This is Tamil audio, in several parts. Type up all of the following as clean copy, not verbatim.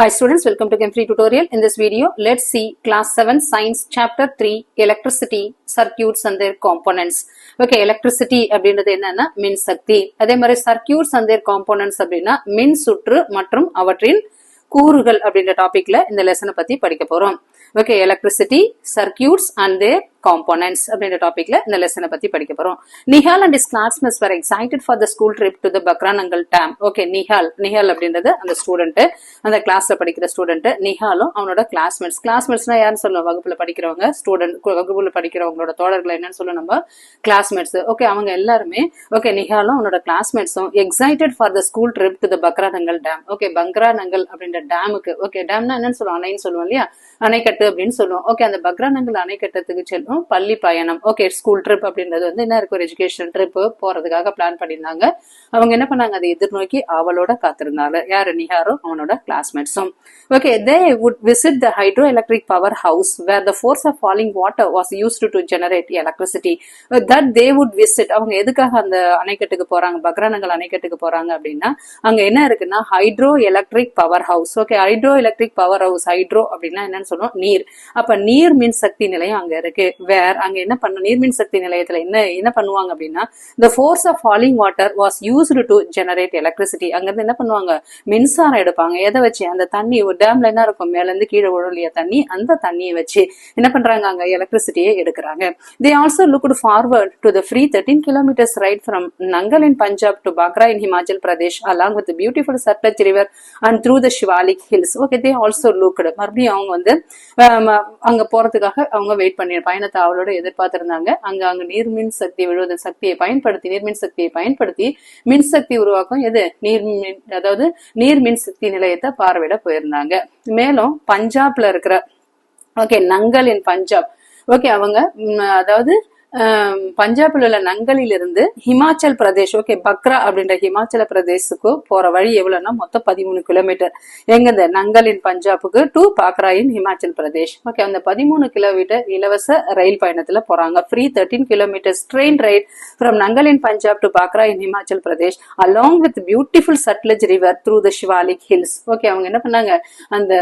Hi students, welcome to Chem Free tutorial. In this video, let's see class 7 science chapter 3 electricity circuits and their components. Okay, electricity அப்படின்றது என்னன்னா மின்சக்தி. அதே மாதிரி circuits and their components அப்படின்னா மின் சுற்று மற்றும் அவற்றின் கூறுகள் அப்படின்ற டாபிக்ல இந்த லெசனை பத்தி படிக்க போறோம். Okay, electricity, circuits and their components அப்படின்ற டாபிக்ல இந்த லெசனை பத்தி படிக்க போறோம். Nihal and his classmates were excited for the school trip to the Bhakra Nangal dam. Okay, Nihal அப்படின்றது அந்த ஸ்டூடெண்ட், அந்த கிளாஸ்ல படிக்கிற ஸ்டூடெண்ட். நிஹாலும் அவனோட கிளாஸ்மேட்ஸ்னா யாருன்னு சொல்லுவோம்? வகுப்புல படிக்கிறவங்க, ஸ்டூடெண்ட் வகுப்புல படிக்கிறவங்களோட தோழர்கள் என்னன்னு சொல்லுவோம் நம்ம? கிளாஸ்மேட்ஸ். ஓகே, அவங்க எல்லாருமே ஓகே நிஹாலும் அவனோட கிளாஸ்மேட்ஸும் excited for the school trip to the Bhakra Nangal dam. Okay, Bhakra Nangal அப்படின்ற டேமுக்கு. ஓகே, டேம்னா என்னன்னு சொல்லுவோம்? அணைன்னு சொல்லுவோம் இல்லையா? அணைக்கட்டு அப்படின்னு சொல்லுவோம். ஓகே, அந்த பக்ரானங்கல் அணைக்கட்டத்துக்கு செல்லும் பள்ளி பயணம். ஓகே, ஸ்கூல் ட்ரிப் அப்படின்றது வந்து என்ன இருக்கு? ஒரு எஜுகேஷன் ட்ரிப் போறதுக்காக பிளான் பண்ணியிருந்தாங்க. அவங்க என்ன பண்ணாங்க? அதை எதிர்நோக்கி அவளோட காத்திருந்தாங்க. யாரு? நிஹாரும் அவனோட கிளாஸ்மேட்ஸும். Okay, they would visit the hydroelectric power house where the force of falling water was used to generate electricity. That they would visit. அவங்க எதுக்காக அந்த அணைக்கட்டுக்கு போறாங்க? பக்ரானங்கல் அணைக்கட்டுக்கு போறாங்க அப்படின்னா அங்க என்ன இருக்குன்னா hydro electric power house. Okay, hydro electric power house. Hydro அப்படின்னா என்னன்னு சொல்லுவோம்? நீர். அப்ப நீர் மின் சக்தி நிலையம் அங்க இருக்கு. வேர் அங்க என்ன பண்ண நீர்மின் சக்தி நிலையத்துல என்ன பண்ணுவாங்க அப்படின்னா the force of falling water was used to generate electricity. அங்க இருந்து என்ன பண்ணுவாங்க? மின்சாரம் எடுப்பாங்க. எதை வச்சு? அந்த தண்ணி ஒரு டேம்ல என்ன இருக்கும்? மேல இருந்து கீழே விழுலிய தண்ணி, அந்த தண்ணியை வச்சு என்ன பண்றாங்க? அங்க எலக்ட்ரிசிட்டியை எடுக்கிறாங்க. They also looked forward to the free 13 kilometers ride from Nangal in Punjab to Bakra in Himachal Pradesh along with the beautiful Satluj river and through the Shivalik hills. Okay, they also looked. மறுபடியும் அவங்க வந்து அங்க போறதுக்காக அவங்க வெயிட் பண்ணி பயணத்தை அவளோட எதிர்பார்த்திருந்தாங்க. அங்க நீர்மின் சக்தி விழுவத சக்தியை பயன்படுத்தி, நீர்மின் சக்தியை பயன்படுத்தி மின்சக்தி உருவாக்கும் எது? அதாவது நீர்மின் சக்தி நிலையத்தை பார்வையிட போயிருந்தாங்க. மேலும் பஞ்சாப்ல இருக்கிற okay Nangal in Punjab. Okay, அவங்க அதாவது பஞ்சாப்ல உள்ள நங்கலில் இருந்து ஹிமாச்சல் பிரதேஷ். ஓகே, பக்ரா அப்படின்ற ஹிமாச்சல பிரதேசுக்கு போற வழி எவ்வளவுன்னா மொத்தம் 13 கிலோமீட்டர். எங்க? நங்கலின் பஞ்சாபுக்கு to Bhakra in Himachal Pradesh. Okay, அந்த 13 கிலோமீட்டர் இலவச ரயில் பயணத்துல போறாங்க. Free 13 kilometres train ride from Nangal in Punjab to Bhakra in Himachal Pradesh along with beautiful Sutlej river through the Shivalik hills. Okay, அவங்க என்ன பண்ணாங்க? அந்த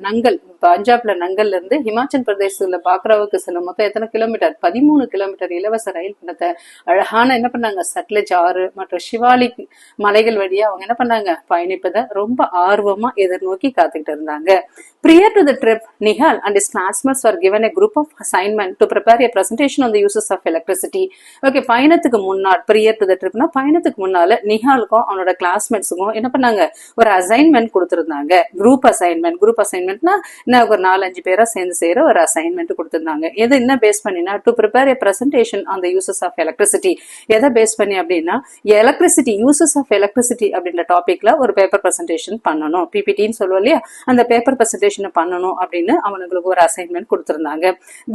நங்கல் பஞ்சாப்ல நங்கல்ல இருந்து ஹிமாச்சல் பிரதேசத்துல பாக்ராவுக்கு செல்லும் மொத்தம் எத்தனை கிலோமீட்டர்? 13 கிலோமீட்டர் இலவச ரயில் பயணத்தை அழகான என்ன பண்ணாங்க? சட்லஜ் ஆறு மற்றும் சிவாலிக் மலைகள் வழியா அவங்க என்ன பண்ணாங்க? பயணிப்பதை ரொம்ப ஆர்வமா எதிர்நோக்கி காத்துக்கிட்டு இருந்தாங்க. Prior to the trip, Nihal and his classmates were given a group of assignment to prepare a presentation on the uses of electricity. Okay, பயணத்துக்கு முன்னாள் prior to the tripனா பயணத்துக்கு முன்னால நிஹாலுக்கும் அவனோட கிளாஸ்மேட்ஸுக்கும் என்ன பண்ணாங்க? ஒரு அசைன்மெண்ட் கொடுத்திருந்தாங்க. குரூப் அசைன்மெண்ட்னா என்ன? ஒரு 4-5 பேரா சேர்ந்து செய்யற ஒரு அசைன்மெண்ட் கொடுத்திருந்தாங்க. எது என்ன பேஸ் பண்ணினா to prepare a presentation on the uses of electricity. எதை பேஸ் பண்ணி அப்படின்னா எலக்ட்ரிசிட்டி, யூசஸ் ஆஃப் எலக்ட்ரிசிட்டி அப்படின்ற டாபிக்ல ஒரு பேப்பர் பிரசன்டேஷன் பண்ணணும். பிபிடின்னு சொல்லுவோம் இல்லையா? அந்த பேப்பர் பிரசன்டேஷன் பண்ணணும் அப்படின்னு அவங்களுக்கு ஒரு அசைன்மெண்ட் கொடுத்திருந்தாங்க.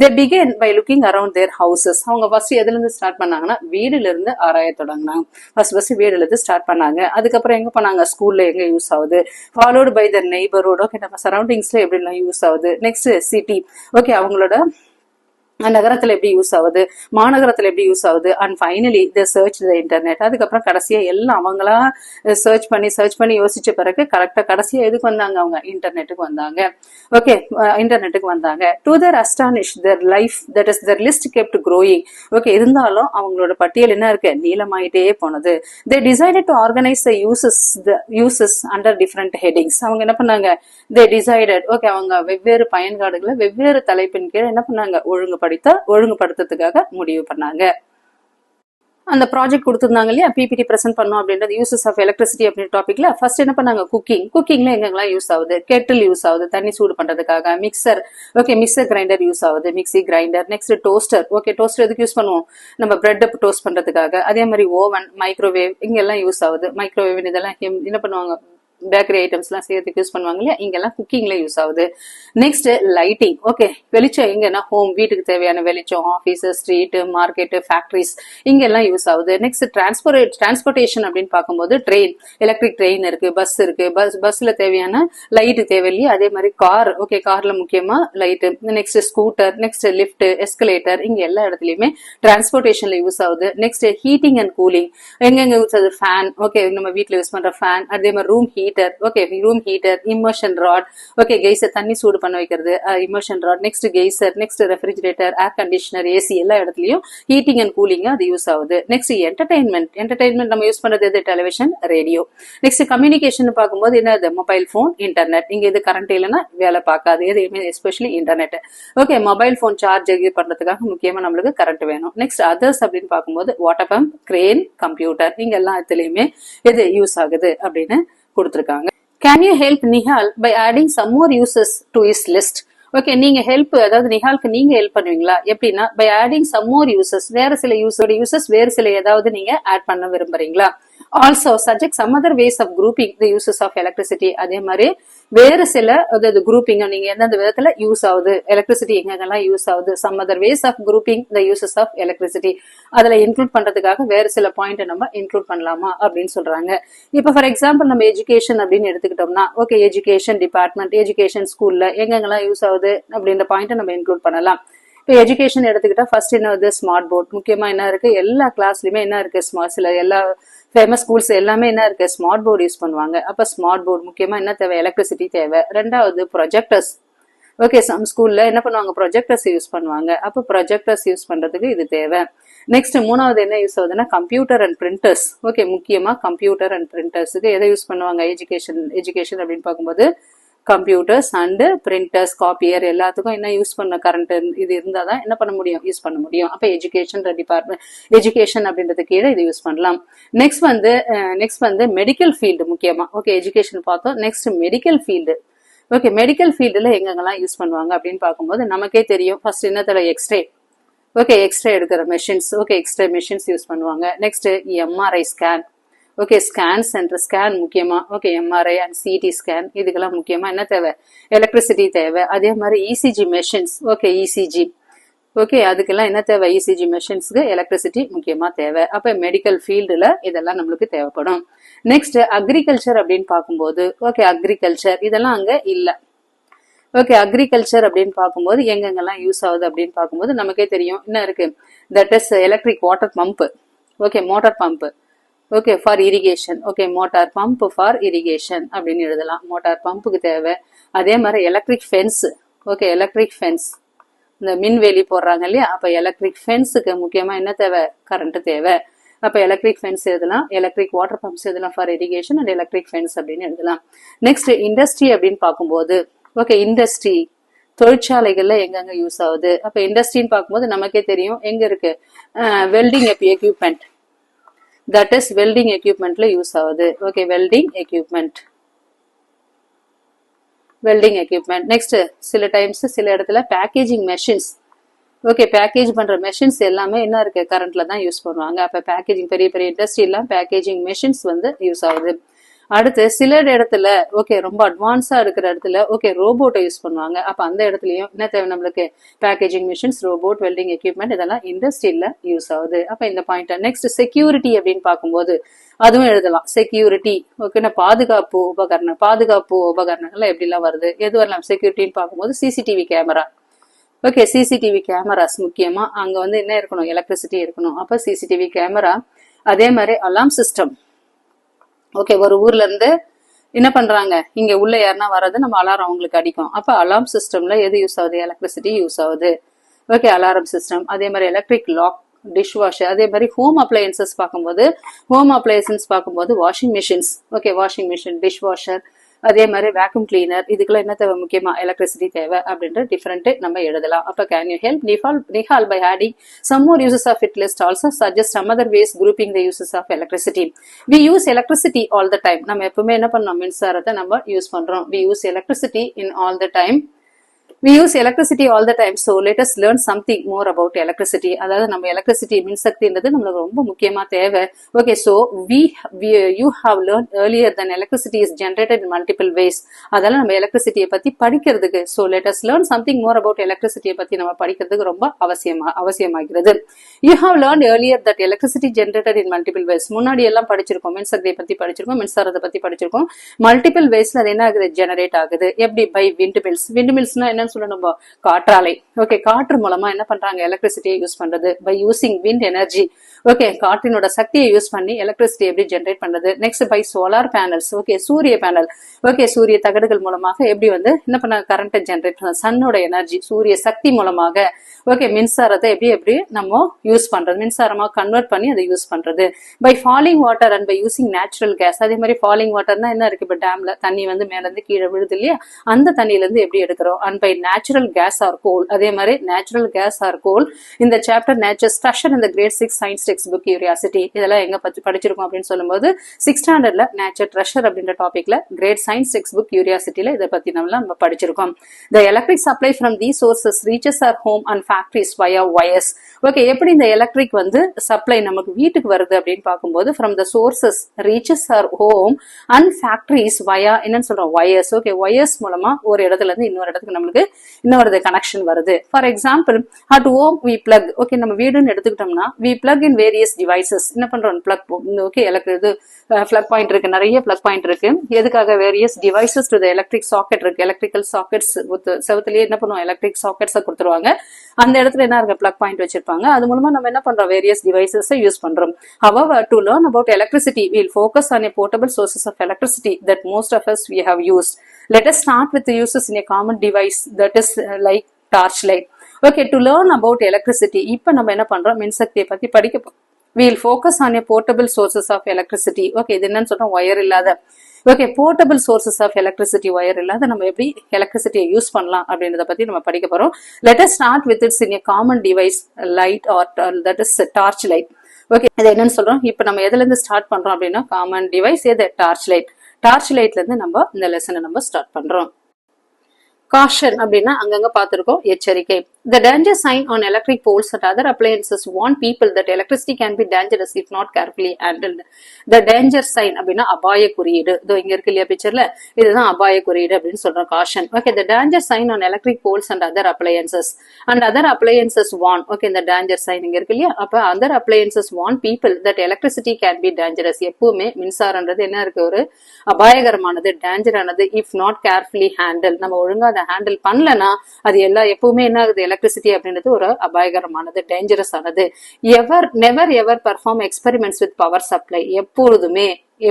They began by looking around their houses. அவங்க ஃபர்ஸ்ட் எதுல இருந்து ஸ்டார்ட் பண்ணாங்கன்னா வீடுல இருந்து ஆராய தொடங்கினாங்க. ஃபர்ஸ்ட் வீடுல இருந்து ஸ்டார்ட் பண்ணாங்க. அதுக்கப்புறம் எங்க போனாங்க? ஸ்கூல்ல எங்க யூஸ் ஆகுது, followed by the neighbourhood. Okay, நம்ம சரௌண்டிங்ஸ்ல எப்படி யூஸ் ஆகுது. Next city. ஓகே, அவங்களோட நகரத்துல எப்படி யூஸ் ஆகுது, மாநகரத்துல எப்படி யூஸ் ஆகுது. And finally the search the internet. அதுக்கப்புறம் கடைசியா எல்லாம் அவங்களா சர்ச் பண்ணி யோசிச்ச பிறகு கரெக்டா கடைசியா எதுக்கு வந்தாங்க? அவங்க இன்டர்நெட்டுக்கு வந்தாங்க. ஓகே, இன்டர்நெட்டுக்கு வந்தாங்க. To their astonish their life that is their list kept growing. Okay, இருந்தாலும் அவங்களோட பட்டியல் என்ன இருக்கு? நீளமாயிட்டே போனது. They decided to organise the uses under different headings. அவங்க என்ன பண்ணாங்க? தே டிசைடட். ஓகே, அவங்க வெவ்வேறு பயன்பாடுகளை வெவ்வேறு தலைப்பின் கீழே என்ன பண்ணாங்க? ஒழுங்குபடுத்துறதுக்காக முடிவு பண்ணாங்க. அந்த ப்ராஜெக்ட் கொடுத்திருந்தாங்க இல்லையா? பிபிடி பிரசன்ட் பண்ணோம் அப்படின்றது யூசஸ் ஆஃப் எலக்ட்ரிசிட்டி அப்படின்ற டாபிக்ல ஃபர்ஸ்ட் என்ன பண்ணாங்க? குக்கிங்ல எங்கெல்லாம் யூஸ் ஆகுது? கெட்டில் யூஸ் ஆகுது தண்ணி சூடு பண்றதுக்காக. Mixer. Okay, mixer grinder use ஆகுது, mixie grinder. Next toaster. Okay, toaster எதுக்கு யூஸ் பண்ணுவோம்? நம்ம பிரெட் டோஸ்ட் பண்றதுக்காக. அதே மாதிரி ஓவன், மைக்ரோவேவ் இங்க எல்லாம் யூஸ் ஆகுது. மைக்ரோவேவ் இதெல்லாம் என்ன பண்ணுவாங்க? பேக்கரி ஐட்டம்ஸ் எல்லாம் செய்யறதுக்கு யூஸ் பண்ணுவாங்க இல்லையா? இங்கெல்லாம் குக்கிங்ல யூஸ் ஆகுது. Next lighting. ஓகே, வெளிச்சம் எங்கன்னா ஹோம், வீட்டுக்கு தேவையான வெளிச்சம், ஆபீஸ், ஸ்ட்ரீட், மார்க்கெட், ஃபேக்டரிஸ் இங்கெல்லாம் யூஸ் ஆகுது. நெக்ஸ்ட் டிரான்ஸ்போர்டேஷன் அப்படின்னு பார்க்கும்போது ட்ரெயின், எலக்ட்ரிக் ட்ரெயின் இருக்கு, பஸ் இருக்கு. பஸ்ல தேவையான லைட்டு தேவை இல்லையா? அதே மாதிரி கார். ஓகே, கார்ல முக்கியமா light. Next scooter, next lift, escalator இங்க எல்லா இடத்துலயுமே டிரான்ஸ்போர்டேஷன்ல யூஸ் ஆகுது. நெக்ஸ்ட் ஹீட்டிங் அண்ட் கூலிங் எங்க யூஸ் ஆகுது? ஃபேன். ஓகே, நம்ம வீட்டுல யூஸ் பண்ற ஃபேன். அதே மாதிரி room heat heater, okay, room heater, immersion rod, okay, geyser தண்ணி சூடு பண்ண வைக்கிறது, immersion rod, next geyser, next refrigerator, air conditioner, AC எல்லா இடத்துலயும் heating and cooling அது யூஸ் ஆகுது. next entertainment நம்ம யூஸ் பண்றது எது? Television, radio. next communication பார்க்கும்போது என்னது? Mobile phone, internet. இங்க இது கரண்ட் இல்லைன்னா வேலை பார்க்காது எதுவுமே, especially internet. Okay, mobile phone charge பண்றதுக்காக முக்கியமா நம்மளுக்கு கரண்ட் வேணும். நெக்ஸ்ட் அதர்ஸ் அப்படின்னு பார்க்கும்போது வாட்டர் பம்ப், கிரேன், கம்ப்யூட்டர், இங்க எல்லா இடத்துலயுமே எது யூஸ் ஆகுது அப்படின்னு கொடுத்திருக்காங்க. Can you help Nihal by adding some more uses to his list? Okay, நீங்க ஹெல்ப், அதாவது நிஹாலுக்கு நீங்க ஹெல்ப் பண்ணுவீங்களா? எப்படின்னா by adding some more uses, வேற சில யூசஸ் வேறு சில ஏதாவது நீங்க ஆட் பண்ண விரும்புறீங்களா? Also suggest some other ways of grouping the uses of electricity. அதே மாதிரி வேறு சில அதாவது குரூப்பிங் நீங்க எந்தெந்த விதத்துல யூஸ் ஆகுது, எலக்ட்ரிசிட்டி எங்கெங்கெல்லாம் யூஸ் ஆகுது, some other ways of grouping the uses of electricity, அதுல இன்க்ளூட் பண்றதுக்காக வேறு சில பாயிண்ட் நம்ம இன்க்ளூட் பண்ணலாமா அப்படின்னு சொல்றாங்க. இப்ப ஃபார் எக்ஸாம்பிள் நம்ம எஜுகேஷன் அப்படின்னு எடுத்துக்கிட்டோம்னா, ஓகே, எஜுகேஷன் டிபார்ட்மெண்ட், எஜுகேஷன் ஸ்கூல்ல எங்கெங்கெல்லாம் யூஸ் ஆகுது அப்படின்ற பாயிண்ட் நம்ம இன்க்ளூட் பண்ணலாம். இப்போ எஜுகேஷன் எடுத்துக்கிட்டா ஃபர்ஸ்ட் என்ன வருது? Smart board. முக்கியமா என்ன இருக்கு? எல்லா கிளாஸ்லயுமே என்ன இருக்கு? சில எல்லா ஃபேமஸ் ஸ்கூல்ஸ் எல்லாமே என்ன இருக்கு? ஸ்மார்ட் போர்டு யூஸ் பண்ணுவாங்க. அப்ப ஸ்மார்ட் போர்டு முக்கியமா என்ன தேவை? எலக்ட்ரிசிட்டி தேவை. ரெண்டாவது ப்ரொஜெக்டர்ஸ். ஓகே, சம் ஸ்கூல்ல என்ன பண்ணுவாங்க? ப்ரொஜெக்டர்ஸ் யூஸ் பண்ணுவாங்க. அப்ப ப்ரொஜெக்டர்ஸ் யூஸ் பண்றதுக்கு இது தேவை. நெக்ஸ்ட் மூணாவது என்ன யூஸ் ஆகுதுன்னா கம்ப்யூட்டர் அண்ட் பிரிண்டர்ஸ். ஓகே, முக்கியமா கம்ப்யூட்டர் அண்ட் பிரிண்டர்ஸுக்கு எதை யூஸ் பண்ணுவாங்க? எஜுகேஷன் அப்படின்னு பார்க்கும்போது கம்ப்யூட்டர்ஸ் அண்ட் பிரிண்டர்ஸ், காப்பியர் எல்லாத்துக்கும் என்ன யூஸ் பண்ண கரண்ட் இது இருந்தாதான் என்ன பண்ண முடியும்? யூஸ் பண்ண முடியும். அப்ப எஜுகேஷன் டிபார்ட்மெண்ட், எஜுகேஷன் அப்படின்றது கீழே இது யூஸ் பண்ணலாம். நெக்ஸ்ட் வந்து மெடிக்கல் ஃபீல்டு முக்கியமா. ஓகே, எஜுகேஷன் பார்த்தோம். Next medical field. Okay, medical ஃபீல்டுல எங்கெங்கெல்லாம் யூஸ் பண்ணுவாங்க அப்படின்னு பார்க்கும்போது நமக்கே தெரியும். ஃபர்ஸ்ட் என்னத்துல? எக்ஸ்ரே. ஓகே, எக்ஸ்ரே எடுக்கிற machines. Okay, x-ray machines use பண்ணுவாங்க. Next MRI scan. Okay, scan centre, scan முக்கியமா. Okay, MRI and CT scan, இதுக்கெல்லாம் முக்கியமா என்ன தேவை? எலக்ட்ரிசிட்டி தேவை. அதே மாதிரி ECG machines. Okay, ECG. Okay, அதுக்கெல்லாம் என்ன தேவை? இசிஜி மெஷின்ஸ்க்கு எலக்ட்ரிசிட்டி முக்கியமா தேவை. அப்ப மெடிக்கல் ஃபீல்டுல இதெல்லாம் நம்மளுக்கு தேவைப்படும். நெக்ஸ்ட் அக்ரிகல்ச்சர் அப்படின்னு பார்க்கும்போது, ஓகே, அக்ரிகல்ச்சர் இதெல்லாம் அங்க இல்ல. ஓகே, அக்ரிகல்ச்சர் அப்படின்னு பார்க்கும்போது எங்கெங்கெல்லாம் யூஸ் ஆகுது அப்படின்னு பார்க்கும்போது நமக்கே தெரியும் என்ன இருக்கு? That is electric water pump. Okay, motor pump. Okay, for irrigation. Okay, motor pump for irrigation அப்படின்னு எழுதலாம். மோட்டார் பம்புக்கு தேவை. அதே மாதிரி electric fence. Okay, electric fence, இந்த மின்வேலி போடுறாங்க இல்லையா? அப்ப எலக்ட்ரிக் ஃபென்ஸுக்கு முக்கியமா என்ன தேவை? கரண்ட் தேவை. அப்ப எலக்ட்ரிக் ஃபென்ஸ் எழுதலாம். எலக்ட்ரிக் வாட்டர் பம்ப்ஸ் எழுதலாம் for irrigation and electric fence அப்படின்னு எழுதலாம். நெக்ஸ்ட் இண்டஸ்ட்ரி அப்படின்னு பார்க்கும்போது, ஓகே, இண்டஸ்ட்ரி தொழிற்சாலைகள்ல எங்கெங்க யூஸ் ஆகுது? அப்ப இண்டஸ்ட்ரின்னு பார்க்கும்போது நமக்கே தெரியும் எங்க இருக்கு? Welding equipment. That is welding எக்யூப்மெண்ட்ல யூஸ் ஆகுது. Okay, welding equipment. நெக்ஸ்ட் சில டைம்ஸ் சில இடத்துல பேக்கேஜிங் மெஷின்ஸ். ஓகே, பேக்கேஜ் பண்ற மெஷின்ஸ் எல்லாமே என்ன இருக்கு? கரண்ட்ல தான் யூஸ் பண்ணுவாங்க. அப்ப பேக்கேஜிங் பெரிய பெரிய இண்டஸ்ட்ரி எல்லாம் பேக்கேஜிங் மெஷின்ஸ் வந்து யூஸ் ஆகுது. அடுத்து சில இடத்துல ஓகே ரொம்ப அட்வான்ஸா இருக்கிற இடத்துல ஓகே ரோபோட்டை யூஸ் பண்ணுவாங்க. அப்ப அந்த இடத்துலயும் என்ன தேவை நம்மளுக்கு? Packaging machines, robot, welding equipment இதெல்லாம் இண்டஸ்ட்ரியில யூஸ் ஆகுது. அப்ப இந்த பாயிண்ட். நெக்ஸ்ட் செக்யூரிட்டி அப்படின்னு பார்க்கும்போது அதுவும் எழுதலாம். செக்யூரிட்டி ஓகேன்னா பாதுகாப்பு உபகரணங்கள்லாம் எப்படி எல்லாம் வருது? எது வரலாம் செக்யூரிட்டின்னு பார்க்கும்போது CCTV camera. Okay, CCTV cameras முக்கியமா அங்க வந்து என்ன இருக்கணும்? எலக்ட்ரிசிட்டி இருக்கணும். அப்ப சிசிடிவி கேமரா. அதே மாதிரி அலாம் சிஸ்டம். ஓகே, ஒரு ஊர்ல இருந்து என்ன பண்றாங்க? இங்க உள்ள யாருன்னா வர்றது நம்ம அலாரம் அவங்களுக்கு அடிக்கும். அப்ப அலாம் சிஸ்டம்ல எது யூஸ் ஆகுது? எலக்ட்ரிசிட்டி யூஸ் ஆகுது. Okay, alarm system. அதே மாதிரி எலக்ட்ரிக் லாக், டிஷ் வாஷர். அதே மாதிரி ஹோம் அப்ளையன்சஸ் பார்க்கும்போது washing machines. Okay, washing machine, dish washer. அதே மாதிரி வேக்யூம் கிளீனர். இதுக்கெல்லாம் என்ன தேவை? முக்கியமா எலக்ட்ரிசிட்டி தேவை அப்படின்ற டிஃபரெண்ட் நம்ம எழுதலாம். அப்ப can you help Nihal by adding some more uses of it list? Also suggest some other ways grouping the uses of electricity. We use electricity all the time. நம்ம எப்பவுமே என்ன பண்ணோம்? மின்சாரத்தை நம்ம யூஸ் பண்றோம். We use electricity in all the time. We use electricity all the time. So let us learn something more about electricity. அதாவது நம்ம எலக்ட்ரிசிட்டி மின்சக்தின்றது நம்மளுக்கு ரொம்ப முக்கியமா தேவை. Okay, so you have learned earlier that electricity is generated in multiple ways. அதெல்லாம் நம்ம எலக்ட்ரிசிட்டியை பத்தி படிக்கிறதுக்கு so let us learn something more about electricity பத்தி நம்ம படிக்கிறதுக்கு ரொம்ப அவசியமாகிறது. You have learned earlier that electricity generated in multiple ways. முன்னாடி எல்லாம் படிச்சிருக்கோம். மின்சக்தியை பத்தி படிச்சிருக்கோம், மின்சாரத்தை பத்தி படிச்சிருக்கோம். மல்டிபிள் வேஸ்ல அது என்ன ஆகுது? ஜெனரேட் ஆகுது. எப்படி? By wind mills. விண்ட் மில்ஸ்னா என்ன என்னன்னு சொல்ல நம்ம காற்றாலை. ஓகே, காற்று மூலமா என்ன பண்றாங்க, எலக்ட்ரிசிட்டியை யூஸ் பண்றது by using wind energy. Okay, காற்றினோட சக்தியை யூஸ் பண்ணி எலக்ட்ரிசிட்டி எப்படி ஜென்ரேட் பண்றது. Next by solar panels. Okay, சூரிய பேனல். ஓகே, சூரிய தகடுகள் மூலமாக எப்படி வந்து என்ன பண்ண கரண்ட் ஜென்ரேட் பண்ண, சன்னோட எனர்ஜி சூரிய சக்தி மூலமாக ஓகே மின்சாரத்தை எப்படி நம்ம யூஸ் பண்றது, மின்சாரமா கன்வெர்ட் பண்ணி அதை யூஸ் பண்றது. By falling water and by using natural gas. அதே மாதிரி ஃபாலிங் வாட்டர்னா என்ன இருக்கு, இப்ப டேம்ல தண்ணி வந்து மேல இருந்து கீழே விழுது இல்லையா, அந்த தண்ணியில இருந்து எப்படி எடுக்கிறோம். And by natural gas or coal. அதே மாதிரி நேச்சுரல் கேஸ் ஆர் கோல். இந்த சாப்டர் நேச்சர் ஸ்ட்ரக்சர் இந்த grade 6 science text book curiosity இதெல்லாம் எங்க பத்தி படிச்சிருக்கோம் அப்படின்னு சொல்லும்போது 6th ஸ்டாண்டர்ட்ல நேச்சர் ட்ரெஷர் அப்படின்ற டாபிக்ல கிரேட் சயின்ஸ் டெக்ஸ்ட் புக் கியூரியாசிட்டியில இதை பத்தி நம்ம படிச்சிருக்கோம். The electric supply from the sources reaches our home and factories via wires. Okay, எப்படி இந்த எலக்ட்ரிக் வந்து சப்ளை நமக்கு வீட்டுக்கு வருது அப்படின்னு பார்க்கும்போது from the sources reaches our home and factories via என்னன்னு சொல்றோம் wires. ஓகே, wires மூலமா ஒரு இடத்துல இருந்து இன்னொரு இடத்துக்கு நம்மளுக்கு இன்னொரு கனெக்ஷன் வருது. For example at home we plug. Okay, நம்ம வீடுன்னு எடுத்துக்கிட்டோம்னா we plug in various devices. என்ன பண்றோம், plug. ஓகே, இது பிளக் பாயிண்ட் இருக்கு, நிறைய பிளக் பாயிண்ட் இருக்கு. எதுக்காக, various devices to the electric socket இருக்கு. எலக்ட்ரிக்கல் சாக்கெட்ஸ் செவத்துலயே என்ன பண்ணுவோம், எலக்ட்ரிக் சாக்கெட்ஸை கொடுத்துருவாங்க. அந்த இடத்துல என்ன இருக்கு, பிளக் பாயிண்ட் வச்சிருப்பாங்க. அது மூலமா நம்ம என்ன பண்றோம், வேரியஸ் டிவைசஸ் யூஸ் பண்றோம். However, to learn about electricity, we'll focus on a portable sources of electricity that most of us we have used. Let us start with the uses in a common device that is like torchlight. Okay, to learn about electricity, இப்ப நம்ம என்ன பண்றோம், மின்சக்தியை பத்தி படிக்க we'll focus on a portable sources of electricity. Okay, இது என்னன்னு சொல்றோம், ஒயர் இல்லாத. Okay, portable sources of electricity, wire இல்லாத நம்ம எப்படி எலக்ட்ரிசிட்டியை யூஸ் பண்ணலாம் அப்படின்றத பத்தி நம்ம படிக்க போறோம். Let us start with its in a common device light or that is torch light. Okay, இது என்னன்னு சொல்றோம், இப்போ நம்ம எதுல இருந்து ஸ்டார்ட் பண்றோம் அப்படின்னா காமன் டிவைஸ் எது, டார்ச் லைட். டார்ச் லைட்ல இருந்து நம்ம இந்த லெசனை நம்ம ஸ்டார்ட் பண்றோம். காஷன் அப்படின்னா அங்கங்க பார்த்திருக்கோம், எச்சரிக்கை. The danger sign on electric poles and other appliances warn people that electricity can be dangerous if not carefully handled. The danger sign அப்படின்னா அபாய குறியீடு. இதோ இங்க இருக்கு இல்லையா பிக்சர்ல, இதுதான் அபாய குறியீடு அப்படின்னு சொல்றோம், caution. Okay, the danger sign on electric poles and other appliances warn. Okay, இந்த danger sign இங்க இருக்கு இல்லையா, அப்ப other appliances warn people that electricity can be dangerous. எப்பவுமே மின்சாரம்ன்றது என்ன இருக்கு, ஒரு அபாயகரமானது, டேஞ்சரானது. if not carefully handled, நம்ம ஒழுங்கா அதை ஹேண்டில் பண்ணலன்னா அது எல்லாம் எப்பவுமே என்ன ஆகுது, எலக்ட்ரிசிட்டி அப்படின்றது ஒரு அபாயகரமானது, டேஞ்சரஸ் ஆனது. Never ever perform experiments with power supply.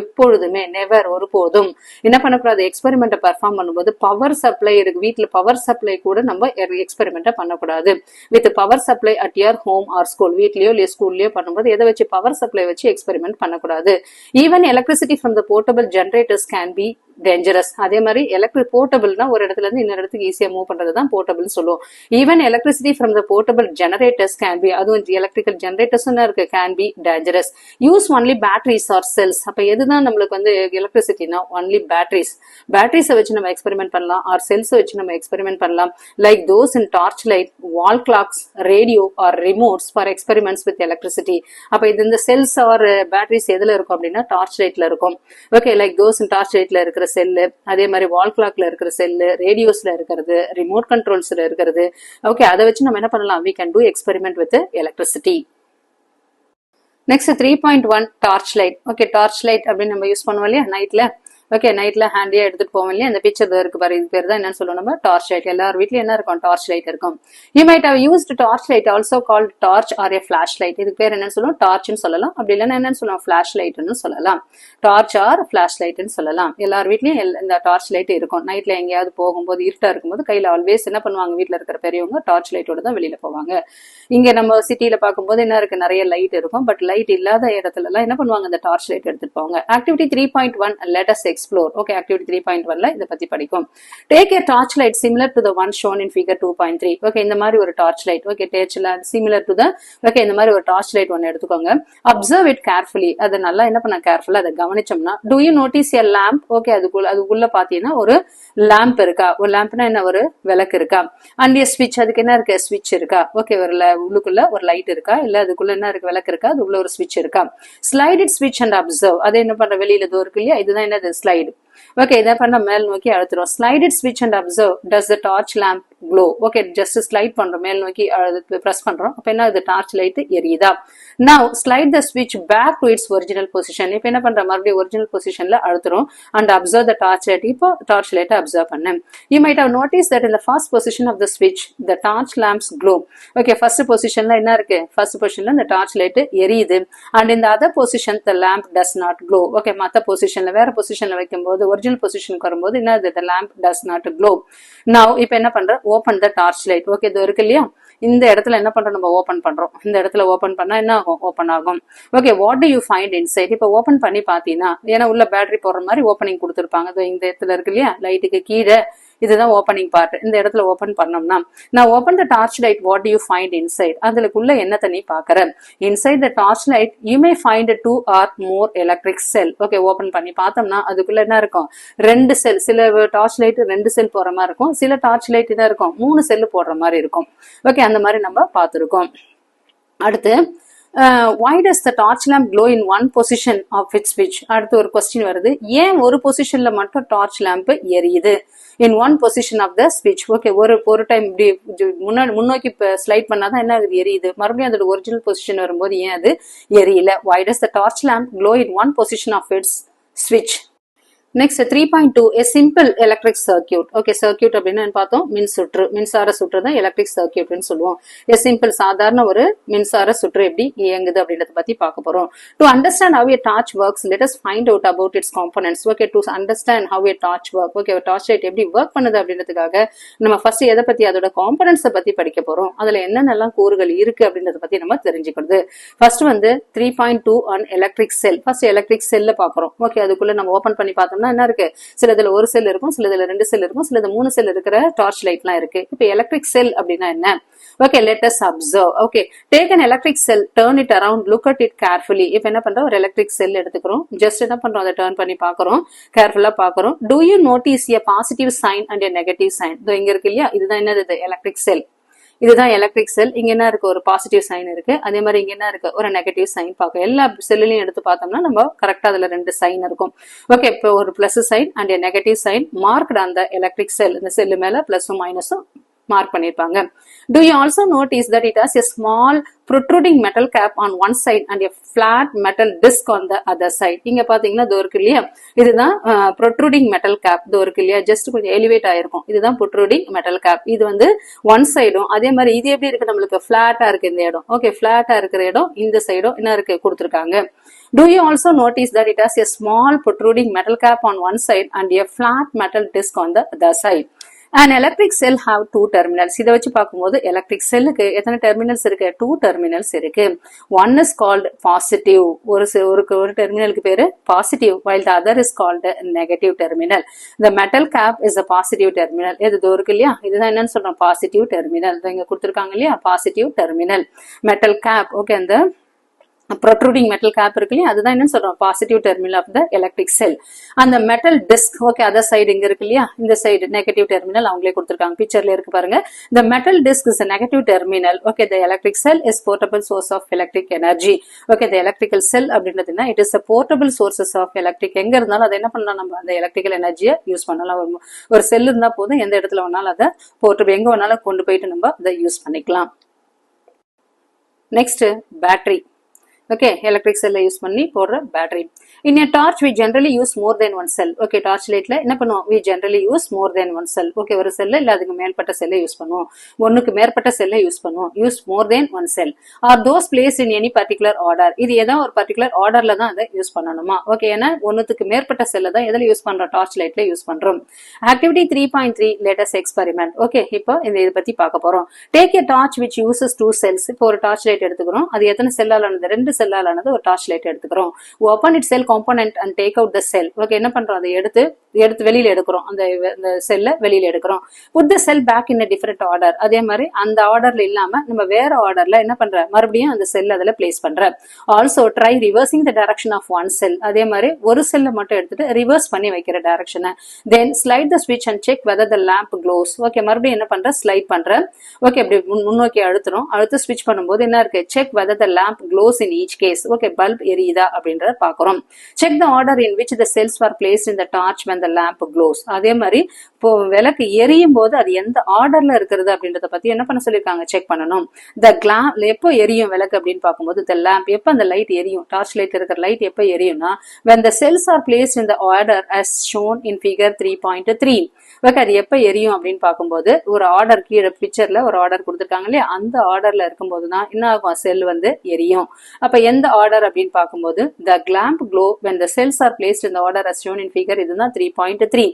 எப்பொழுதுமே நெவர், ஒருபோதும் என்ன பண்ணக்கூடாது, எக்ஸ்பெரிமெண்ட்டை பெர்ஃபார்ம் பண்ணும்போது பவர் சப்ளை இருக்கு, வீட்டுல பவர் சப்ளை கூட நம்ம எக்ஸ்பெரிமெண்ட்டை பண்ணக்கூடாது. With power supply at your home or school, வீட்லயோ இல்லையோ ஸ்கூல்லயோ பண்ணும்போது எதை வச்சு, பவர் சப்ளை வச்சு எக்ஸ்பெரிமெண்ட் பண்ணக்கூடாது. Even electricity from the portable generators can be dangerous. அதே மாதிரி எலக்ட்ரிக் போர்ட்டபிள்னா ஒரு இடத்துல இருந்து இன்னொரு இடத்துக்கு ஈஸியா மூவ் பண்றதுதான் போர்ட்டபிள் சொல்லுவோம். Even electricity from the portable generators can be, அதுவும் எலக்ட்ரிக்கல் ஜெனரேட்டர்ஸ் இருக்கு, can be dangerous. Use only batteries or cells. அப்ப எதுதான் நம்மளுக்கு வந்து எலக்ட்ரிசிட்டினா, ஒன்லி பேட்டரிஸை வச்சு நம்ம எக்ஸ்பெரிமெண்ட் பண்ணலாம், ஆர் செல்ஸ் வச்சு நம்ம எக்ஸ்பெரிமெண்ட் பண்ணலாம். Like those in torch light, wall clocks, radio or remotes for experiments with electricity. அப்ப இது இந்த செல்ஸ் ஆர் பேட்டரிஸ் எதுல இருக்கும் அப்படின்னா டார்ச் லைட்ல இருக்கும். Okay, like those in torch லைட்ல இருக்கிற செல்லு, அதே மாதிரி வால் கிளாக்ல இருக்கிற செல்லு, ரேடியோஸ்ல இருக்கிறது, ரிமோட் கண்ட்ரோல்ஸ்ல இருக்கிறது. ஓகே, அதை வச்சு நம்ம என்ன பண்ணலாம், we can do experiment with electricity. Next 3.1 torch light. Okay, torch light அப்படின்னு நம்ம யூஸ் பண்ணுவோம் இல்லையா நைட்ல. ஓகே, நைட்ல ஹேண்டியா எடுத்துட்டு போவோம் இல்லையா, இந்த பிக்சர் இருக்கு பாரு, இது பேர் தான் என்னன்னு சொல்லுவோம் நம்ம, டார்ச் லைட். எல்லார் வீட்லயும் என்ன இருக்கும், டார்ச் லைட் இருக்கும். You might have used torch light, also called torch or a flash light. இதுக்கு பேர் என்னன்னு சொல்லுவோம், டார்ச்னு சொல்லலாம், அப்படி இல்லைன்னா என்னன்னு சொல்லுவோம், ஃபிளாஷ் லைட்னு சொல்லலாம். டார்ச் ஆர் ஃபிளாஷ் லைட்னு சொல்லலாம். எல்லார் வீட்லயும் இந்த டார்ச் லைட் இருக்கும். நைட்ல எங்கேயாவது போகும்போது, இருட்டா இருக்கும்போது கையில ஆல்வேஸ் என்ன பண்ணுவாங்க, வீட்டுல இருக்கிற பெரியவங்க டார்ச் லைட்டோட தான் வெளியில போவாங்க. இங்க நம்ம சிட்டியில பார்க்கும்போது என்ன இருக்கு, நிறைய லைட் இருக்கும், பட் லைட் இல்லாத இடத்துல எல்லாம் என்ன பண்ணுவாங்க, இந்த டார்ச் லைட் எடுத்துட்டு போவாங்க. Activity 3.1 let us explore. Okay, activity 3.1ல இத பத்தி படிக்கும். Take a torch light similar to the one shown in figure 2.3. Okay, இந்த மாதிரி ஒரு torch light. Okay, similar to the, okay, இந்த மாதிரி ஒரு டார்ச் லைட் ஒன்னு எடுத்துக்கோங்க. Observe it carefully. அது நல்லா என்ன பண்ண, கேர்ஃபுல்லா அதை கவனிச்சோம்னா, do you notice a lamp? Okay, அதுக்குள்ள பாத்தீங்கன்னா ஒரு லேம்ப் இருக்கா, ஒரு லேம்ப்னா என்ன, ஒரு விளக்கு இருக்கா. அண்ட் ஸ்விட்ச், அதுக்கு என்ன இருக்கு, ஸ்விட்ச் இருக்கா. ஓகே, உள்ளுக்குள்ள ஒரு லைட் இருக்கா, இல்ல அதுக்குள்ள என்ன இருக்கு, விளக்கு இருக்கா, அதுக்குள்ள ஒரு ஸ்விட்ச் இருக்கா. ஸ்லைட் இட் ஸ்விட்ச் அண்ட் அப்சர்வ். அதை என்ன பண்ற, வெளியில தோ இருக்கு இல்லையா, இதுதான் என்னது, ஸ்லைடு. ஓகே, இதை பண்ண மேல் நோக்கி அழுத்துறோம். ஸ்லைட் இட் ஸ்விட்ச் and observe. Does the torch lamp glow. Okay, just slide பண்றோம், மேல் நோக்கி press பண்றோம். அப்ப என்ன இது torch light எரியுதா? Now slide the switch back to its original position. இப்ப என்ன பண்ற, மறுபடியும் ஒரிஜினல் பொசிஷன்ல அழுத்துறோம் and observe the torch light. இப்போ torch light observe பண்ணு. You might have noticed that in the first position of the switch the torch lamps glow. Okay, first positionல என்ன இருக்கு, first positionல இந்த torch light எரியுது and in the other position the lamp does not glow. Okay, மத்த பொசிஷன்ல வேற பொசிஷன்ல வைக்கும்போது ஒரிஜினல் பொசிஷனுக்கு வரும்போது என்னது, the lamp does not glow. Now இப்போ என்ன பண்ற, open the torch light. Okay, இது இருக்கு இல்லையா, இந்த இடத்துல என்ன பண்றோம், நம்ம ஓபன் பண்றோம். இந்த இடத்துல ஓபன் பண்ணா என்ன ஆகும், ஓபன் ஆகும். Okay, what to you find inside? இப்போ ஓபன் பண்ணி பாத்தீங்கன்னா, ஏன்னா உள்ள பேட்டரி போடுற மாதிரி ஓப்பனிங் கொடுத்துருப்பாங்க. இந்த இடத்துல இருக்கு இல்லையா, லைட்டுக்கு கீழே இதுதான் ஓப்பனிங் பார்ட். இந்த இடத்துல ஓபன் பண்ணோம்னா, நான் open the torch light, what to you find inside? அதுக்குள்ள என்னத்தை நீ பாக்குற? Inside the torch light you may find 2 or more electric cell. Okay, open பண்ணி பார்த்தோம்னா அதுக்குள்ள என்ன இருக்கும், 2 செல். சில டார்ச் லைட் 2 செல் போற மாதிரி இருக்கும், சில டார்ச் லைட் என்ன இருக்கும், 3 செல் போடுற மாதிரி இருக்கும். ஓகே, அந்த மாதிரி நம்ம பார்த்திருக்கோம். அடுத்து why does the torch lamp glow in one position of its switch? அடுத்து ஒரு கொஸ்டின் வருது, ஏன் ஒரு பொசிஷன்ல மட்டும் டார்ச் லேம்ப் எரியுது? in one position of the switch. Okay, ஒரு டைம் இப்படி முன்னோக்கி ஸ்லைட் பண்ணாதான் என்ன ஆகுது, எரியுது. மறுபடியும் அதோட ஒரிஜினல் பொசிஷன் வரும்போது ஏன் அது எரியல? why does the torch lamp glow in one position of its switch? Next 3.2 a simple electric circuit. Okay, circuit அப்படினா என்ன பார்த்தோம், மின்சுற்று. மின்சார சுற்று தான் எலக்ட்ரிக் சர்க்யூட் னு சொல்லுவோம். a simple சாதாரண ஒரு மின்சார சுற்று எப்படி இயங்குது அப்படின்றத பத்தி பார்க்க போறோம். To understand how a torch works, let us find out about its components. Okay, to understand how a torch works. Okay, ஒரு torch light எப்படி work பண்ணுது அப்படின்றதுக்காக நம்ம ஃபர்ஸ்ட் எதை பத்தி, அதோட காம்போனன்ட்ஸ் பத்தி படிக்க போறோம். அதுல என்னென்னலாம் கூறுகள் இருக்கு அப்படின்றத பத்தி நம்ம தெரிஞ்சுக்கிறது. ஃபர்ஸ்ட் வந்து 3.2 on electric cell. First electric செல்ல பார்க்கறோம். ஓகே, அதுக்குள்ள நம்ம ஓபன் பண்ணி பார்த்தோம்னா என்ன இருக்கு, சிலதுல ஒரு செல் இருக்கும், சிலதுல 2 செல் இருக்கும், சிலது 3 செல் இருக்கிற டார்ச் லைட்லாம் இருக்கு. இப்போ எலக்ட்ரிக் செல் அப்படின்னா என்ன? Okay, let us observe. Okay, take an electric cell, turn it around, look at it carefully. இப்போ என்ன பண்றோம், ஒரு எலக்ட்ரிக் செல் எடுத்துக்கிறோம், ஜஸ்ட் என்ன பண்றோம், அதை டர்ன் பண்ணி பார்க்கறோம், கேர்ஃபுல்லா பார்க்கறோம். Do you notice a positive sign and a negative sign? இதோ இங்க இருக்கு இல்லையா, இதுதான் என்னது, எலக்ட்ரிக் செல். இதுதான் எலக்ட்ரிக் செல். இங்க என்ன இருக்கு, ஒரு பாசிட்டிவ் சைன் இருக்கு, அதே மாதிரி இங்க என்ன இருக்கு, ஒரு நெகட்டிவ் சைன் பார்க்கும். எல்லா செல்லையும் எடுத்து பார்த்தோம்னா நம்ம கரெக்டா அதுல 2 சைன் இருக்கும். ஓகே, இப்போ ஒரு plus sign and negative sign marked அந்த எலக்ட்ரிக் செல். இந்த செல்லு மேல பிளஸும் மைனஸும் மார்க் பண்ணிருப்பாங்க. Do you also notice that it has a small protruding metal cap on one side and a flat metal disc on the other side? இங்க பாத்தீங்கன்னா இது இருக்கு இல்லையா, இதுதான் protruding metal cap. இது இருக்கு இல்லையா, ஜஸ்ட் கொஞ்சம் எலிவேட் ஆயிருக்கும், இதுதான் protruding metal cap. இது வந்து ஒன் சைடும், அதே மாதிரி இது எப்படி இருக்கு, நம்மளுக்கு பிளாட்டா இருக்கு இந்த இடம். ஓகே, பிளாட்டா இருக்கிற இடம் இந்த சைடும் என்ன இருக்கு கொடுத்திருக்காங்க. Do you also notice that it has a small protruding metal cap on one side and a flat metal disc on the other side? An electric cell have 2 terminals. இதை வச்சு பார்க்கும்போது எலக்ட்ரிக் செல்லுக்கு எத்தனை டெர்மினல்ஸ் இருக்கு, 2 terminals இருக்கு. One is called positive. ஒரு டெர்மினலுக்கு பேரு positive, while the other is called negative terminal. The metal cap is a positive terminal. இது இருக்கு இல்லையா, இதுதான் என்னன்னு சொல்றோம், positive terminal. இங்க கொடுத்திருக்காங்க இல்லையா, positive terminal. Metal cap. Okay, அந்த protruding metal cap இருக்கு இல்லையா, அதுதான் என்ன சொல்றோம், positive terminal of the electric cell. அந்த metal disc, okay, other side இங்க இருக்கு இல்லையா, இந்த சைடு நெகட்டிவ் டெர்மினல் அவங்களே கொடுத்திருக்காங்க, பிக்சர்ல இருக்கு பாருங்க. the metal disc is a negative terminal. Okay, the electric cell is portable source of electric energy. Okay, the electrical cell அப்படின்றதுன்னா it is a portable sources of electric. எங்க இருந்தாலும் அதை என்ன பண்ணலாம், நம்ம அந்த எலக்ட்ரிக்கல் எனர்ஜியை யூஸ் பண்ணலாம். ஒரு செல் இருந்தா போதும், எந்த இடத்துல வேணாலும் அதை போர்ட்டபிள் எங்க வேணாலும் கொண்டு போயிட்டு நம்ம அதை யூஸ் பண்ணிக்கலாம். Next battery. Okay, electric cell use பண்ணி போடுற battery. In a torch we generally use more than one cell. Okay, torch lightல என்ன பண்ணுவோம், we generally use more than one cell. Okay, ஒரு செல்ல இல்ல அதுக்கு மேற்பட்ட செல்லை யூஸ் பண்ணுவோம், ஒண்ணுக்கு மேற்பட்ட செல்லை யூஸ் பண்ணுவோம். use more than one cell or those placed in any particular order. இது ஏதாவது ஒரு particular orderல தான் அதை யூஸ் பண்ணணுமா? ஓகே, ஏன்னா ஒண்ணுக்கு மேற்பட்ட செல்லை தான் எதுல யூஸ் பண்றோம், டார்ச் லைட்ல யூஸ் பண்றோம். Activity 3.3 let us experiment. Okay, இப்போ இதை பத்தி பார்க்க போறோம். Take a torch which uses 2 cells. இப்போ ஒரு டார்ச் லைட் எடுத்துக்கிறோம், அது எத்தனை செல்லால் ஆனது, 2 செல்லால் ஆனது ஒரு டார்ச் லைட் எடுத்துக்கிறோம். Open its cell component and take out the cell. Okay, என்ன பண்றோம், அதை எடுத்து வெளியில எடுக்கிறோம், அந்த செல்ல வெளியில எடுக்கிறோம். Put the cell back in a different order. அதே மாதிரி அந்த ஆர்டர்ல இல்லாம நம்ம வேற ஆர்டர்ல என்ன பண்ற, மறுபடியும் அந்த செல் அதுல பிளேஸ் பண்ற. Also try reversing the direction of one cell. அதே மாதிரி ஒரு செல்ல மட்டும் எடுத்துட்டு ரிவர்ஸ் பண்ணி வைக்கிற டைரக்ஷனை. Then slide the switch and check whether the lamp glows. Okay, மறுபடியும் என்ன பண்ற, ஸ்லைட் பண்ற. ஓகே, இப்படி முன்னோக்கி அழுத்துறோம், அடுத்து ஸ்விட்ச் பண்ணும்போது என்ன இருக்கு, check whether the lamp glows in each case. Okay, bulb எரியுதா அப்படின்றத பாக்குறோம். Check the order in which the cells were placed in the torch when the lamp glows. அதே மாதிரி இப்போ விளக்கு எரியும் போது அது எந்த ஆர்டர்ல இருக்கிறது அப்படின்றத பத்தி என்ன பண்ண சொல்லியிருக்காங்க, செக் பண்ணணும். த lamp எப்போ எரியும் விளக்கு அப்படின்னு பார்க்கும்போது, த lamp எப்போ அந்த லைட் எரியும், டார்ச் லைட் இருக்கிற லைட் எப்போ எரியும்னா, when the cells are placed in the order as shown in figure 3.3. Okay, அது எப்ப எரியும் அப்படின்னு பார்க்கும்போது, ஒரு ஆர்டர் கீழே பிக்சர்ல ஒரு ஆர்டர் கொடுத்துருக்காங்க இல்லையா, அந்த ஆர்டர்ல இருக்கும்போது தான் என்ன ஆகும், செல் வந்து எரியும். அப்ப எந்த ஆர்டர் அப்படின்னு பார்க்கும்போது, the lamp glow when the cells are placed in the order as shown in figure, இதுதான் 3.3.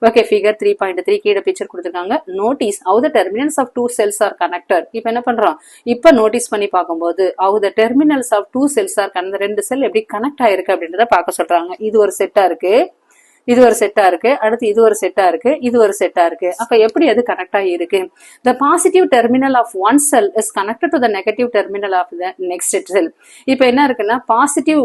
ஓகே, ஃபிகர் 3.3 கீழே பிக்சர் கொடுத்துருக்காங்க. Notice how the terminals of two cells are connected. இப்போ என்ன பண்றோம், இப்போ நோட்டீஸ் பண்ணி பார்க்கும்போது how the terminals of two cells are connected, ரெண்டு செல் எப்படி கனெக்ட் ஆயிருக்கு அப்படின்றத பார்க்க சொல்றாங்க. இது ஒரு செட்டா இருக்கு, இது ஒரு செட்டா இருக்கு, அடுத்து இது ஒரு செட்டா இருக்கு, இது ஒரு செட்டா இருக்கு. அப்ப எப்படி அது கனெக்ட் ஆகி இருக்கு? The positive terminal of one cell is connected to the negative terminal of the next cell. இப்போ என்ன இருக்குன்னா, பாசிட்டிவ்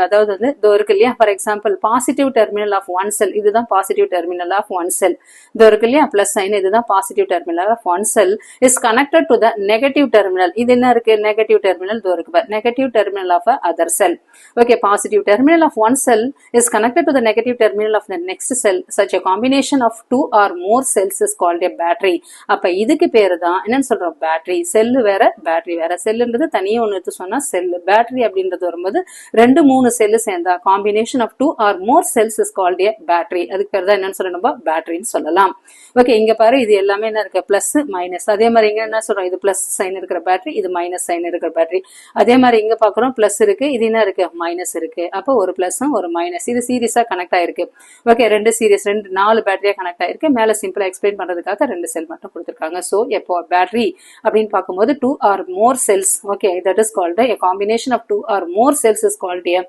அதாவது வந்து இதோ இருக்கு இல்லையா, for example positive terminal of one cell, இதுதான் positive terminal of one cell. இதோ இருக்கு இல்லையா பிளஸ் சைன், இதுதான் positive terminal of one cell is connected to the negative terminal. இது என்ன இருக்கு, நெகட்டிவ் டெர்மினல். இதோ இருக்கு negative terminal of other cell. Okay, positive terminal of one cell is connected to the negative terminal of the next cell. Such a combination of two or more cells is called a battery. அப்ப இதுக்கு பேரு தான் என்னன்னு சொல்றோம், பேட்டரி. செல்லு வேற, பேட்டரி வேற. செல்லுன்றது தனியா ஒண்ணு எடுத்து சொன்னா செல்லு. பேட்டரி அப்படின்றது வரும்போது 2-3 செல்லு சேர்ந்தா combination of two or more cells is called a battery. அதுக்கு பேரு தான் என்னன்னு சொல்லணும், பேட்டரின்னு சொல்லலாம். ஓகே, இங்க பாரு, இது எல்லாமே என்ன இருக்கு, பிளஸ் மைனஸ். அதே மாதிரி இங்க என்ன சொல்றோம், இது பிளஸ் சைன் இருக்கிற பேட்டரி, இது மைனஸ் சைன் இருக்கிற பேட்டரி. அதே மாதிரி இங்க பாக்குறோம், பிளஸ் இருக்கு, இது என்ன இருக்கு, மைனஸ் இருக்கு. அப்போ ஒரு பிளஸும் ஒரு மைனஸ், இது சீரியஸா கனெக்ட் ஆயிருக்கு. ஓகே, ரெண்டு சீரியஸ், 4 பேட்டரியா கனெக்ட் ஆயிருக்கு. மேல சிம்பிளா எக்ஸ்பிளைன் பண்றதுக்காக 2 செல் மட்டும் கொடுத்திருக்காங்க. சோ எப்போ பேட்டரி அப்படின்னு பார்க்கும்போது 2 or more cells, okay, that is called a combination of 2 or more cells is called a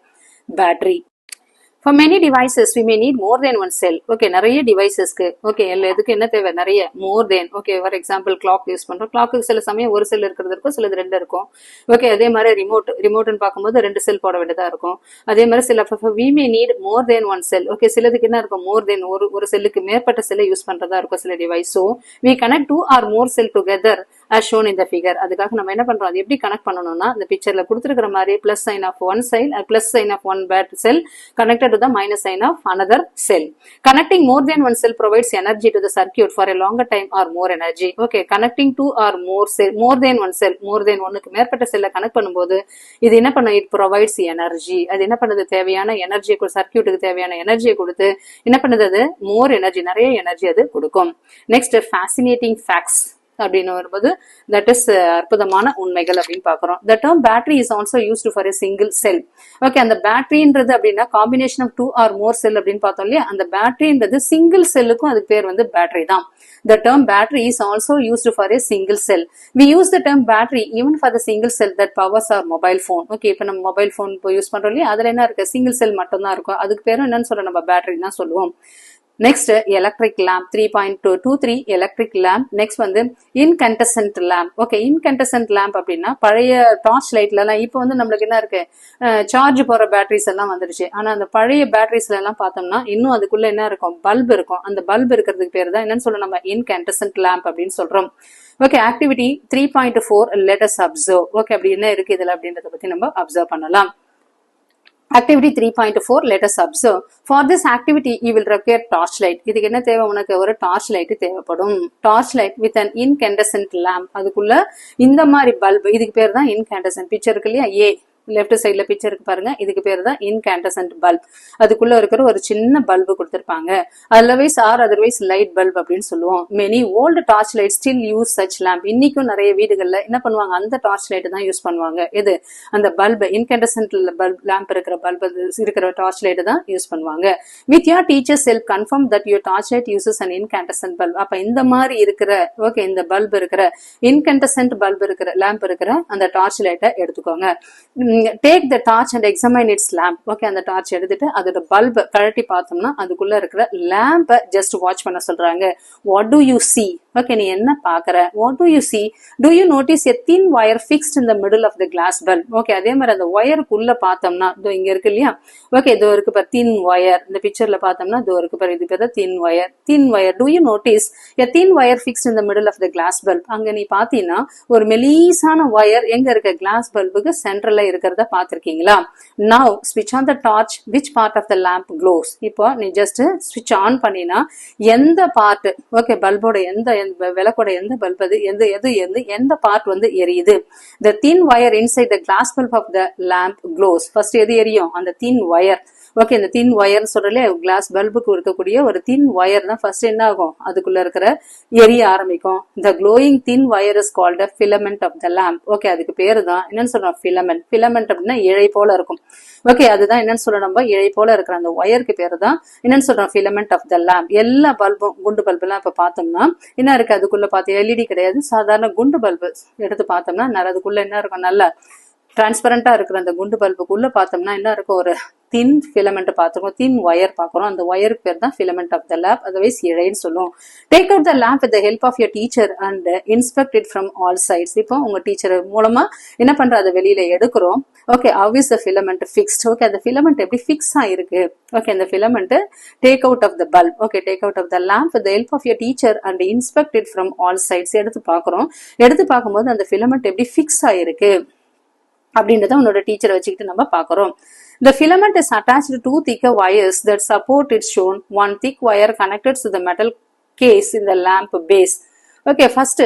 battery. For many devices we may need more than one cell. Okay, நிறைய டிவைசஸ்க்கு ஓகே எதுக்கு என்ன தேவை, நிறைய more than. Okay, for example clock use பண்றோம், கிளாக்கு சில சமயம் ஒரு செல் இருக்கிறது இருக்கும், சிலது 2 இருக்கும். ஓகே, அதே மாதிரி ரிமோட்னு பார்க்கும்போது 2 செல் போட வேண்டியதா இருக்கும். அதே மாதிரி சில we may need more than one cell. Okay, சிலதுக்கு என்ன இருக்கும், more than ஒரு செல்லுக்கு மேற்பட்ட செல்லை யூஸ் பண்றதா இருக்கும் சில device. So we connect 2 or more cell together as shown in the figure. அதுக்காக நம்ம என்ன பண்றோம், அது எப்படி கனெக்ட் பண்ணணும்னா, இந்த பிக்சர்ல கொடுத்துருக்கிற மாதிரி plus sign of one cell, plus sign of one bad cell connected to the minus sign of another cell. Connecting more than one cell provides energy to the circuit for a longer time or more energy. Okay, connecting 2 or more cell, more than one cell, more than ஒன்னுக்கு மேற்பட்ட செல்லை கனெக்ட் பண்ணும்போது இது என்ன பண்ணும், it provides energy. அது என்ன பண்ணுது, தேவையான எனர்ஜியை, சர்க்கியூட்டுக்கு தேவையான எனர்ஜியை கொடுத்து என்ன பண்ணுது, அது more energy, நிறைய எனர்ஜி அது கொடுக்கும். நெக்ஸ்ட், fascinating facts அப்படின்னு வரும்போது that is அற்புதமான உண்மைகள் அப்படின்னு பாக்குறோம். The term battery is also used for a single cell. Okay, அந்த பேட்டரின்றது அப்படின்னா combination of 2 or more cell அப்படின்னு பார்த்தோம் இல்லையா, அந்த பேட்டரின்றது சிங்கிள் செல்லுக்கும் அதுக்கு பேர் வந்து பேட்டரி தான். The term battery is also used for a single cell. We use the term battery even for the single cell that powers our mobile phone. Okay, இப்போ நம்ம மொபைல் போன் இப்போ யூஸ் பண்றோம் இல்லையா, அதுல என்ன இருக்கு, சிங்கிள் செல் மட்டும் தான் இருக்கும். அதுக்கு பேரும் என்னன்னு சொல்றோம், நம்ம பேட்டரி தான் சொல்லுவோம். Next, electric lamp 3.23 electric lamp. Next வந்து incandescent lamp. Okay, incandescent lamp அப்படின்னா பழைய டார்ச் லைட்ல எல்லாம் இப்போ வந்து நம்மளுக்கு என்ன இருக்கு, சார்ஜ் போற பேட்டரிஸ் எல்லாம் வந்துருச்சு. ஆனா அந்த பழைய பேட்டரிஸ்ல எல்லாம் பார்த்தோம்னா இன்னும் அதுக்குள்ள என்ன இருக்கும், பல்ப் இருக்கும். அந்த பல்ப் இருக்கிறதுக்கு பேர் தான் என்னன்னு சொல்றோம், நம்ம இன்கண்டசன்ட் லேம்ப் அப்படின்னு சொல்றோம். Okay, activity 3.4 let us observe. Okay, அப்படி என்ன இருக்கு இதுல அப்படின்றத பத்தி நம்ம அப்சர்வ் பண்ணலாம். Activity 3.4 let us observe. For this activity you will require torchlight. இதுக்கு என்ன தேவை, உனக்கு ஒரு டார்ச் லைட் தேவைப்படும். Torch light with an incandescent lamp. அதுக்குள்ள இந்த மாதிரி பல்ப், இதுக்கு பேர் தான் incandescent. பிக்சர் இருக்கு இல்லையா, ஏ லெஃப்ட் சைட்ல பிக்சர் இருக்கு பாருங்க, இதுக்கு பேர் தான் இன்கேண்டசன்ட் பல்ப். அதுக்குள்ள இருக்கிற ஒரு சின்ன பல்பு கொடுத்திருப்பாங்க. Otherwise or otherwise light bulb அப்படின்னு சொல்லுவோம். Many old torch light still use such lamp. இன்னைக்கும் நிறைய வீடுகள்ல என்ன பண்ணுவாங்க, அந்த டார்ச் லைட் தான் யூஸ் பண்ணுவாங்க. எது, அந்த பல்ப், இன்கேண்டசன்ட் பல்ப் லேம்ப் இருக்கிற பல்ப் இருக்கிற டார்ச் லைட் தான் யூஸ் பண்ணுவாங்க. With your teachers help confirm that your torch light uses an incandescent bulb. அப்ப இந்த மாதிரி இருக்கிற ஓகே, இந்த பல்ப் இருக்கிற இன்கேண்டசன்ட் பல்ப் இருக்கிற லேம்ப் இருக்கிற அந்த டார்ச் லைட்டை எடுத்துக்கோங்க. Take the torch and examine its lamp. Okay, அந்த டார்ச் எடுத்துட்டு அதோட பல்ப் கழட்டி பார்த்தோம்னா அதுக்குள்ள இருக்கிற லேம்ப ஜஸ்ட் வாட்ச் பண்ண சொல்றாங்க. What do you see? Okay, நீ என்ன பாக்குற? What to you see? Do you notice a thin wire fixed in the middle of the glass bulb? Okay, அதே மாதிரி அந்த ஒயருக்குள்ள பார்த்தோம்னா இதோ இங்க இருக்கு இல்லையா? ஓகே, இதோ இருக்கு பாரு thin wire. இந்த பிக்சர்ல பார்த்தோம்னா இதோ இருக்கு பாரு, இது பேரு thin wire. Thin wire. Do you notice a thin wire fixed in the middle of the glass bulb? அங்க நீ பாத்தீங்கன்னா ஒரு மெலிசான வயர் எங்க இருக்க கிளாஸ் பல்புக்கு சென்டர்ல இருக்கிறத பாத்திருக்கீங்களா? Now switch on the torch. Which part of the lamp glows? இப்போ நீ ஜஸ்ட் switch on பண்ணினா எந்த பார்ட், ஓகே, பல்போட எந்த விளக்கோட எந்த பல்ப் அது எந்த பார்ட் வந்து எரியுது? The thin wire inside the glass bulb of the lamp glows. First எது எரியும்? அந்த thin wire. ஓகே, இந்த தின் ஒயர் சொல்றதுல கிளாஸ் பல்புக்கு இருக்கக்கூடிய ஒரு தின் ஒயர் தான் ஃபர்ஸ்ட் என்ன ஆகும், அதுக்குள்ள இருக்கிற எரிய ஆரம்பிக்கும். The glowing thin wire is called a filament of the lamp. Okay, அதுக்கு பேரு தான் என்னன்னு சொல்றோம்? filament. filament அப்படின்னா இழை போல இருக்கும். ஓகே, அதுதான் என்னன்னு சொல்றோம்? நம்ம இழை போல இருக்கிற அந்த ஒயருக்கு பேரு தான் என்னன்னு சொல்றோம்? filament of the lamp. எல்லா பல்பும் குண்டு பல்பு எல்லாம் இப்ப பார்த்தோம்னா என்ன இருக்கு? அதுக்குள்ள பார்த்து எல்இடி கிடையாது, சாதாரண குண்டு பல்பு எடுத்து பார்த்தோம்னா அதுக்குள்ள என்ன இருக்கும்? நல்ல டிரான்ஸ்பரண்டா இருக்கிற அந்த குண்டு பல்புக்குள்ள பார்த்தோம்னா என்ன இருக்கும்? ஒரு தின் ஃபிலமெண்ட் பார்த்துருக்கோம், தின் ஒயர் பார்க்குறோம். அந்த ஒயருக்கு பேர் தான் filament of the lamp, otherwise இழைன்னு சொல்லுவோம். Take out the lamp with the help of your teacher and inspect it from all sides. இப்போ உங்க டீச்சர் மூலமா என்ன பண்ற? அதை வெளியில எடுக்கிறோம். Okay, how is the filament fixed? Okay, அந்த ஃபிலமெண்ட் எப்படி ஃபிக்ஸ் ஆயிருக்கு? ஓகே, அந்த filament take out of the bulb. Okay, take out of the lamp with the help of your teacher and inspect it from all sides. எடுத்து பார்க்குறோம். எடுத்து பார்க்கும்போது அந்த ஃபிலமெண்ட் எப்படி ஃபிக்ஸ் ஆயிருக்கு அப்படின்றத உன்னோட டீச்சரை வச்சுக்கிட்டு நம்ம பார்க்குறோம். The filament is attached to two thicker wires that support it shown. One thick wire connected to the metal case in the lamp base. Okay, first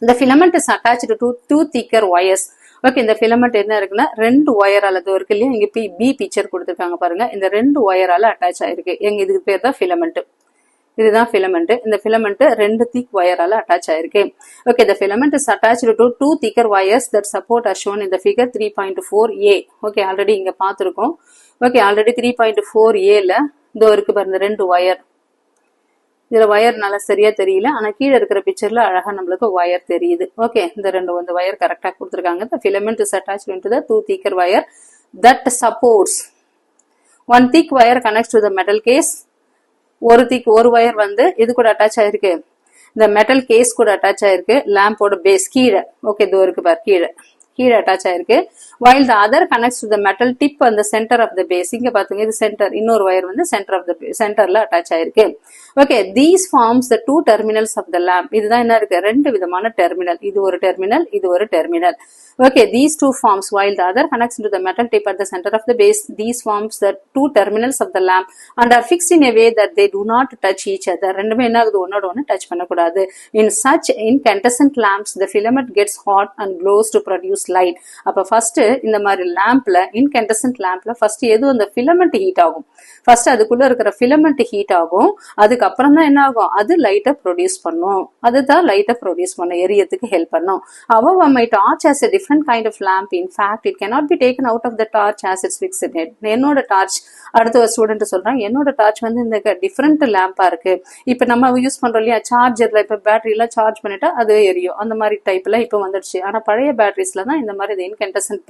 the filament is attached to two thicker wires. Okay, இந்த ஃபிலமெண்ட் என்ன இருக்குன்னா ரெண்டு ஒயரால இருக்கு இல்லையா? இங்க பி பிக்சர் கொடுத்துருக்காங்க பாருங்க. இந்த ரெண்டு ஒயரால அட்டாச் ஆயிருக்கு. எங்க இதுக்கு பேர் தான் ஃபிலமெண்ட். இதுதான் ஃபிலமெண்ட். இந்த ஃபிலமெண்ட் ரெண்டு திக் வயரால அட்டாச் ஆயிருக்கு. Okay, the filament is attached to two thicker wires that support as shown in the figure 3.4a. Okay, already இங்க பார்த்திருக்கோம். ஓகே, ஆல்ரெடி 3.4aல இதோ இருக்கு பாருங்க ரெண்டு ஒயர். இதுல ஒயர் நல்லா சரியா தெரியல, ஆனா கீழே இருக்கிற பிக்சர்ல அழகா நம்மளுக்கு ஒயர் தெரியுது. ஓகே, இந்த ரெண்டு ஒயர் கரெக்டா கொடுத்துருக்காங்க. The filament is attached into the two thicker wire that supports. One thick wire connects to the metal case. ஒரு வயர் வந்து இது கூட அட்டாச் ஆயிருக்கு, இந்த மெட்டல் கேஸ் கூட அட்டாச் ஆயிருக்கு, லேம்போட பேஸ் கீழே. ஓகே, இதோ இருக்கு பார், கீழே அட்டாச் ஆயிருக்கு. while the other connects to the metal tip on the center of the base. இங்க பாத்துங்க, இது சென்டர், இன்னொரு வயர் வந்து சென்டர்ல அட்டாச் ஆயிருக்கு. Okay, these forms the two terminals of the lamp. இதுதான் என்ன இருக்கு? ரெண்டு விதமான டெர்மினல். இது ஒரு டெர்மினல், இது ஒரு terminal. Okay, these two forms, while the other connects to the metal tip at the center of the base, these forms the two terminals of the lamp and are fixed in a way that they do not touch each other. ரெண்டுமே என்ன ஆகுது? ஒன்னோட ஒன்னு டச் பண்ணக்கூடாது. In such incandescent lamps, the filament gets hot and glows to produce light. அப்ப ஃபர்ஸ்ட் இந்த மாதிரி லேம்ப்ல, இன்கேண்டசன்ட் லேம்ப்ல ஃபர்ஸ்ட் எது? அந்த ஃபிலமெண்ட் ஹீட் ஆகும். ஃபர்ஸ்ட் அதுக்குள்ள இருக்கிற ஃபிலமெண்ட் ஹீட் ஆகும். அதுக்கப்புறம் தான் என்ன ஆகும்? அது லைட்டை ப்ரொடியூஸ் பண்ணும். அதுதான் லைட்டை ப்ரொடியூஸ் பண்ணும், எரியத்துக்கு ஹெல்ப் பண்ணும். However, my torch has a different kind of lamp. In fact, it cannot be taken out of the torch as it's fixed in it. என்னோட டார்ச், அடுத்த ஒரு ஸ்டூடெண்ட் சொல்றாங்க, என்னோட டார்ச் வந்து இந்த டிஃப்ரெண்ட் லேம்பா இருக்கு. இப்ப நம்ம யூஸ் பண்றோம் இல்லையா சார்ஜர்ல, இப்ப பேட்டரி எல்லாம் சார்ஜ் பண்ணிட்டா அது எரியும், அந்த மாதிரி டைப்ல இப்ப வந்துடுச்சு. ஆனா பழைய பேட்டரிஸ்ல தான் இந்த மாதிரி இன்கேண்டசன்ட்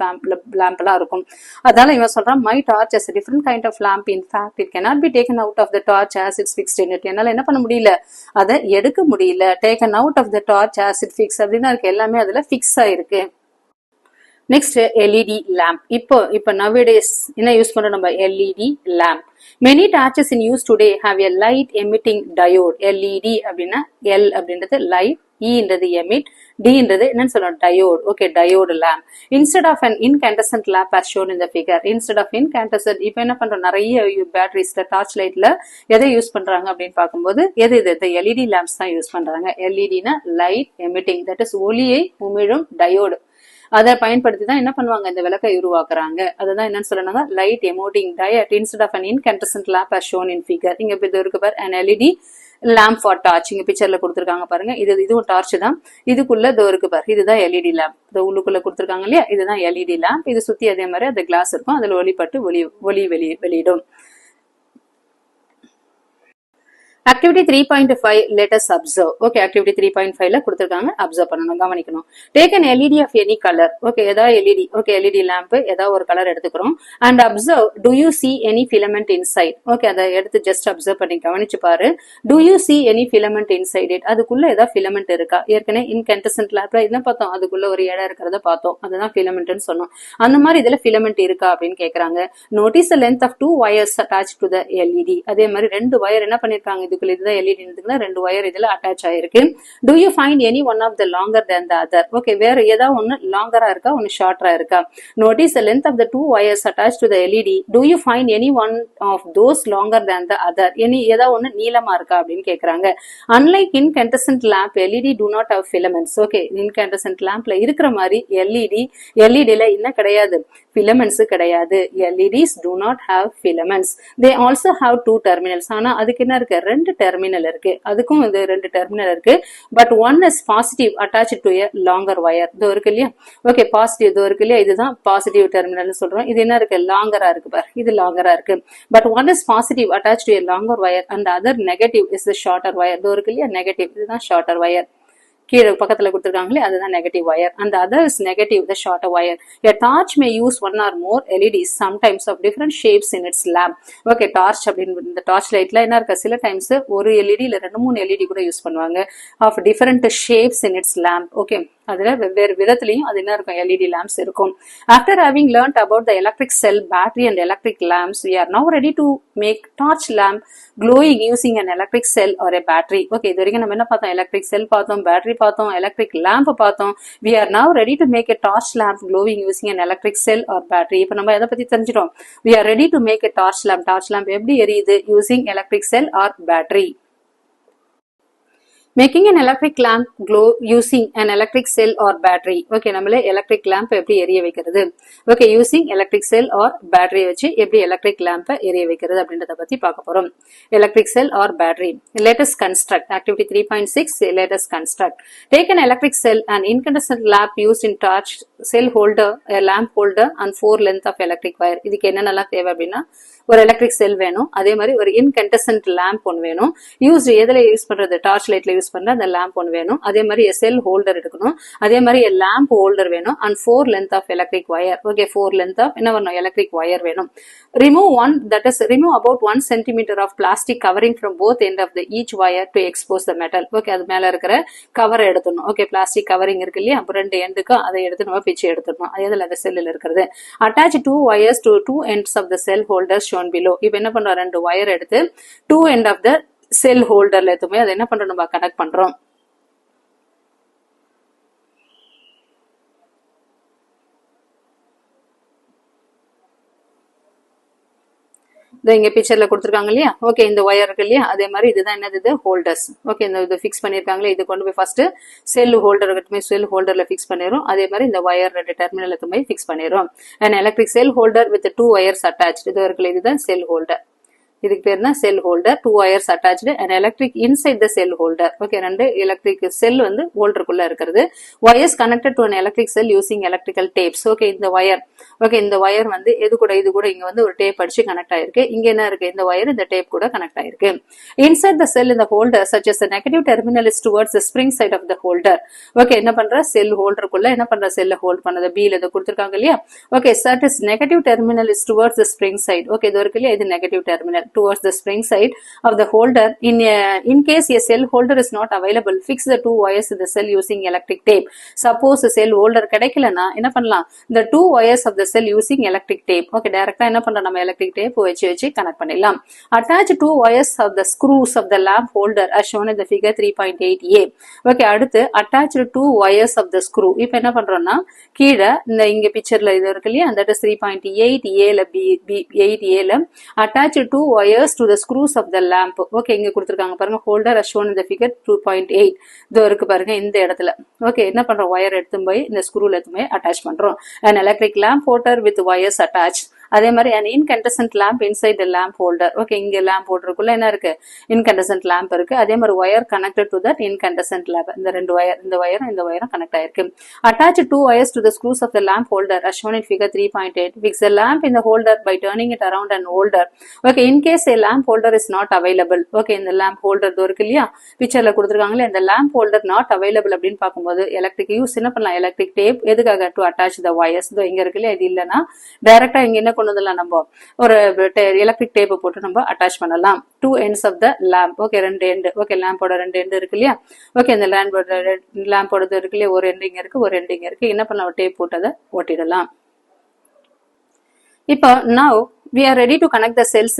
லேம்ப் எல்லாம் இருக்கும். அதனால இவன் சொல்றான், my torch has a different kind of lamp. In fact, it cannot be taken out of the torch as it's fixed in it. என்னால என்ன பண்ண முடியல? அதை எடுக்க முடியல. taken out of the torch as it fixed அப்படின்னா இருக்கு, எல்லாமே அதுல ஃபிக்ஸ் ஆயிருக்கு. Next LED lamp. இப்போ nowadays என்ன யூஸ் பண்றோம் நம்ம? LED lamp. Many torches in use today have a light emitting diode. LED அப்படின்னா L அப்படின்றது light, E-ன்றது emit, D-ன்றது என்னன்னு சொல்லணும்? diode. Okay, diode lamp. Instead of an incandescent lamp as shown in the figure. Instead of incandescent, இப்போ என்ன பண்றோம்? நிறைய பேட்டரிஸ்ல, டார்ச் லைட்ல எதை யூஸ் பண்றாங்க அப்படின்னு பார்க்கும்போது எது LED lamps தான் யூஸ் பண்றாங்க. LED-னா light emitting, that is ஒளியை உமிழும் diode. அதை பயன்படுத்தி தான் என்ன பண்ணுவாங்க? இந்த விளக்கை உருவாக்குறாங்க. அதுதான் என்னன்னு சொல்றாங்க? Light emitting diode instead of an incandescent lamp as shown in figure. இங்க இது இருக்கு பாரு, an LED lamp for torch. இங்க பிக்சர்ல கொடுத்திருக்காங்க பாருங்க. இதுவும் டார்ச் தான். இதுக்குள்ள இதோ இருக்கு பாரு, இதுதான் LED lamp. இந்த உள்ளுக்குள்ள கொடுத்திருக்காங்க இல்லையா, இதுதான் LED lamp. இது சுத்தி அதே மாதிரி அந்த கிளாஸ் இருக்கும், அதுல ஒளிப்பட்டு ஒளி வெளியிடும். Activity 3.5 let us observe. Okay, activity 3.5 ல கொடுத்திருக்காங்க, observe பண்ணணும், கவனிக்கணும். Take an LED of any color. Okay, எதா LED. Okay, LED lamp எதா ஒரு கலர் எடுத்துக்கிறோம். And observe, do you see any filament inside? Okay, அதை எடுத்து just observe பண்ணி கவனிச்சு பாரு. Do you see any filament inside it? அதுக்குள்ள எதா filament இருக்கா? ஏற்கனவே incandescent lampல என்ன பார்த்தோம்? அதுக்குள்ள ஒரு இடம் இருக்கிறத பார்த்தோம். அதுதான் filamentன்னு சொன்னோம். அந்த மாதிரி இதுல filament இருக்கா அப்படின்னு கேக்குறாங்க. Notice the length of 2 wires attached to the LED. அதே மாதிரி ரெண்டு wire என்ன பண்ணிருக்காங்க? இதுக்குள்ள இதுதான் LED இருக்குன்னா ரெண்டு wire இதுல attach ஆயிருக்கு. Do you find any one of the longer than the other? Okay, வேற ஏதா ஒன்னு longer இருக்கா, ஒன்னு shorter இருக்கா? Notice the length of the 2 wires attached to the LED. Do you find any one of those longer than the other? ஏதா ஒன்னு நீளமா இருக்கா அப்படின்னு கேக்குறாங்க. Unlike incandescent lamp, LED do not have filaments. Okay, incandescent lampல இருக்கிற மாதிரி LEDல என்ன கிடையாது? Filaments கிடையாது. LEDs do not have filaments. They also have two terminals. ஆனா அதுக்கு என்ன இருக்கு? ரெண்டு டெர்மினல் இருக்கு. அதுக்கும் இது ரெண்டு டெர்மினல் இருக்கு. But one is positive attached to a longer wire. இது இருக்கு இல்லையா? Okay, positive இது இருக்கு இல்லையா? இதுதான் positive terminal சொல்றோம். இது என்ன இருக்கு? லாங்கரா இருக்கு பாரு. இது லாங்கரா இருக்கு. But one is positive attached to a longer wire and the other negative is the shorter wire. இது இருக்கு இல்லையா? Negative. இதுதான் shorter wire. கீழே பக்கத்துல கொடுத்திருக்காங்களே அதுதான் நெகட்டிவ் வயர். அந்த other is negative, the shorter wire. A torch may use one or more LEDs sometimes of different shapes in its lamp. Okay, torch அப்படின்னு இந்த டார்ச் லைட்ல என்ன இருக்கு? சில டைம்ஸ் ஒரு LED இல்ல ரெண்டு மூணு LED கூட யூஸ் பண்ணுவாங்க. Of different shapes in its lamp. Okay, அதுல வெவ்வேறு விதத்திலையும் அது என்ன இருக்கும்? LED lamps இருக்கும். After having learnt about the electric cell, battery and electric lamps, we are now ready to make torch lamp glowing using an electric cell or a battery. Okay, இது வரைக்கும் நம்ம என்ன பார்த்தோம்? electric cell பார்த்தோம், battery பார்த்தோம், electric lamp பார்த்தோம். We are now ready to make a torch lamp glowing using an electric cell or battery. இப்போ நம்ம எதை பத்தி தெரிஞ்சிட்டோம்? We are ready to make a torch lamp. Torch lamp எப்படி எரியுது? Using electric cell or battery. Making an electric lamp glow using an electric cell or battery. Okay, நம்மளே electric lamp எப்படி எரிய வைக்கிறது? Okay, using electric cell or battery வச்சு எப்படி electric lamp எரிய வைக்கிறது அப்படின்றத பத்தி பார்க்க போறோம். Electric cell or battery. Let us construct. Activity 3.6. Let us construct. Take an electric cell, an incandescent lamp used in torch, cell holder, a lamp holder and 4 length of electric wire. இதுக்கு என்னென்னலாம் தேவை அப்படின்னா ஒரு எலக்ட்ரிக் செல் வேணும், அதே மாதிரி ஒரு இன்கண்டசன்ட் லேம்ப் ஒன்று வேணும். எதுல யூஸ் பண்றது? டார்ச் லைட்ல யூஸ் பண்ற அந்த லேம்ப் ஒன்று வேணும். அதே மாதிரி செல் ஹோல்டர் எடுக்கணும். அதே மாதிரி லேம்ப் ஹோல்டர் வேணும். And 4 length of electric wire. Okay, 4 length of என்ன வேணும்? எலக்ட்ரிக் வயர் வேணும். Remove about 1 centimeter of plastic covering from both end of the each wire to expose the metal. Okay, அது மேல இருக்கிற கவர் எடுத்துடணும். ஓகே, பிளாஸ்டிக் கவரிங் இருக்கு இல்லையா? அப்ப ரெண்டு எண்டுக்கும் அதை எடுத்து நம்ம பிச்சு எடுத்துடணும். அதுல அந்த செல்லில் இருக்கிறது. Attach 2 wires to 2 ends of the cell holders shown below. இப்போ என்ன பண்றோம்? ரெண்டு வயர் எடுத்து 2 end of the cell holderல எதுவுமே அதை என்ன பண்றோம்? நம்ம கனெக்ட் பண்றோம். இங்க பிக்சர்ல கொடுத்திருக்காங்க இல்லையா? ஓகே, இந்த வயர் இருக்கு இல்லையா? அதே மாதிரி இதுதான் என்னது? ஹோல்டர்ஸ். ஓகே, இந்த இது ஃபிக்ஸ் பண்ணிருக்காங்களே, இது கொண்டு போய் ஃபர்ஸ்ட் செல் ஹோல்டர் கிட்டமே செல் ஹோல்டர்ல ஃபிக்ஸ் பண்ணிரும். அதே மாதிரி இந்த வயர் ரெண்டு டெர்மினல் எதுவுமே fix பண்ணிரும். an electric cell holder with 2 wires attached. இது இருக்குல்ல, இதுதான் செல் ஹோல்டர். இதுக்கு பேர் தான் cell holder. 2 wires attached and electric inside the cell holder. Okay, ரெண்டு எலக்ட்ரிக் செல் வந்து ஹோல்டருக்குள்ள இருக்கிறது. wires connected to an electric cell using electrical tapes. Okay, இந்த வயர் இந்த வயர் வந்து இது கூட இங்க வந்து ஒரு டேப் அடிச்சு கனெக்ட் ஆயிருக்கு. இங்க என்ன இருக்கு? இந்த வயர் இந்த டேப் கூட கனெக்ட் ஆயிருக்கு. Inside the cell in the holder, such as the negative terminal is towards the spring side of the holder. Okay, என்ன பண்ற? செல் ஹோல்டருக்குள்ள என்ன பண்ற? செல்ல ஹோல்ட் பண்ணது. B ல இத கொடுத்திருக்காங்க இல்லையா? Okay, such as negative terminal is towards the spring side. Okay, இது இருக்கு இல்லையா? இது negative terminal towards the spring side of the holder. In case a cell holder is not available, fix the 2 wires in the cell using electric tape. Suppose cell holder கிடைக்கலனா என்ன பண்ணலாம்? The 2 wires of the cell using electric tape. Okay, டைரக்டா என்ன பண்றோம்? நம்ம electric tape வச்சு கனெக்ட் பண்ணிடலாம். Attach 2 wires of the screws of the lamp holder as shown in the figure 3.8a. Okay, அடுத்து attach 2 wires of the screw. இப்போ என்ன பண்றோம்னா கீழ இந்த இங்க பிக்சர்ல இது இருக்கு இல்லையா? that is 3.8a ல B8a ல attach 2 wires to the screws of the lamp. Okay, இங்க கொடுத்திருக்காங்க பாருங்க. holder as shown in the figure 2.8. இது இருக்கு பாருங்க இந்த இடத்துல. ஓகே, என்ன பண்றோம்? வயர் எடுத்து போய் இந்த ஸ்க்ரூல எடுத்து போய் அட்டாச் பண்றோம். an electric lamp holder with wires attached. அதே மாதிரி an incandescent lamp inside the lamp holder. Okay, இங்க lamp holderக்குள்ள என்ன இருக்கு, incandescent lamp இருக்கு. அதே மாதிரி wire connected to that incandescent lamp. இந்த ரெண்டு வயர், இந்த வயரும் கனெக்ட் ஆயிருக்கு. Attach two wires to the screws of the lamp holder as shown in figure 3.8. Fix the lamp in the holder by turning it around and holder. Okay, in case a lamp holder is not available. Okay, இந்த lamp holder இருக்கு இல்லையா, பிக்சர்ல கொடுத்துருக்காங்களே, இந்த lamp holder not available அப்படின்னு பார்க்கும்போது எலக்ட்ரிக் யூஸ் என்ன பண்ணலாம், எலக்ட்ரிக் டேப் எதுக்காக, டு அட்டாச் த வயர்ஸ். இங்க இருக்கு இல்லையா, இது இல்லைன்னா டைரக்டா இங்க என்ன கொண்டு வந்துடலாம், நம்ம ஒரு எலக்ட்ரிக் டேப் போட்டு நம்ம அட்டாச் பண்ணலாம். Two ends of the lamp. Okay, ரெண்டு எண்டு. ஓகே, லேம்போட ரெண்டு எண்டு இருக்கு இல்லையா. ஓகே, இந்த லேம்போட இருக்கு இல்லையா, ஒரு எண்டிங் இருக்கு, ஒரு எண்டிங் இருக்கு. என்ன பண்ணலாம், டேப் போட்டு அதை ஒட்டிடலாம். இப்போ now we are ready to connect the cells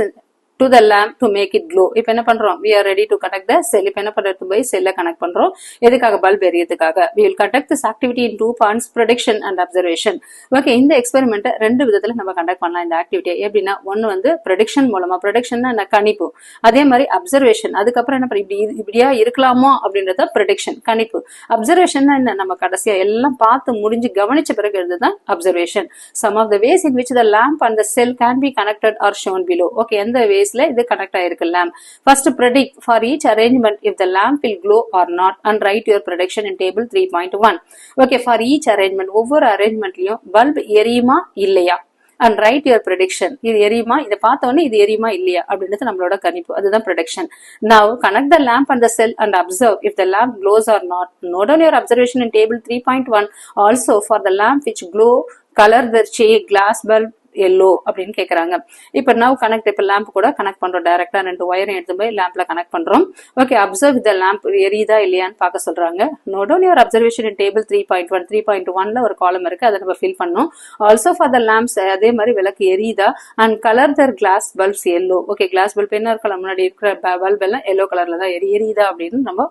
to the lamp to make it glow. இப்போ என்ன பண்றோம், we are ready to connect the cell. இப்போ என்ன பண்றது, போய் செல்லை கனெக்ட் பண்றோம். எதுக்காக, bulb எரியதுக்காக. we will conduct this activity in 2 parts, prediction and observation. Okay, இந்த எக்ஸ்பெரிமெண்ட்டை ரெண்டு விதத்துல நம்ம கண்டக்ட் பண்ணலாம். இந்த ஆக்டிவிட்டியை எப்படின்னா, ஒன்னு வந்து ப்ரெடிக்ஷன் மூலமா, ப்ரெடிக்ஷன்னா என்ன, கணிப்பு. அதே மாதிரி அப்சர்வேஷன், அதுக்கப்புறம் என்ன பண்ணி இப்படியா இருக்கலாமோ அப்படின்றத ப்ரெடிக்ஷன், கணிப்பு. அப்சர்வேஷன்னா என்ன, நம்ம கடைசியா எல்லாம் பார்த்து முடிஞ்சு கவனிச்ச பிறகு எழுதுதான் observation. some of the ways in which the lamp and the cell can be connected are shown below. Okay, எந்த ways இது கனெக்ட் ஆயிருக்கு lamp. First, predict for each arrangement if the lamp will glow or not and write your prediction in table 3.1. Okay, for each arrangement, ஒவ்வொரு அரேஞ்ச்மெண்ட்லயும் பல்ப் எரியுமா இல்லையா and write your prediction. இது எரியுமா, இதை பார்த்தோன்னே இது எரியுமா இல்லையா அப்படின்றது நம்மளோட கணிப்பு, அதுதான் prediction. Now connect the lamp and the cell and observe if the lamp glows or not. Note down your observation in table 3.1. Also for the lamp which glow, color the shade glass bulb எல்லோ அப்படின்னு கேக்குறாங்க. இப்ப now connect, இப்ப lamp கூட கனெக்ட் பண்றோம். டைரக்டா ரெண்டு வயரையும் எடுத்து போய் லேம்ப்ல கனெக்ட் பண்றோம். ஓகே, அப்சர்வ் த lamp எரியுதா இல்லையான்னு பார்க்க சொல்றாங்க. Note down your observation in table 3.1. 3.1ல ஒரு காலம் இருக்கு, அதை நம்ம ஃபில் பண்ணோம். ஆல்சோ ஃபார் த lamps, அதே மாதிரி விளக்கு எரியுதா and colour the glass bulbs yellow. Okay, glass bulb என்ன இருக்கலாம், முன்னாடி இருக்கிற பல்ப் எல்லாம் எல்லோ கலர்ல தான் எரியுதா அப்படின்னு நம்ம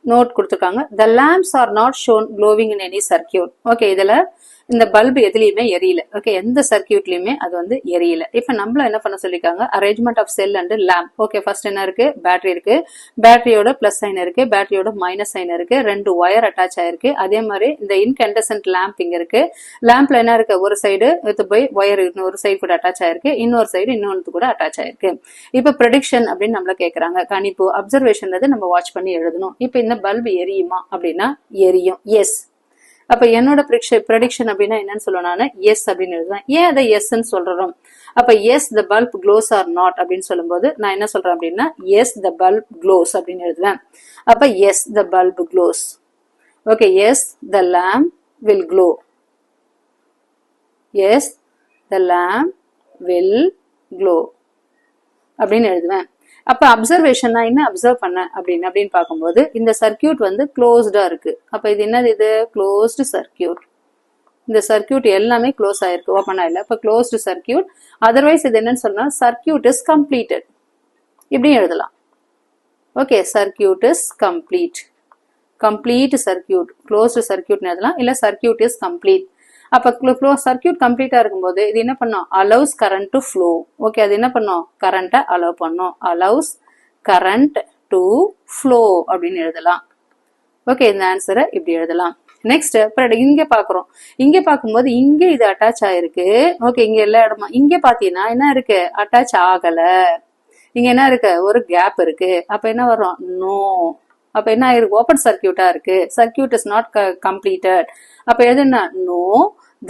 நோட் கொடுத்துருக்காங்க. த lamps are not shown glowing in any circuit. Okay, இதுல இந்த பல்ப் எதுலயுமே எரியல. ஓகே, எந்த சர்க்கியூட்லயுமே அது வந்து எரியல. இப்ப நம்மள என்ன பண்ண சொல்லிருக்காங்க, arrangement of cell and lamp. Okay, first என்ன இருக்கு, பேட்டரி இருக்கு, பேட்டரியோட பிளஸ் சைன் இருக்கு, பேட்டரியோட மைனஸ் சைன் இருக்கு, ரெண்டு ஒயர் அட்டாச் ஆயிருக்கு. அதே மாதிரி இந்த இன்கேண்டசன்ட் லேம்ப் இங்க இருக்கு. லேம்ப்ல என்ன இருக்கு, ஒரு சைடு எடுத்து போய் ஒயர் இன்னொரு சைடு கூட அட்டாச் ஆயிருக்கு, இன்னொரு சைடு இன்னொன்று கூட அட்டாச் ஆயிருக்கு. இப்ப ப்ரெடிக்ஷன் அப்படின்னு நம்மள கேக்குறாங்க, கணிப்பு. அப்சர்வேஷன் நம்ம வாட்ச் பண்ணி எழுதணும். இப்ப இந்த பல்ப் எரியுமா அப்படின்னா எரியும், எஸ். அப்ப என்னோட ப்ரெடிக்ஷன் அப்படின்னா என்னன்னு சொல்லுவேன், எஸ் அப்படின்னு எழுதுவேன். ஏன் அதை எஸ்ன்னு சொல்றோம், அப்ப yes the bulb glows or not அப்படின்னு சொல்லும்போது நான் என்ன சொல்றேன் அப்படின்னா எஸ் த பல்ப் க்ளோஸ் அப்படின்னு எழுதுவேன். அப்ப yes the bulb glows. Okay, yes the lamp will glow. Yes the lamp will glow அப்படின்னு எழுதுவேன். அப்ப அப்சர்வேஷன் நான் என்ன அப்சர்வ் பண்ண அப்படின்னு பார்க்கும்போது இந்த சர்க்கியூட் வந்து க்ளோஸ்டா இருக்கு. அப்ப இது என்னது, இது க்ளோஸ்டு சர்க்கியூட். இந்த சர்க்கியூட் எல்லாமே க்ளோஸ் ஆயிருக்கு, ஓபன் ஆயில. அப்ப க்ளோஸ்டு சர்க்கியூட். அதர்வைஸ் இது என்னன்னு சொன்னா சர்க்கியூட் இஸ் கம்ப்ளீட்டட் இப்படி எழுதலாம். Okay, circuit is complete. Complete circuit, closed circuit எழுதலாம், இல்ல சர்க்கியூட் இஸ் கம்ப்ளீட். அப்ப சர்க்கியூட் கம்ப்ளீட்டா இருக்கும்போது இது என்ன பண்ணும், allows current to flow. Okay, அது என்ன பண்ணும், கரண்ட்டை அலோவ் பண்ணும். அலௌஸ் கரண்ட் டு ஃப்ளோ அப்படின்னு எழுதலாம். ஓகே, இந்த ஆன்சரை இப்படி எழுதலாம். நெக்ஸ்ட் இங்க பாக்குறோம். இங்க பாக்கும்போது இங்க இது அட்டாச் ஆயிருக்கு. ஓகே, இங்க எல்லா இடமா இங்க பாத்தீங்கன்னா என்ன இருக்கு, அட்டாச் ஆகல. இங்க என்ன இருக்கு, ஒரு கேப் இருக்கு. அப்ப என்ன வரும், நோ. அப்ப என்ன ஆயிருக்கு, ஓபன் சர்க்கியூட்டா இருக்கு. Circuit is not completed. அப்ப எதுனா no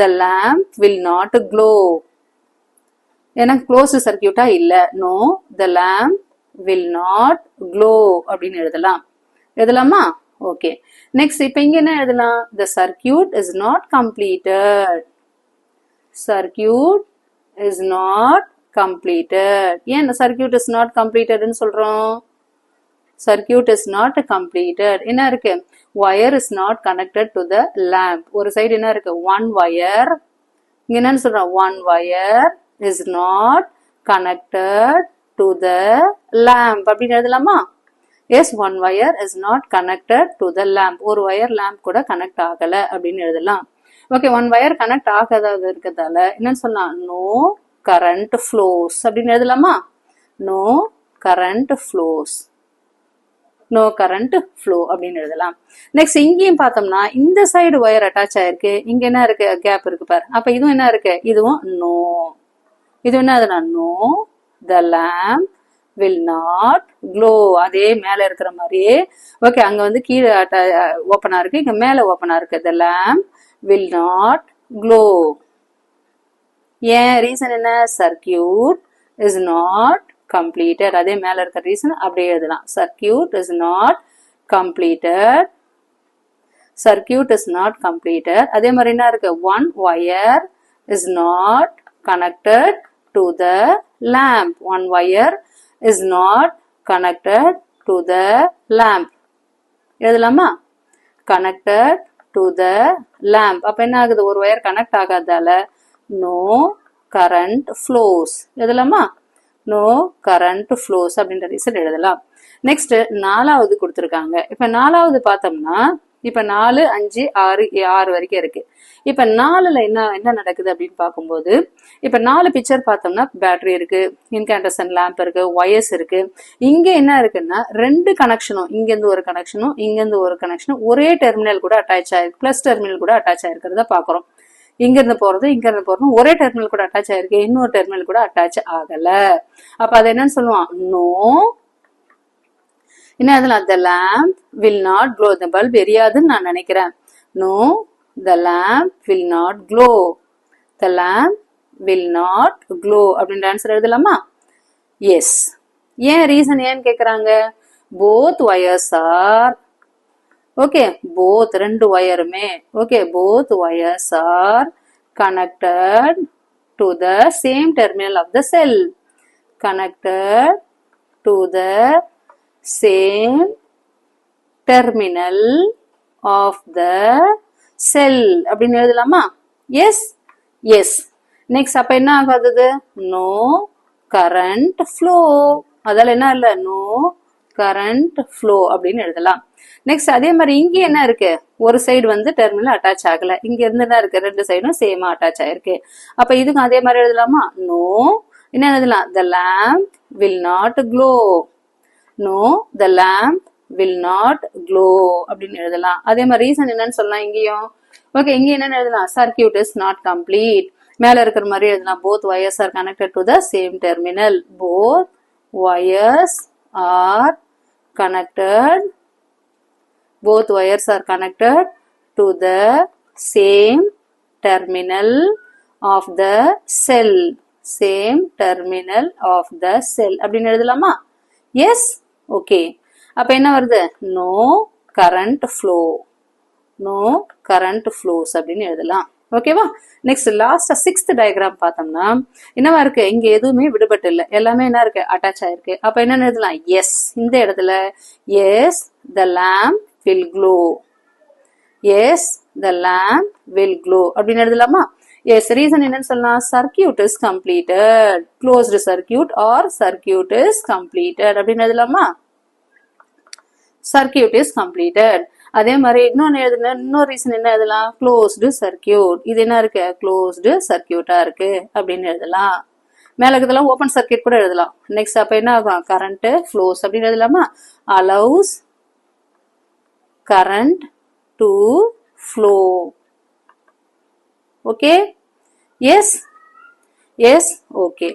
the lamp will not glow. ஏன்னா க்ளோஸ்டு சர்க்கியூட்டா இல்ல. No the lamp will not glow அப்படின்னு எழுதலாம். எழுதலாமா? ஓகே, நெக்ஸ்ட் இப்ப இங்க என்ன எழுதலாம், the circuit is not completed. Circuit is not completed. ஏன் the circuit is not completed ன்னு சொல்றோம், circuit is not completed. என்ன இருக்கு, wire is not connected to the lamp. ஒரு சைடு என்ன இருக்கு, one wire. இங்க என்னன்னு சொல்றோம், one wire is not connected to the lamp அப்படின்னு எழுதலாமா? Yes, one wire is not connected to the lamp. ஒரு wire lamp கூட கனெக்ட் ஆகல அப்படின்னு எழுதலாம். ஓகே, one wire கனெக்ட் ஆகாதது இருக்கிறதால என்னன்னு சொல்லலாம், no current flows அப்படின்னு எழுதலாமா? no current flows. no current flow அப்படின்னு எழுதலாம். நெக்ஸ்ட் இங்கேயும் பார்த்தோம்னா இந்த சைடு ஒயர் அட்டாச் ஆயிருக்கு, இங்க என்ன இருக்கு கேப் இருக்கு பாரு, அப்ப இதுவும் என்ன இருக்கு, இதுவும் நோ. இது என்ன அதுனா no, the lamp will not glow. அதே மேல இருக்கிற மாதிரியே ஓகே, அங்க வந்து கீழே ஓப்பனா இருக்கு, இங்க மேல ஓப்பனா இருக்கு. the lamp will not glow. ஏன் ரீசன் என்ன, சர்க்கியூட் is not completed. அதே மேல இருக்கிற ரீசன் அப்படியே எழுதலாம், circuit is not completed. Circuit is not completed. அதே மாதிரி என்ன இருக்கு, one wire is not connected to the lamp. One wire is not connected to the lamp. எழுதலாமா, connected to the lamp. அப்ப என்ன ஆகுது, ஒரு வயர் கனெக்ட் ஆகாதால no current flows. எழுதலாமா, no current flows அப்படின்ற ரீசன் எழுதலாம். நெக்ஸ்ட் நாலாவது கொடுத்துருக்காங்க. இப்ப நாலாவது பார்த்தோம்னா இப்ப 4, 5, 6 வரைக்கும் இருக்கு. இப்ப 4ல என்ன நடக்குது அப்படின்னு பார்க்கும்போது, இப்ப 4 பிக்சர் பார்த்தோம்னா பேட்டரி இருக்கு, இன்காண்டசன்ட் லேம்ப் இருக்கு, ஒயர்ஸ் இருக்கு. இங்க என்ன இருக்குன்னா 2 கனெக்ஷனும், இங்க இருந்து ஒரு கனெக்ஷனும் இங்க இருந்து ஒரு கனெக்ஷனும் ஒரே டெர்மினல் கூட அட்டாச் ஆயிருக்கு, பிளஸ் டெர்மினல் கூட அட்டாச் ஆயிருக்கிறத பாக்குறோம். இங்க இருந்து போறதும் ஒரே டெர்மினல் கூட அட்டாச் ஆயிருக்கு, இன்னொரு டெர்மினல் கூட அட்டாச் ஆகல. அப்ப அது என்னன்னு சொல்லுவான், நோ என்ன அதெல்லாம், the lamp will not glow. the bulb எரியாதுன்னு நான் நினைக்கிறேன். no, the lamp will not glow. the lamp will not glow அப்படின்ற ஆன்சர் எழுதலாமா, எஸ். ஏன் ரீசன் ஏன்னு கேக்குறாங்க, both wires are okay, both 2 வயருமே okay, both wires are connected to the same terminal of the cell. connected to the same terminal of the cell அப்படின்னு எழுதலாமா, எஸ் எஸ். நெக்ஸ்ட் அப்ப என்ன ஆகாதது, no current flow. அதால என்ன இல்ல, no current flow அப்படின்னு எழுதலாம். நெக்ஸ்ட் அதே மாதிரி இங்க என்ன இருக்கு, ஒரு சைடு வந்து டெர்மினல் அட்டாச் ஆகல, இங்க இருந்து என்ன இருக்கு, 2 சைடும் சேமா அட்டாச் ஆயிருக்கு. அப்ப இதுக்கும் அதே மாதிரி எழுதலாமா, no என்ன எழுதலாம், the lamp will not glow. no, the lamp will not glow அப்படின்னு எழுதலாம். அதே மாதிரி ரீசன் என்னன்னு சொல்லலாம் இங்கேயும். ஓகே, இங்க என்னன்னு எழுதலாம், circuit is not complete. மேல இருக்கிற மாதிரி எழுதலாம், both wires are connected to the same terminal. both wires are connected. both wires are connected to the same terminal of the cell. same terminal of the cell அப்படின்னு எழுதலாமா, எஸ் ஓகே. அப்ப என்ன வருது, no current flow. no current flows அப்படின்னு எழுதலாம். ஓகேவா. நெக்ஸ்ட் லாஸ்ட் 6th டயக்ராம் பார்த்தோம்னா என்னவா இருக்கு, இங்க எதுவுமே விடுபட்டு இல்லை, எல்லாமே என்ன இருக்கு, அட்டாச் ஆயிருக்கு. அப்ப என்ன எழுதலாம், எஸ். இந்த இடத்துல S, the lamp will glow. yes, the lamp will glow அப்படின்னு எழுதலாமா, எஸ். ரீசன் என்னன்னு சொல்லலாம், circuit is completed. Closed circuit or circuit is completed அப்படின்னு எழுதலாமா, சர்க்கியூட் இஸ் கம்ப்ளீட்டட். அதே மாதிரி இன்னொரு ரீசன் என்ன எழுதலாம், க்ளோஸ்டு சர்க்கியூட். இது என்ன இருக்கு, க்ளோஸ்டு சர்க்கியூட்டா இருக்கு அப்படின்னு எழுதலாம். மேல இருக்கிறதெல்லாம் ஓப்பன் சர்க்கியூட் கூட எழுதலாம். நெக்ஸ்ட் அப்ப என்ன ஆகும், கரண்ட் ஃப்ளோஸ் அப்படின்னு எழுதலாமா, allows current to flow. okay, yes, yes, okay.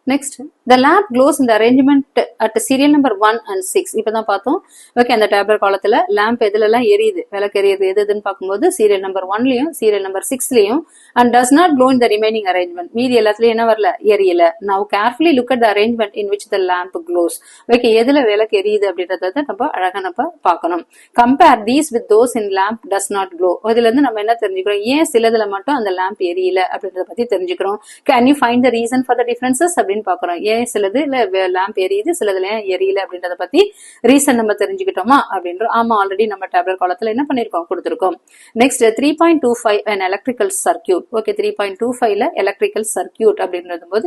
Next, the lamp glows in the arrangement at serial number 1 and 6. இப்பதான் பார்த்தோம். ஓகே, அந்த டேப்லெட் காலத்துல லேம்ப் எதுலலாம் எரியுது, விளக்கு எரியுது எதுன்னு பார்க்கும்போது சீரியல் நம்பர் 1லயும் சீரியல் நம்பர் 6லயும் and does not glow in the remaining arrangement. மீதி எல்லாத்துலயும் என்ன வரல, எரியல. Now carefully look at the arrangement in which the lamp glows. Okay, எதுல விளக்கு எரியுது அப்படின்றத நம்ம அழகா பார்க்கணும். Compare these with those in lamp does not glow. இதுல இருந்து நம்ம என்ன தெரிஞ்சுக்கிறோம், ஏன் சிலதுல மட்டும் அந்த லேம்ப் எரியல அப்படின்றத பத்தி தெரிஞ்சுக்கிறோம். Can you find the reason for the differences அப்படின்னு பாக்குறோம். ஏன் சிலது லேம்ப் எரியுது, சிலதுல எரியல அப்படின்றத பத்தி ரீசன் நம்ம தெரிஞ்சுக்கிட்டோமா அப்படின்றோம். ஆமா, ஆல்ரெடி நம்ம டேப்லெட் காலத்துல என்ன பண்ணிருக்கோம், கொடுத்திருக்கோம். Next 3.25 an electrical circuit. Okay, 3.25ல எலக்ட்ரிக்கல் சர்க்கியூட் அப்படின்றது போது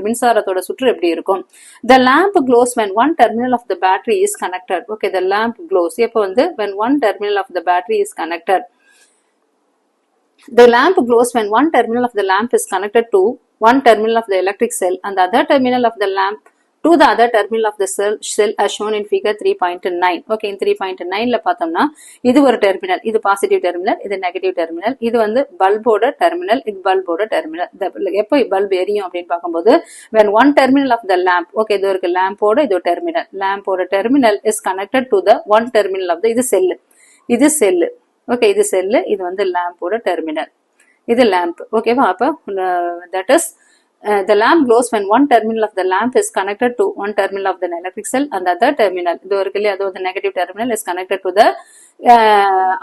மின்சாரத்தோட சுற்று எப்படி இருக்கும். The lamp glows when one terminal of the battery is connected. Okay, the lamp glows எப்போ வந்து when one terminal of the battery is connected. The lamp glows when one terminal of the lamp is connected to one terminal of the electric cell and the other terminal of the lamp to the other terminal of the cell as shown in figure 3.9. Okay, in 3.9 ல பார்த்தோம்னா இது ஒரு டெர்மினல், இது பாசிட்டிவ் டெர்மினல், இது நெகட்டிவ் டெர்மினல், இது வந்து பல்போட டெர்மினல், இது பல்போட டெர்மினல். எப்போ பல்ப் எரியும் அப்படின்னு பார்க்கும்போது when one terminal of the lamp, okay, இது ஒரு லாம்போட இது ஒரு டெர்மினல், லாம்போட terminal is connected to the one terminal of the, இது செல்லு, இது செல்லு, ஓகே, இது செல்லு, இது வந்து லாம்போட டெர்மினல், இது lamp. ஓகேவா? அப்ப that is the lamp glows when one terminal of the lamp is connected to one terminal of the electric cell and the other terminal, the negative terminal is connected to the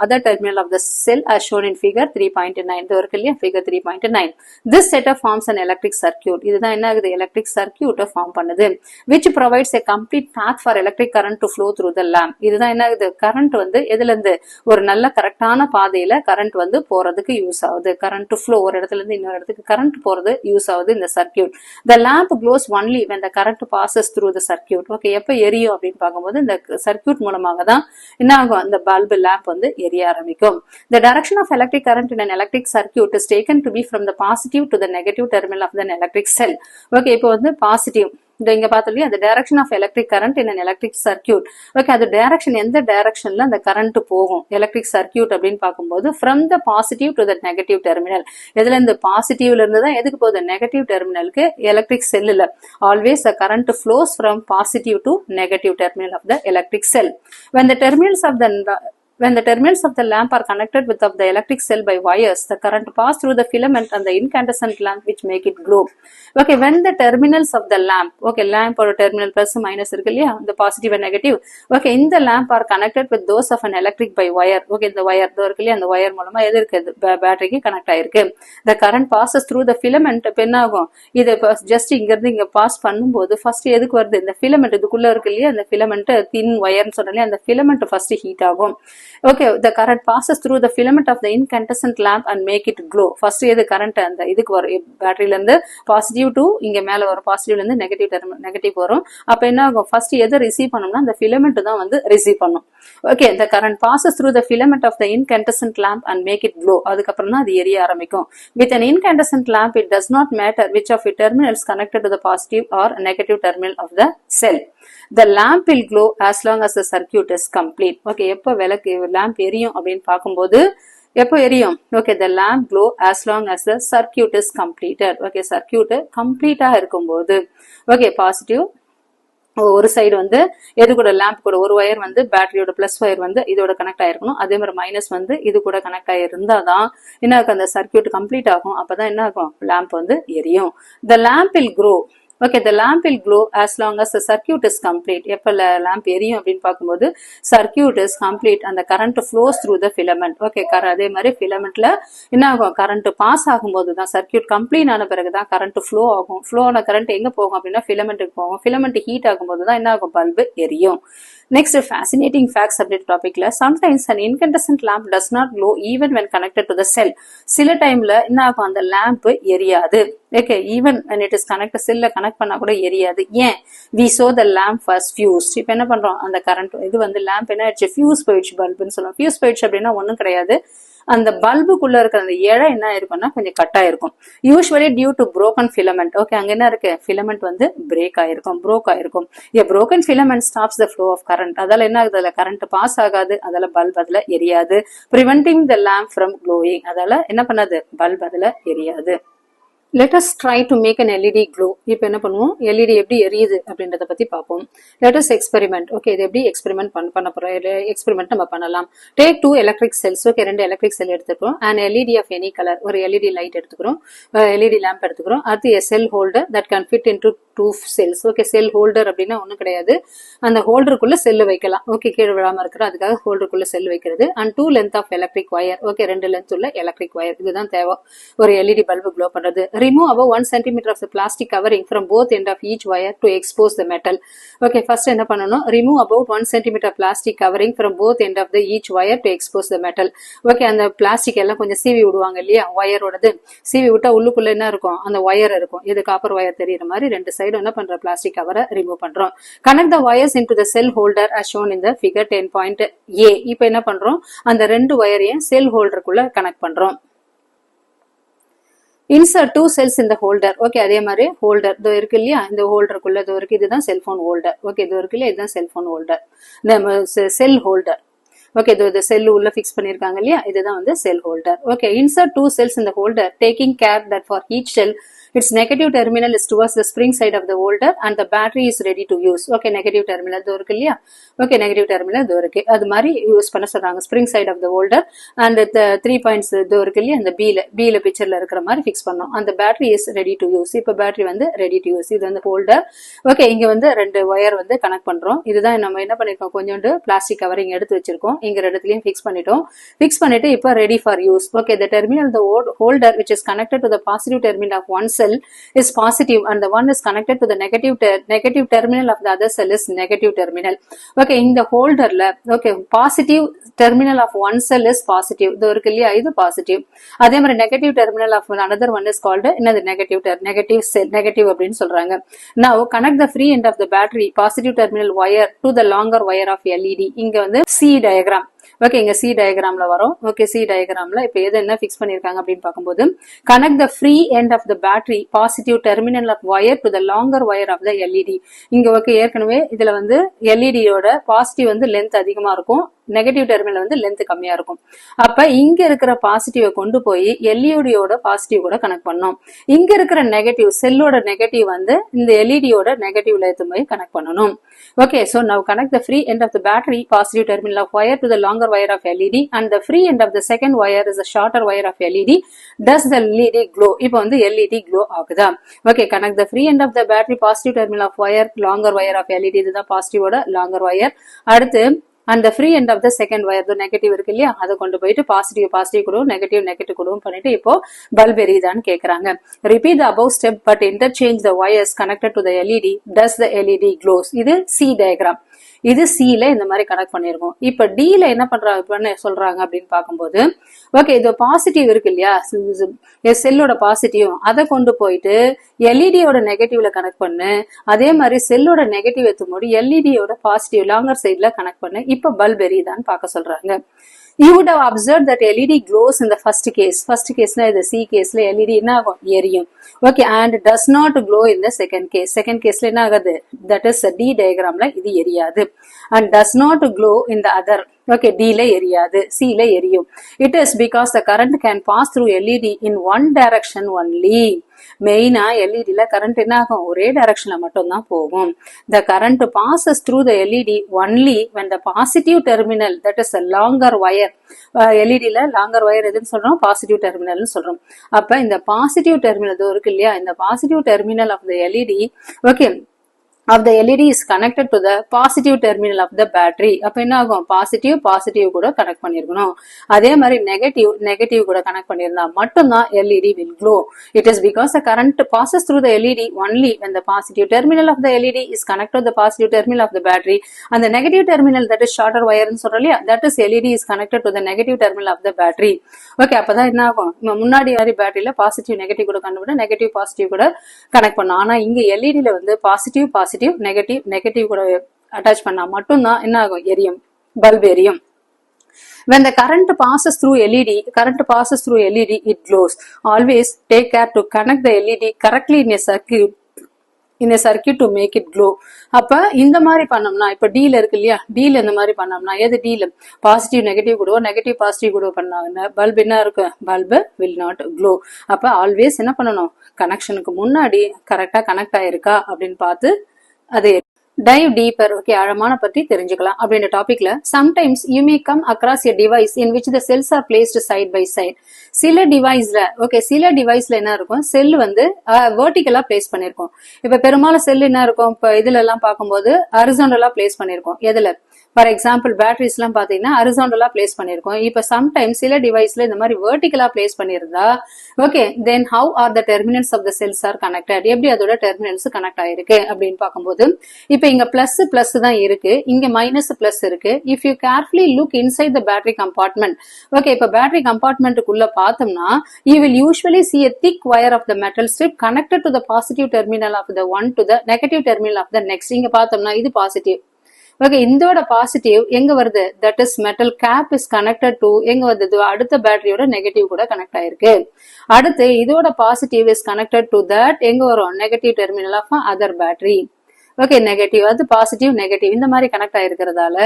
other terminal of the cell as shown in figure 3.9. Figure 3.9. This setup forms an electric circuit. இதுதான் என்ன ஆகுது? electric circuit form பண்ணுது, which provides a complete path for electric current to flow through the lamp. இதுதான் என்ன ஆகுது? current வந்து எதுல இருந்து ஒரு நல்ல கரெக்டான பாதையில current வந்து போறதுக்கு யூஸ் ஆகுது. current to flow ஒரு இடத்துல இருந்து இன்னொரு இடத்துக்கு current போறது யூஸ் ஆகுது இந்த circuit. The lamp glows only when the current passes through the circuit. Okay, எப்ப எரியும் அப்படின்னு பார்க்கும்போது இந்த circuit மூலமாக தான் என்ன ஆகும்? அந்த lamp வந்து எரிய ஆரம்பிக்கும். The direction of electric current in an electric circuit is taken to be from the positive to the negative terminal of the electric cell. Okay, இப்போ வந்து பாசிட்டிவ், இங்க பார்த்தோம்லையா the direction of electric current in an electric circuit. Okay, அது டைரக்ஷன் எந்த டைரக்ஷன்ல அந்த கரண்ட் போகும் எலக்ட்ரிக் சர்க்யூட் அப்படின்னு பார்க்கும்போது from the positive to the negative terminal. எதுல இருந்து? பாசிட்டிவ்ல இருந்து தான் எதுக்கு போகுது? நெகட்டிவ் டெர்மினலுக்கு. எலக்ட்ரிக் செல்லுல always the current flows from positive to negative terminal of the electric cell. When the terminals of the lamp are connected with of the electric cell by wires, the current pass through the filament and the incandescent lamp which make it glow. Okay, when the terminals of the lamp, okay, lamp or terminal plus minus இருக்கு இல்லையா, the positive and negative, okay, in the lamp are connected with those of an electric by wire. Okay, இந்த wire இருக்கு இல்லையா, அந்த wire மூலமா எது இருக்கு? பேட்டரிக்கு கனெக்ட் ஆயிருக்கு. The current passes through the filament. இப்ப என்ன ஆகும்? இது ஜஸ்ட் இங்க இருந்து இங்க பாஸ் பண்ணும்போது ஃபர்ஸ்ட் எதுக்கு வருது? இந்த filament இதுக்குள்ள இருக்கு இல்லையா, அந்த filament thin wire னு சொன்னாலே அந்த filament ஃபர்ஸ்ட் ஹீட் ஆகும். Okay, the current passes through the filament of the incandescent lamp and make it glow. First எது current அந்த இதுக்கு வரும், பேட்டரியில இருந்து பாசிட்டிவ் டு இங்க மேல வரும், பாசிட்டிவ்ல இருந்து நெகட்டிவ் வரும். அப்ப என்ன ஆகும்? ஃபர்ஸ்ட் எதை ரிசீவ் பண்ணணும்னா அந்த filament தான் வந்து ரிசீவ் பண்ணும். Okay, the current passes through the filament of the incandescent lamp and make it glow. அதுக்கப்புறம் தான் அது எரிய ஆரம்பிக்கும். With an incandescent lamp, it does not matter which of its terminals connected to the positive or negative terminal of the cell. The lamp will glow as long as the circuit is complete. Okay, எப்ப விளக்கு lamp எரியும் அப்படின்னு பார்க்கும்போது எப்போ எரியும்? Okay, the lamp glow as long as the circuit is completed. Okay, circuit கம்ப்ளீட்டா இருக்கும்போது. Okay, பாசிட்டிவ் ஒரு சைடு வந்து எது கூட? லேம்ப் கூட ஒரு வயர் வந்து பேட்டரியோட பிளஸ் வயர் வந்து இதோட கனெக்ட் ஆயிருக்கணும், அதே மாதிரி மைனஸ் வந்து இது கூட கனெக்ட் ஆயிருந்தாதான் என்ன ஆகும்? அந்த சர்க்கியூட் கம்ப்ளீட் ஆகும். அப்பதான் என்ன ஆகும்? லேம்ப் வந்து எரியும். The lamp will grow. Okay, the lamp will glow as long as the circuit is complete. எப்ப lamp எரியும் அப்படின்னு பார்க்கும்போது circuit is complete and the current flows through the filament. Okay, அதே மாதிரி filamentல என்ன ஆகும்? current பாஸ் ஆகும்போது தான், circuit complete ஆன பிறகுதான் current flow ஆகும். flow ஆன current எங்க போகும் அப்படின்னா filamentuக்கு போகும். filament heat ஆகும்போது தான் என்ன ஆகும்? பல்பு எரியும். Next, fascinating facts subject topicல sometimes an incandescent lamp does not glow even when connected to the cell. சில டைம்ல என்ன ஆகும்? அந்த lamp எரியாது. Okay, even when it is connected, செல்ல கனெக்ட் பண்ணா கூட எரியாது. ஏன்? we saw the lamp was fused. இப்ப என்ன பண்றோம்? அந்த கரண்ட் இது வந்து lamp என்ன ஆயிடுச்சு? ஃபியூஸ் போயிடுச்சு பல்புன்னு சொல்லுவோம். ஃபியூஸ் போயிடுச்சு அப்படின்னா ஒண்ணும் கிடையாது, அந்த பல்புக்குள்ள இருக்கிற அந்த இழை என்ன இருக்கும்னா கொஞ்சம் கட் ஆயிருக்கும். Usually due to broken filament. ஓகே, அங்க என்ன இருக்கு? filament வந்து பிரேக் ஆயிருக்கும், broke ஆயிருக்கும். a broken filament stops the flow of current. அதால என்ன ஆகுது? அதுல கரண்ட் பாஸ் ஆகாது, அதால பல்ப் அதுல எரியாது. preventing the lamp from glowing. அதால என்ன பண்ணாது? பல்ப் அதுல எரியாது. Let us try to make an LED glow. இப்போ என்ன பண்ணுவோம்? LED எப்படி எரியுது அப்படின்றத பத்தி பார்ப்போம். Let us experiment. Okay, இது எப்படி எக்ஸ்பெரிமெண்ட் பண்ண போறோம்? எக்ஸ்பெரிமெண்ட் நம்ம பண்ணலாம். Take 2 electric cells. Okay, 2 electric cell எடுத்துக்கிறோம். An LED of any color. ஒரு LED light எடுத்துக்கிறோம். LED lamp எடுத்துக்கிறோம். அடுத்து a cell holder that can fit into 2 cells. Okay, cell holder அப்படின்னா ஒண்ணும் கிடையாது, அந்த ஹோல்டருக்குள்ள செல் வைக்கலாம். ஓகே, கீழே விழாம இருக்கிறோம், அதுக்காக ஹோல்டருக்குள்ள செல் வைக்கிறது. And 2 length of electric wire. Okay, 2 length உள்ள electric wire. இதுதான் தேவை ஒரு LED பல்பு க்ளோ பண்றது. Remove about 1 centimeter of the plastic covering from both end of each wire to expose the metal. Okay, first என்ன பண்ணணும்? Remove about 1 centimeter plastic covering from both end of the each wire to expose the metal. Okay, அந்த பிளாஸ்டிக் எல்லாம் கொஞ்சம் சீவி விடுவாங்க இல்லையா, வயரோடது. சீவி விட்டா உள்ளுக்குள்ள என்ன இருக்கும்? அந்த வயர் இருக்கும். இது காப்பர் வயர் தெரியுற மாதிரி ரெண்டு சைடு என்ன பண்ற? பிளாஸ்டிக் கவரை ரிமூவ் பண்றோம். Connect the wires into the cell holder as shown in the figure 10.A. இப்போ என்ன பண்றோம்? அந்த ரெண்டு வயரையும் செல் ஹோல்டருக்குள்ள கனெக்ட் பண்றோம். insert two cells in the holder. Okay, அதே மாதிரி holder இதோ இருக்கு இல்லையா, இந்த ஹோல்டருக்குள்ள இதோ இருக்கு, இதுதான் செல்போன் ஹோல்டர். ஓகே, இதோ இருக்கு இல்லையா, இதுதான் செல்போன் ஹோல்டர், நம்ம செல் ஹோல்டர். ஓகே, இது செல் உள்ள ஃபிக்ஸ் பண்ணிருக்காங்க இல்லையா, இதுதான் வந்து cell holder. Okay, insert two cells in the holder, taking care that for each cell its negative terminal is towards the spring side of the holder and the battery is ready to use. Okay, negative terminal இதோ இருக்கு இல்லையா, ஓகே, நெகட்டிவ் டெர்மினல் இதோ இருக்கு, அது மாதிரி யூஸ் பண்ண சொல்றாங்க. Spring side of the holder and 3 points இதோ இருக்கு இல்லையா, அந்த பீல பிக்சர்ல இருக்கிற மாதிரி ஃபிக்ஸ் பண்ணோம். அந்த battery is ready to use. இப்போ பேட்டரி வந்து ரெடி டு யூஸ். இது வந்து ஹோல்டர். ஓகே, இங்க வந்து 2 ஒயர் வந்து கனெக்ட் பண்றோம். இதுதான் நம்ம என்ன பண்ணிருக்கோம், கொஞ்சோண்டு பிளாஸ்டிக் கவரிங் எடுத்து வச்சிருக்கோம். இங்க இடத்துலயும் ஃபிக்ஸ் பண்ணிட்டோம். ஃபிக்ஸ் பண்ணிட்டு இப்போ ready for use. Okay, the terminal the holder which is connected to the positive terminal of one cell is positive and the one is connected to the negative terminal of the other cell is negative terminal. Okay, இந்த ஹோல்டர்ல okay positive terminal of one cell is positive. இது இருக்கு இல்லையா, இது பாசிட்டிவ். அதே மாதிரி negative terminal of another one is called என்னது நெகட்டிவ் செல், நெகட்டிவ் அப்படின்னு சொல்றாங்க. Now connect the free end of the battery positive terminal wire to the longer wire of LED. இங்க வந்து C diagram. ஓகே, இங்க சி டயக்ராம்ல வரும். ஓகே, சி டயக்ராம்ல இப்ப எது என்ன ஃபிக்ஸ் பண்ணிருக்காங்க அப்படின்னு பார்க்கும்போது, connect the free end of the battery positive terminal of wire to the longer wire of the LED. இங்க ஓகே, ஏற்கனவே இதுல வந்து எல்இடியோட பாசிட்டிவ் வந்து லென்த் அதிகமா இருக்கும், நெகட்டிவ் டெர்மினல் வந்து லென்த் கம்மியா இருக்கும். அப்ப இங்க இருக்கிற பாசிட்டிவ் கொண்டு போய் எல்இடியோட பாசிட்டிவ் கூட கனெக்ட் பண்ணோம். இங்க இருக்கிற நெகட்டிவ் செல்லோட நெகட்டிவ் வந்து இந்த எல்இடியோட நெகட்டிவ்ல எடுத்து போய் கனெக்ட் பண்ணணும். Okay, so now connect the free end of the battery positive terminal of wire to the longer wire of LED and the free end of the second wire is a shorter wire of LED. Does the LED glow? இப்போ வந்து LED glow ஆகுதா? Okay, connect the free end of the battery positive terminal of wire longer wire of LED. இதுதான் பாசிட்டிவ் ஓட longer wire. அடுத்து அந்த free end of the second wire negative இருக்கு இல்லையா, அதை கொண்டு போயிட்டு பாசிட்டிவ் கூடவும் நெகட்டிவ் கூடவும் பண்ணிட்டு இப்போ பல்ப் எரியுதான்னு கேக்குறாங்க. Repeat the above step but interchange the wires connected to the LED. Does the LED close? இது சி டயக்ராம். இது சில இந்த மாதிரி கனெக்ட் பண்ணிருக்கோம். இப்ப டில என்ன பண்றாங்க சொல்றாங்க அப்படின்னு பார்க்கும்போது, ஓகே, இது பாசிட்டிவ் இருக்கு இல்லையா, செல்லோட பாசிட்டிவ் அதை கொண்டு போயிட்டு எல்இடியோட நெகட்டிவ்ல கனெக்ட் பண்ணு. அதே மாதிரி செல்லோட நெகட்டிவ் எத்தும்போது எல்இடியோட பாசிட்டிவ் லாங்கர் சைட்ல கனெக்ட் பண்ணு. இப்ப பல்ப் எரியுதான்னு பார்க்க சொல்றாங்க. You would have observed that LED glows in the first case. First case na idu C case la LED என்ன ஆகும், எரியும். Okay, and does not glow in the second case. Second case la என்ன ஆகுது, that is D diagram la இது எரியாது. And does not glow in the other. Okay, D la எரியாது, C la எரியும். It is because the current can pass through LED in one direction only. மெயினா எல்இடில கரண்ட் என்ன ஆகும், ஒரே டைரக்ஷன்ல மட்டும் தான் போகும். The current passes through the LED only when the positive terminal, that is a longer wire. எல்இடில லாங்கர் வயர் எதுன்னு சொல்றோம், பாசிட்டிவ் டெர்மினல்னு சொல்றோம். அப்ப இந்த பாசிட்டிவ் டெர்மினல் இருக்கு இல்லையா, இந்த positive terminal of the LED okay of the LED is connected to the positive terminal of the battery. அப்ப என்ன ஆகும், பாசிட்டிவ் கூட கனெக்ட் பண்ணிருக்கணும். அதே மாதிரி நெகட்டிவ் கூட கனெக்ட் பண்ணிருந்தா மட்டும்தான் LED will glow. It is because the current passes through the LED only when the positive terminal of the LED is connected to the positive terminal of the battery and the negative terminal, that is shorter wire ன்னு சொல்றோம் இல்லையா, that is LED is connected to the negative terminal of the battery. Okay, அப்பதான் என்ன ஆகும், முன்னாடி மாதிரி பேட்டரியில பாசிட்டிவ் நெகட்டிவ் கூட கண்டுபிடிச்சு நெகட்டிவ் பாசிட்டிவ் கூட கனெக்ட் பண்ணும். ஆனா இங்க எல்இடில வந்து பாசிட்டிவ் நெகட்டிவ் கூட அட்டாச் பண்ணா மட்டும்தான் என்ன ஆகும், எரியும், பல்ப் எரியும். When the current passes through LED, it glows. Always take care to connect the LED correctly in a circuit to make it glow. அப்ப இந்த மாதிரி பண்ணோம்னா, இப்ப டீல இருக்கு இல்லையா, டீல இந்த மாதிரி பண்ணோம்னா, எது டீல பாசிட்டிவ் நெகட்டிவ் கூட நெகட்டிவ் பாசிட்டிவ் கூட பண்ணாங்கன்னா பல்ப் என்ன இருக்கு, பல்ப் will not glow. அப்ப ஆல்வேஸ் என்ன பண்ணணும், கனெக்ஷனுக்கு முன்னாடி கரெக்டா கனெக்ட் ஆயிருக்கா அப்படின்னு பார்த்து அது டைவ் டீப்பர். ஓகே, ஆழமான பத்தி தெரிஞ்சுக்கலாம் அப்படின்ற டாபிக்ல sometimes you may come across a device in which the cells are placed side by side. சில டிவைஸ்ல என்ன இருக்கும், செல் வந்து வெர்டிகலா பிளேஸ் பண்ணிருக்கோம். இப்ப பெரும்பாலும் செல் என்ன இருக்கும், இப்ப இதுல எல்லாம் பார்க்கும்போது ஹரிசாண்டலா பிளேஸ் பண்ணிருக்கோம். எதுல, ஃபார் எக்ஸாம்பிள் பேட்டரிஸ் எல்லாம் பாத்தீங்கன்னா ஹரிசாண்டலா பிளேஸ் பண்ணிருக்கோம். இப்ப சம்டைம்ஸ் சில டிவைஸ்ல இந்த மாதிரி வெர்டிகலா பிளேஸ் பண்ணிருந்தா okay, then how are the terminals of the cells are connected, எப்படி அதோட டெர்மினல்ஸ் கனெக்ட் ஆயிருக்கு அப்படின்னு பார்க்கும்போது, இப்ப இங்க பிளஸ் தான் இருக்கு, இங்க மைனஸ் பிளஸ் இருக்கு. If you carefully look inside the battery compartment, okay, இப்ப பேட்டரி கம்பார்ட்மெண்ட்டுக்குள்ள பார்த்தோம்னா you will usually see a thick wire of the metal strip connected to the positive terminal of the one to the negative terminal of the next. இங்க பார்த்தோம்னா இது பாசிட்டிவ், ஓகே, இதோட பாசிட்டிவ் எங்க வருது, that is metal cap is connected to எங்க வருது, அடுத்த பேட்டரியோட நெகட்டிவ் கூட கனெக்ட் ஆயிருக்கு. அடுத்து இதோட positive is connected to that எங்க வரும், negative terminal of other battery. Okay, negative அது பாசிட்டிவ் நெகட்டிவ் இந்த மாதிரி கனெக்ட் ஆயிருக்கிறதால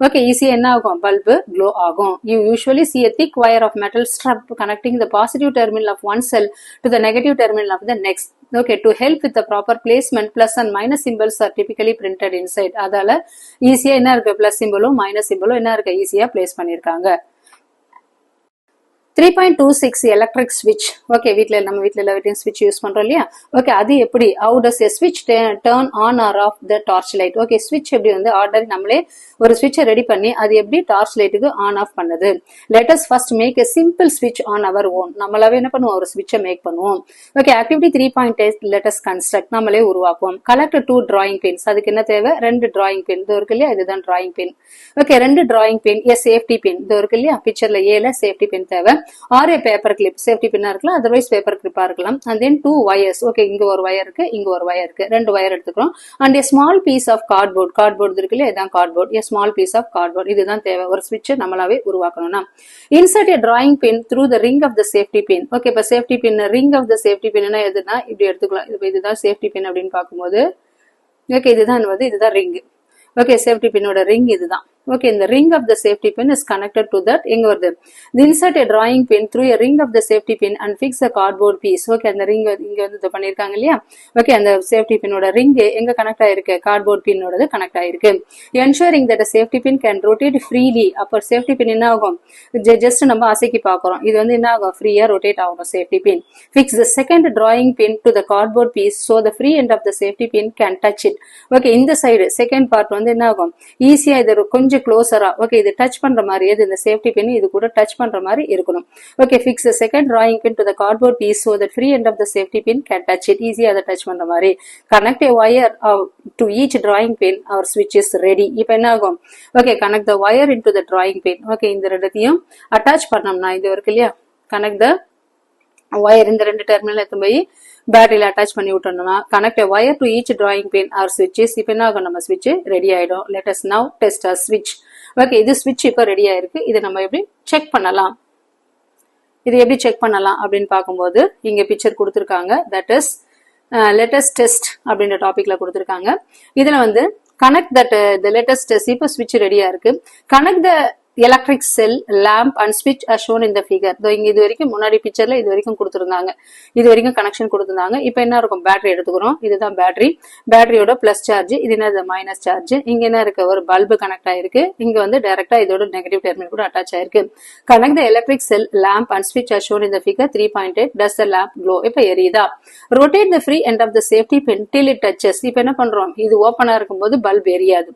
ஓகே ஈஸியா என்ன ஆகும், பல்பு க்ளோ ஆகும். You usually see a thick wire of metal strap connecting the positive terminal of one cell to the negative terminal of the next. Okay, to help with the proper placement, plus and minus symbols are typically printed inside. அதால ஈஸியா என்ன இருக்கு, பிளஸ் சிம்பிளும் மைனஸ் சிம்பிளும் என்ன இருக்கு, ஈஸியா பிளேஸ் பண்ணிருக்காங்க. 3.26 எலக்ட்ரிக் ஸ்விட்ச். ஓகே, நம்ம வீட்ல எல்லா ஸ்விட்ச் யூஸ் பண்றோம் இல்லையா. ஓகே, அது எப்படி, how does a switch turn on or off the torch light? Okay, ஸ்விட்ச் எப்படி வந்து ஆர்டர் நம்மளே ஒரு ஸ்விட்சை ரெடி பண்ணி அது எப்படி டார்ச் லைட்டுக்கு ஆன் ஆஃப் பண்ணுது. Let us first make a simple switch on our own. நம்மளாவே என்ன பண்ணுவோம், ஒரு ஸ்விட்சை மேக் பண்ணுவோம். Okay, activity 3.8 let us construct. நம்மளே உருவாக்குவோம். Collect 2 drawing pins. அதுக்கு என்ன தேவை, 2 drawing pin. இது இருக்கு இல்லையா, இதுதான் drawing pin. Okay, 2 drawing pin, a safety pin. இது இருக்கு இல்லையா, பிக்சர்ல ஏல சேஃப்டி பின் தேவை. R A paper clip, safety பின்னா இருக்கலாம், அதர்வைஸ் பேப்பர் கிளிப்பா இருக்கலாம். And then 2 wires. ஓகே, இங்க ஒரு வயர் இருக்கு, இங்க ஒரு வயர் இருக்கு, 2 வயர் எடுத்துக்கிறோம். And a small piece of cardboard. Cardboard இருக்கு இல்லையா, இதான் cardboard. a small piece of cardboard. இதுதான் தேவை ஒரு ஸ்விட்ச் நம்மளாவே உருவாக்கணும்னா. insert a drawing pin through the ring of the safety pin. Okay, இப்ப safety pin, ring of the safety pin எதுனா இப்படி எடுத்துக்கலாம். இதுதான் சேஃப்டி பின் அப்படின்னு பார்க்கும்போது ஓகே, இதுதான் ரிங். ஓகே, சேஃப்டி பின்னோட ரிங் இதுதான். ஓகே, இந்த ring of the safety pin is connected to that எங்க வருது, insert a drawing pin through a ring of the safety pin and fix a cardboard piece. Okay, அந்த ரிங் இங்க வந்து இது பண்ணிருக்காங்க இல்லையா. ஓகே, அந்த சேஃப்டி பின்னோட ரிங் எங்க கனெக்ட் ஆயிருக்கு, கார்ட்போர்ட் பின்னோட கனெக்ட் ஆயிருக்கு. ensuring that a safety pin can rotate freely. அப்ப சேஃப்டி பின் என்ன ஆகும், ஜஸ்ட் நம்ம அசைக்கி பாக்குறோம், இது வந்து என்ன ஆகும், ஃப்ரீயா ரொட்டேட் ஆகும் safety pin. fix the second drawing pin to the cardboard piece so the free end of the safety pin can touch it. Okay, இந்த சைடு செகண்ட் பார்ட் வந்து என்ன ஆகும், ஈஸியா இது கொஞ்சம் க்ளோசரா ஓகே இது டச் பண்ற மாதிரி, இந்த சேஃப்டி பின் இது கூட டச் பண்ற மாதிரி இருக்கணும். Okay, fix the second drawing pin to the cardboard piece so that free end of the safety pin can touch it. ஈஸியா அதை டச் பண்ற மாதிரி. connect a wire to each drawing pin. our switch is ready. இப்போ என்ன ஆகும், okay connect the wire into the drawing pin. Okay, இந்த ரெண்டுத்தையும் அட்டாச் பண்ணோம்னா இது இருக்கு இல்லையா, connect the wire, இந்த ரெண்டு டெர்மினல் எடுத்து போய் பேட்டரியில அட்டாச் பண்ணி விட்டோம்னா connect wire to each drawing pin or ஸ்விட்சஸ். இப்போ என்ன ஆகும், நம்ம ஸ்விட்ச் ரெடி ஆயிடும். Let us now test our ஸ்விட்ச். ஓகே, இது ஸ்விட்ச் இப்போ ரெடி ஆயிருக்கு. இதை நம்ம எப்படி செக் பண்ணலாம், இது எப்படி செக் பண்ணலாம் அப்படின்னு பார்க்கும்போது இங்க பிக்சர் கொடுத்துருக்காங்க. That is let us test அப்படின்ற டாபிக்ல கொடுத்துருக்காங்க. இதுல வந்து connect that the latest test. இப்போ ஸ்விட்ச் ரெடியா இருக்கு. Connect the electric cell, lamp and switch are shown in the figure. இங்க இது வரைக்கும் முன்னாடி பிக்சர்ல இது வரைக்கும் கொடுத்திருந்தாங்க, இது வரைக்கும் கனெக்ஷன் கொடுத்திருந்தாங்க. இப்போ என்ன இருக்கும், பேட்டரி எடுத்துக்கிறோம். இதுதான் பேட்டரி, பேட்டரியோட பிளஸ் சார்ஜ், இது என்ன மைனஸ் சார்ஜ். இங்க என்ன இருக்கு, ஒரு பல்பு கனெக்ட் ஆயிருக்கு. இங்க வந்து டைரக்டா இதோட நெகட்டிவ் டெர்மினல் கூட அட்டாச் ஆயிருக்கு. Connect the electric sell, lamp and switch are shown in the figure 3.8. does the lamp glow? இப்போ எரியுதா. rotate the free end of the safety pin till it touches. இப்போ என்ன பண்றோம், இது ஓபனா இருக்கும்போது பல்ப் எரியாது.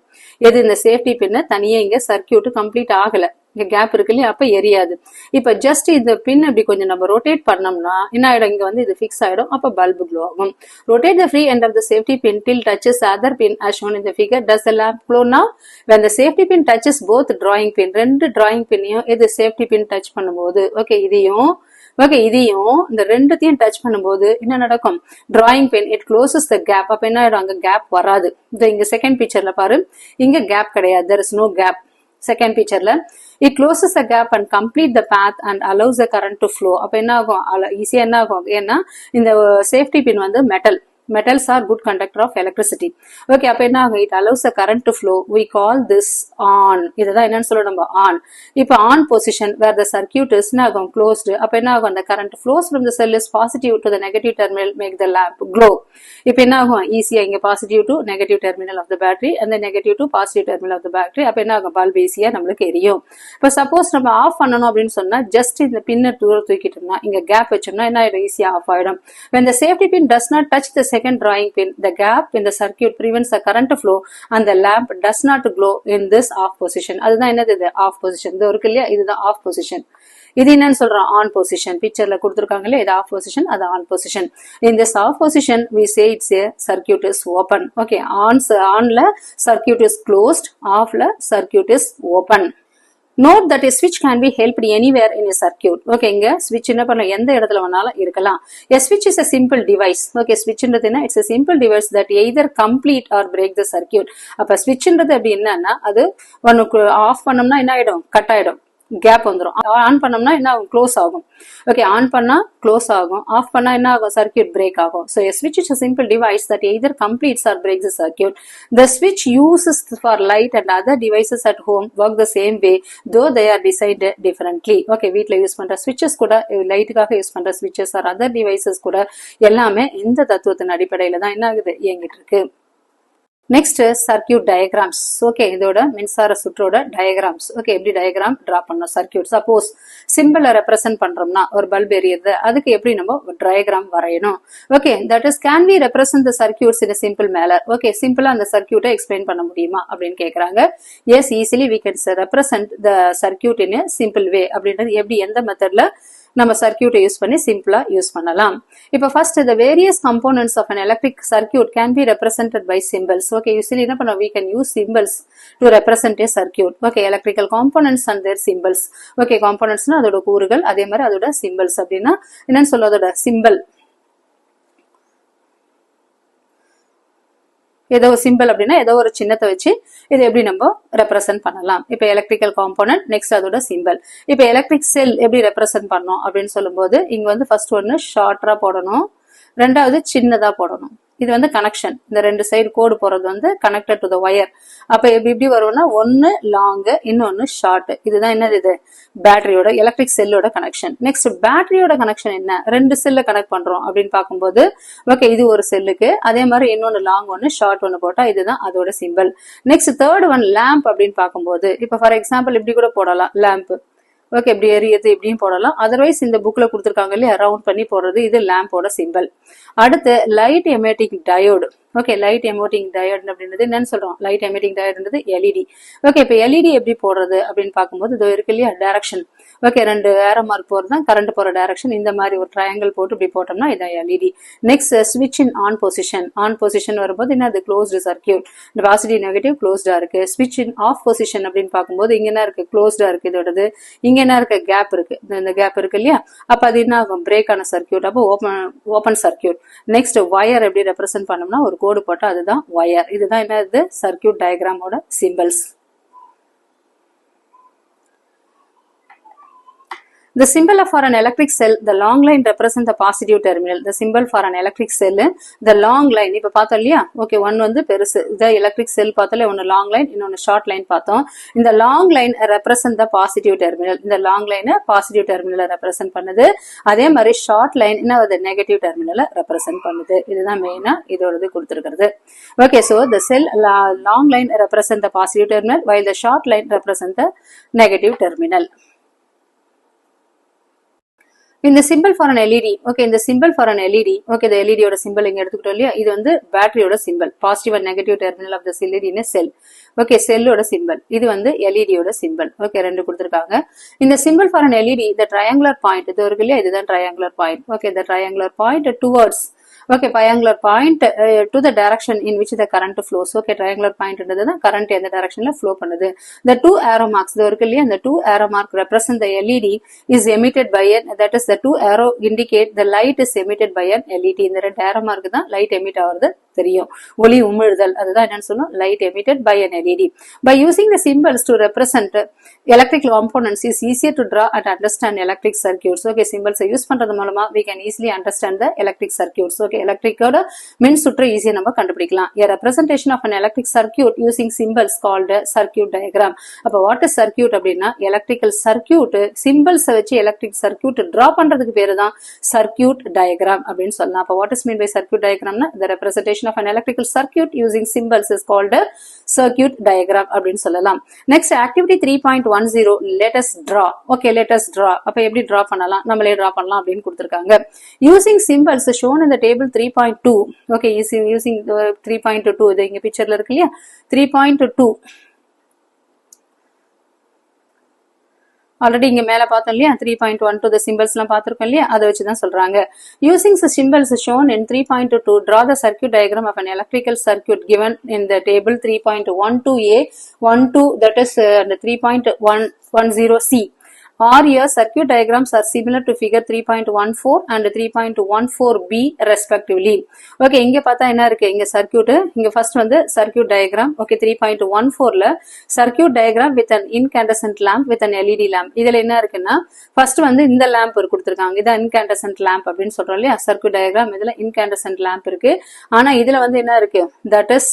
எது, இந்த சேஃப்டி பின் தனியா இங்க சர்க்கியூட் கம்ப்ளீட் ஆகல, இங்க கேப் இருக்கு இல்லையா, அப்ப எரியாது. இப்ப ஜஸ்ட் இந்த பின் இப்படி கொஞ்சம் நம்ம ரொட்டேட் பண்ணோம்னா என்ன ஆயிடும், இங்க வந்து இது பிக்ஸ் ஆயிடும். அப்ப பல்பு க்ளோ ஆகும். rotate the free end of the safety pin till touches other pin as shown in the figure. does the lamp glow now? when the safety pin touches both drawing pin, ரெண்டு drawing pinனையும் இது சேஃப்டி பின் டச் பண்ணும்போது ஓகே இதையும் இந்த ரெண்டுத்தையும் டச் பண்ணும்போது என்ன நடக்கும், drawing pin it closes the gap. அப்ப என்ன ஆயிடும், அங்க கேப் வராது. இங்க செகண்ட் பிக்சர்ல பாரு, இங்க கேப் கிடையாது, there is no gap. Second பிக்சர்ல it closes the gap and complete the path and allows the current to flow. அப்ப என்ன ஆகும், ஈஸியா என்ன ஆகும், ஏன்னா இந்த சேஃப்டி பின் வந்து metals are good conductor of electricity. Okay, அப்ப என்ன ஆகும், it allows the current to flow. we call this on. இதுதான் என்னன்னு சொல்ல நம்ம on. இப்போ on position where the circuit is closed. அப்ப என்ன ஆகும், the current flows from the cell is positive to the negative terminal make the lamp glow. இப்போ என்ன ஆகும், ஈஸியா இங்க positive to negative terminal of the battery and the negative to positive terminal of the battery. அப்ப என்ன ஆகும், பல்ப் ஈஸியா நம்மளுக்கு எரியும். இப்போ சப்போஸ் நம்ம ஆஃப் பண்ணணும் அப்படின்னு சொன்னா ஜஸ்ட் இந்த பின்னை தூரம் தூக்கிட்டோம்னா இங்க கேப் வச்சோம்னா என்ன ஆயிடும், ஈஸியா ஆஃப் ஆயிடும். when the safety pin does not touch the second drawing pin, the gap in the circuit prevents the current flow and the lamp does not glow in this off position. அதுதான் என்னது, இது ஆஃப் பொசிஷன். இது இருக்கு இல்லையா, இதுதான் ஆஃப் பொசிஷன். இது என்னன்னு சொல்றோம், ஆன் பொசிஷன். பிக்சர்ல கொடுத்துருக்காங்க இல்லையா, இது ஆஃப் பொசிஷன், அது on position. in this off position we say it's a circuit is open. okay, onல circuit is closed, offல circuit is open. Note that a switch can be helped anywhere in a circuit. Okay, இங்க switch என்ன பண்ணலாம், எந்த இடத்துல வேணாலும் இருக்கலாம். A switch is a simple device. Okay, switch ன்றதுனா it's a simple device that either complete or break the circuit. அப்ப switch ன்றது அப்படி என்னன்னா, அது ஒன்னு ஆஃப் பண்ணோம்னா என்ன ஆயிடும், கட் ஆயிடும், கேப் வந்துரும். ஆன் பண்ணோம்னா என்ன ஆகும், க்ளோஸ் ஆகும். ஓகே, ஆன் பண்ணா க்ளோஸ் ஆகும், ஆஃப் பண்ணா என்ன ஆகும், சர்க்யூட் பிரேக் ஆகும். So a switch is a simple device that either completes or breaks the circuit. The switch uses for light and other devices at home work the same way, though they are designed differently. Okay, வீட்ல யூஸ் பண்ற switches கூட, லைட்டுக்காக யூஸ் பண்ற switches or other devices கூட எல்லாமே இந்த தத்துவத்தின் அடிப்படையில தான் என்ன ஆகுது, இயங்கிட்டு இருக்கு. Next circuit diagrams. Okay, இதோட மின்சார சுற்றோட diagrams. Okay, எப்படி diagram draw பண்ணணும், circuit. Suppose symbol represent பண்றோம்னா ஒரு பல்ப் எரியுது, அதுக்கு எப்படி நம்ம diagram வரையணும். Okay, that is can we represent the circuits in a simple manner. Okay, simple அந்த circuit explain பண்ண முடியுமா அப்படின்னு கேக்குறாங்க. Yes, easily we can represent the circuit in a simple way. அப்படின்றது எப்படி, எந்த மெத்தட்ல நம்ம சர்க்யூட்டை யூஸ் பண்ணி சிம்பிளா யூஸ் பண்ணலாம். இப்போ first the various components of an electric circuit can be represented by symbols. Okay, usually என்ன பண்ணோம், we can use symbols to represent a circuit. Okay, electrical components and their symbols. Okay, components னா அதோட கூறுகள், அதே மாதிரி அதோட symbols. அப்படின்னா என்னன்னு சொல்ல, அதோட symbol, ஏதோ சிம்பிள் அப்படின்னா ஏதோ ஒரு சின்னத்தை வச்சு இது எப்படி நம்ம ரெப்ரசென்ட் பண்ணலாம். இப்போ எலக்ட்ரிக்கல் காம்போனன்ட், நெக்ஸ்ட் அதோட சிம்பிள். இப்போ எலக்ட்ரிக் செல் எப்படி ரெப்ரசென்ட் பண்ணணும் அப்படின்னு சொல்லும்போது இங்க வந்து ஃபர்ஸ்ட் ஒன்னு ஷார்ட்டரா போடணும், ரெண்டாவது சின்னதா போடணும். இது வந்து கனெக்ஷன், இந்த ரெண்டு சைடு கோடு போறது வந்து கனெக்டட் டு த ஒயர். அப்ப எப்படி வரும்னா, ஒன்னு லாங் இன்னொன்னு ஷார்ட். இதுதான் என்னது, இது பேட்டரியோட எலக்ட்ரிக் செல்லோட கனெக்ஷன். நெக்ஸ்ட் பேட்டரியோட கனெக்ஷன் என்ன, ரெண்டு செல்ல கனெக்ட் பண்றோம் அப்படின்னு பார்க்கும்போது ஓகே, இது ஒரு செல்லுக்கு, அதே மாதிரி இன்னொன்னு லாங் ஒன்னு ஷார்ட் ஒன்னு போட்டா இதுதான் அதோட simple. Next third one lamp அப்படின்னு பார்க்கும்போது இப்ப ஃபார் எக்ஸாம்பிள் இப்படி கூட போடலாம் லேம்ப். ஓகே, இப்படி எரியது இப்படியும் போடலாம். அதர்வைஸ் இந்த புக்ல கொடுத்துருக்காங்க இல்லையா, ரவுண்ட் பண்ணி போடுறது, இது லேம்போட சிம்பிள். அடுத்து light emitting diode. Okay, light emitting diode அப்படின்றது என்னன்னு சொல்றோம், லைட் எமிட்டிங் டயோடுன்றது எல்இடி. ஓகே, இப்போ எல்இடி எப்படி போடுறது அப்படின்னு பார்க்கும்போது இதோ இருக்கு இல்லையா, டைரக்ஷன். ஓகே, ரெண்டு ஏரோ மார்க் போறது தான் கரண்ட் போற டைரக்ஷன். இந்த மாதிரி ஒரு ட்ரையாங்கிள் போட்டு இப்படி போட்டோம்னா இதான் எல்இடி. நெக்ஸ்ட் ஸ்விட்ச் இன் ஆன் பொசிஷன். ஆன் பொசிஷன் வரும்போது என்ன, அது க்ளோஸ்டு சர்க்யூட், பாசிட்டிவ் நெகட்டிவ் க்ளோஸ்டா இருக்கு. ஸ்விட்ச் இன் ஆஃப் பொசிஷன் அப்படின்னு பார்க்கும்போது இங்க என்ன இருக்கு, க்ளோஸ்டா இருக்கு இதோடது. இங்க என்ன இருக்கு, கேப் இருக்கு, இந்த கேப் இருக்கு இல்லையா, அப்ப அது என்ன ஆகும், பிரேக் ஆன சர்க்யூட், அப்போ ஓபன் சர்க்யூட். நெக்ஸ்ட் வயர் எப்படி ரெப்ரசென்ட் பண்ணோம்னா ஒரு கோடு போட்டா அதுதான் வயர். இதுதான் என்னது, சர்க்யூட் டயக்ராமோட symbols. The symbol for an electric cell, the long line represent the positive terminal. The symbol for an electric cell, the long line. இப்ப பார்த்தோம் இல்லையா, ஓகே, ஒன் வந்து பெருசு, இந்த எலக்ட்ரிக் செல் பார்த்தோம்ல, ஒன்னு லாங் லைன் இன்னொன்னு ஷார்ட் லைன் பார்த்தோம். இந்த long line represent the positive terminal. இந்த லாங் லைனை பாசிட்டிவ் டெர்மினலை ரெப்ரசென்ட் பண்ணுது. அதே மாதிரி ஷார்ட் லைன் என்ன, நெகட்டிவ் டெர்மினலை ரெப்ரசென்ட் பண்ணுது. இதுதான் மெயினா இதோடது கொடுத்திருக்கிறது. Okay, so the cell long line represent the positive terminal while the short line represent the negative terminal. இந்த symbol for an LED. Okay, இந்த symbol for an LED. Okay, இந்த எல்இடியோட சிம்பிள் இங்க எடுத்துக்கிட்டோம் இல்லையா, இது வந்து பேட்டரியோட symbol, positive and negative terminal of the LED in cell. Okay, செல்லோட சிம்பிள், இது வந்து எல்இடியோட சிம்பிள். ஓகே, ரெண்டு கொடுத்துருக்காங்க. இந்த சிம்பிள் ஃபார் அன் எல்இடி, இந்த ட்ரையாங்குலர் பாயிண்ட் இது இருக்கு இல்லையா, இதுதான் ட்ரையாங்குலர் பாயிண்ட். ஓகே, இந்த triangular point towards, okay, triangular point to the direction in which the current flows. Okay, triangular point ன்றதுதான் current எந்த directionல flow பண்ணுது. The two arrow marks இது இருக்கு இல்லையா, the two arrow mark represent the LED is emitted by an, that is the two arrow indicate the light is emitted by an LED. இந்த ரெண்டு arrow mark தான் light emit ஆகுறது தெரியும், ஒளி உமிழ்தல், அதுதான் என்னன்னு சொன்னோம், light emitted by an LED. By using the symbols to represent electric components is easier to draw and understand electric circuits. Okay, symbols use பண்றது மூலமா we can easily understand the electric circuits. Okay, எலக்ட்ரிக்கோட மின் சுற்று ஈஸியா நம்ம கண்டுபிடிக்கலாம். A representation of an electric circuit using symbols called a circuit diagram. அப்ப what is circuit அப்படின்னா, electrical circuit symbols வச்சு electric circuit draw பண்றதுக்கு பேரு தான் circuit diagram அப்படின்னு சொல்லலாம். அப்ப what is mean by circuit diagram னா, the representation of an electrical circuit using symbols is called a circuit diagram அப்படின்னு சொல்லலாம். Next activity 3.10, let us draw. Okay, let us draw. அப்ப எப்படி draw பண்ணலாம், நம்மளே draw பண்ணலாம் அப்படின்னு கொடுத்திருக்காங்க. Using symbols shown in the table 3.2. okay, using 3.2 இது இங்க பிக்சர்ல இருக்கு இல்லையா, 3.2. ஆல்ரெடி இங்க மேல பார்த்தோம் இல்லையா 3.12 the symbols எல்லாம் பார்த்திருக்கோம் இல்லையா அதை வச்சுதான் சொல்றாங்க. Using the symbols shown in 3.2 draw the circuit diagram of an electrical circuit given in the table 3.12a 12 that is 3.110c. Or your circuit diagrams are similar to figure 3.14 and 3.14b respectively. Okay, இங்க பார்த்தா என்ன இருக்கு? இங்க circuit, இங்க first வந்து circuit diagram. Okay, 3.14ல circuit diagram with an incandescent lamp with an LED lamp. இதுல என்ன இருக்குன்னா first வந்து இந்த lamp கொடுத்திருக்காங்க. இது incandescent lamp அப்படின்னு சொல்றோம் இல்லையா? circuit diagram இதுல incandescent lamp இருக்கு. ஆனா இதுல வந்து என்ன இருக்கு? That is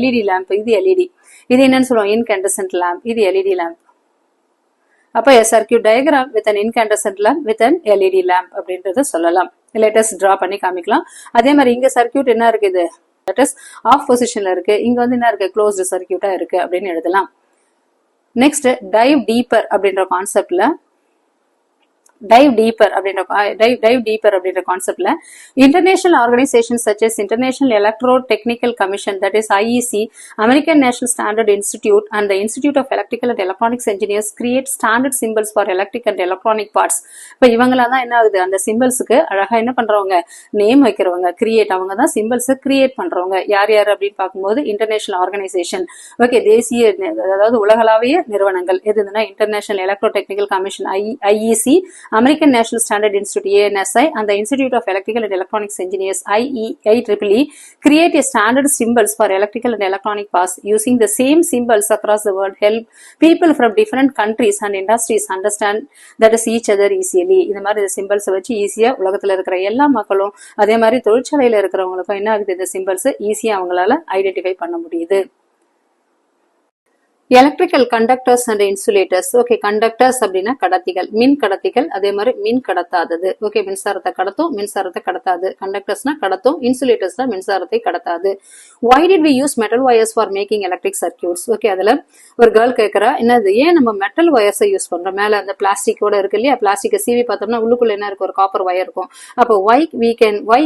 LED lamp. இது LED. இது என்னன்னு சொல்றோம்? Incandescent lamp. இது LED lamp. அப்ப a circuit diagram with an incandescent lamp with an LED lamp அப்படின்றத சொல்லலாம். let us draw பண்ணி காமிக்கலாம். அதே மாதிரி இங்க சர்க்யூட் என்ன இருக்குது? that is off positionல இருக்கு. இங்க வந்து என்ன இருக்கு? closed circuitஆ இருக்கு அப்படின்னு எழுதலாம். next dive deeper அப்படின்ற கான்செப்ட்ல dive deeper அப்படின்ற கான்செப்ட்ல international organizations such as International Electrotechnical Commission, that is IEC, American National Standard Institute and the Institute of Electrical and Electronics Engineers create standard symbols for electric and electronic parts. இப்ப இவங்கலாம் தான் என்ன ஆகுது? அந்த சிம்பிள்ஸ்க்கு அழகா என்ன பண்றவங்க? நேம் வைக்கிறவங்க, கிரியேட், அவங்க தான் சிம்பிள்ஸ் கிரியேட் பண்றவங்க. யார் யார் அப்படின்னு பார்க்கும்போது இன்டர்நேஷனல் ஆர்கனைசேஷன். ஓகே, தேசிய அதாவது உலகளாவிய நிறுவனங்கள் எதுனா International Electrotechnical Commission IEC, American National Standard Institute ANSI and the Institute of Electrical and Electronics Engineers IEEE create a standard symbols for electrical and electronic parts. Using the same symbols across the world help people from different countries and industries understand that is each other easily. இந்த மாதிரி இந்த சிம்பிள்ஸ் வச்சு ஈஸியா உலகத்துல இருக்கிற எல்லா மக்களும் அதே மாதிரி தொழிற்சாலையில இருக்கிறவங்களுக்கும் என்ன ஆகுது? இந்த சிம்பிள்ஸ் ஈஸியா அவங்களால ஐடென்டிஃபை பண்ண முடியுது. Electrical conductors and insulators. Okay, conductors அப்படின்னா கடத்திகள், மின் கடத்திகள், அதே மாதிரி மின் கடத்தாதது. ஓகே, மின்சாரத்தை கடத்தும், மின்சாரத்தை கடத்தாது. கண்டக்டர்ஸ்னா கடத்தும், இன்சுலேட்டர்ஸ்னா மின்சாரத்தை கடத்தாது. why did we use metal wires for making electric circuits? Okay, அதுல ஒரு கேர்ள் கேட்கறா, என்னது ஏன் நம்ம மெட்டல் வயர்ஸை யூஸ் பண்றோம்? மேல அந்த பிளாஸ்டிக்கோட இருக்கு இல்லையா? பிளாஸ்டிக்கை சீவி பார்த்தோம்னா உள்ளுக்குள்ள என்ன இருக்கும்? ஒரு காப்பர் வயர் இருக்கும். அப்போ why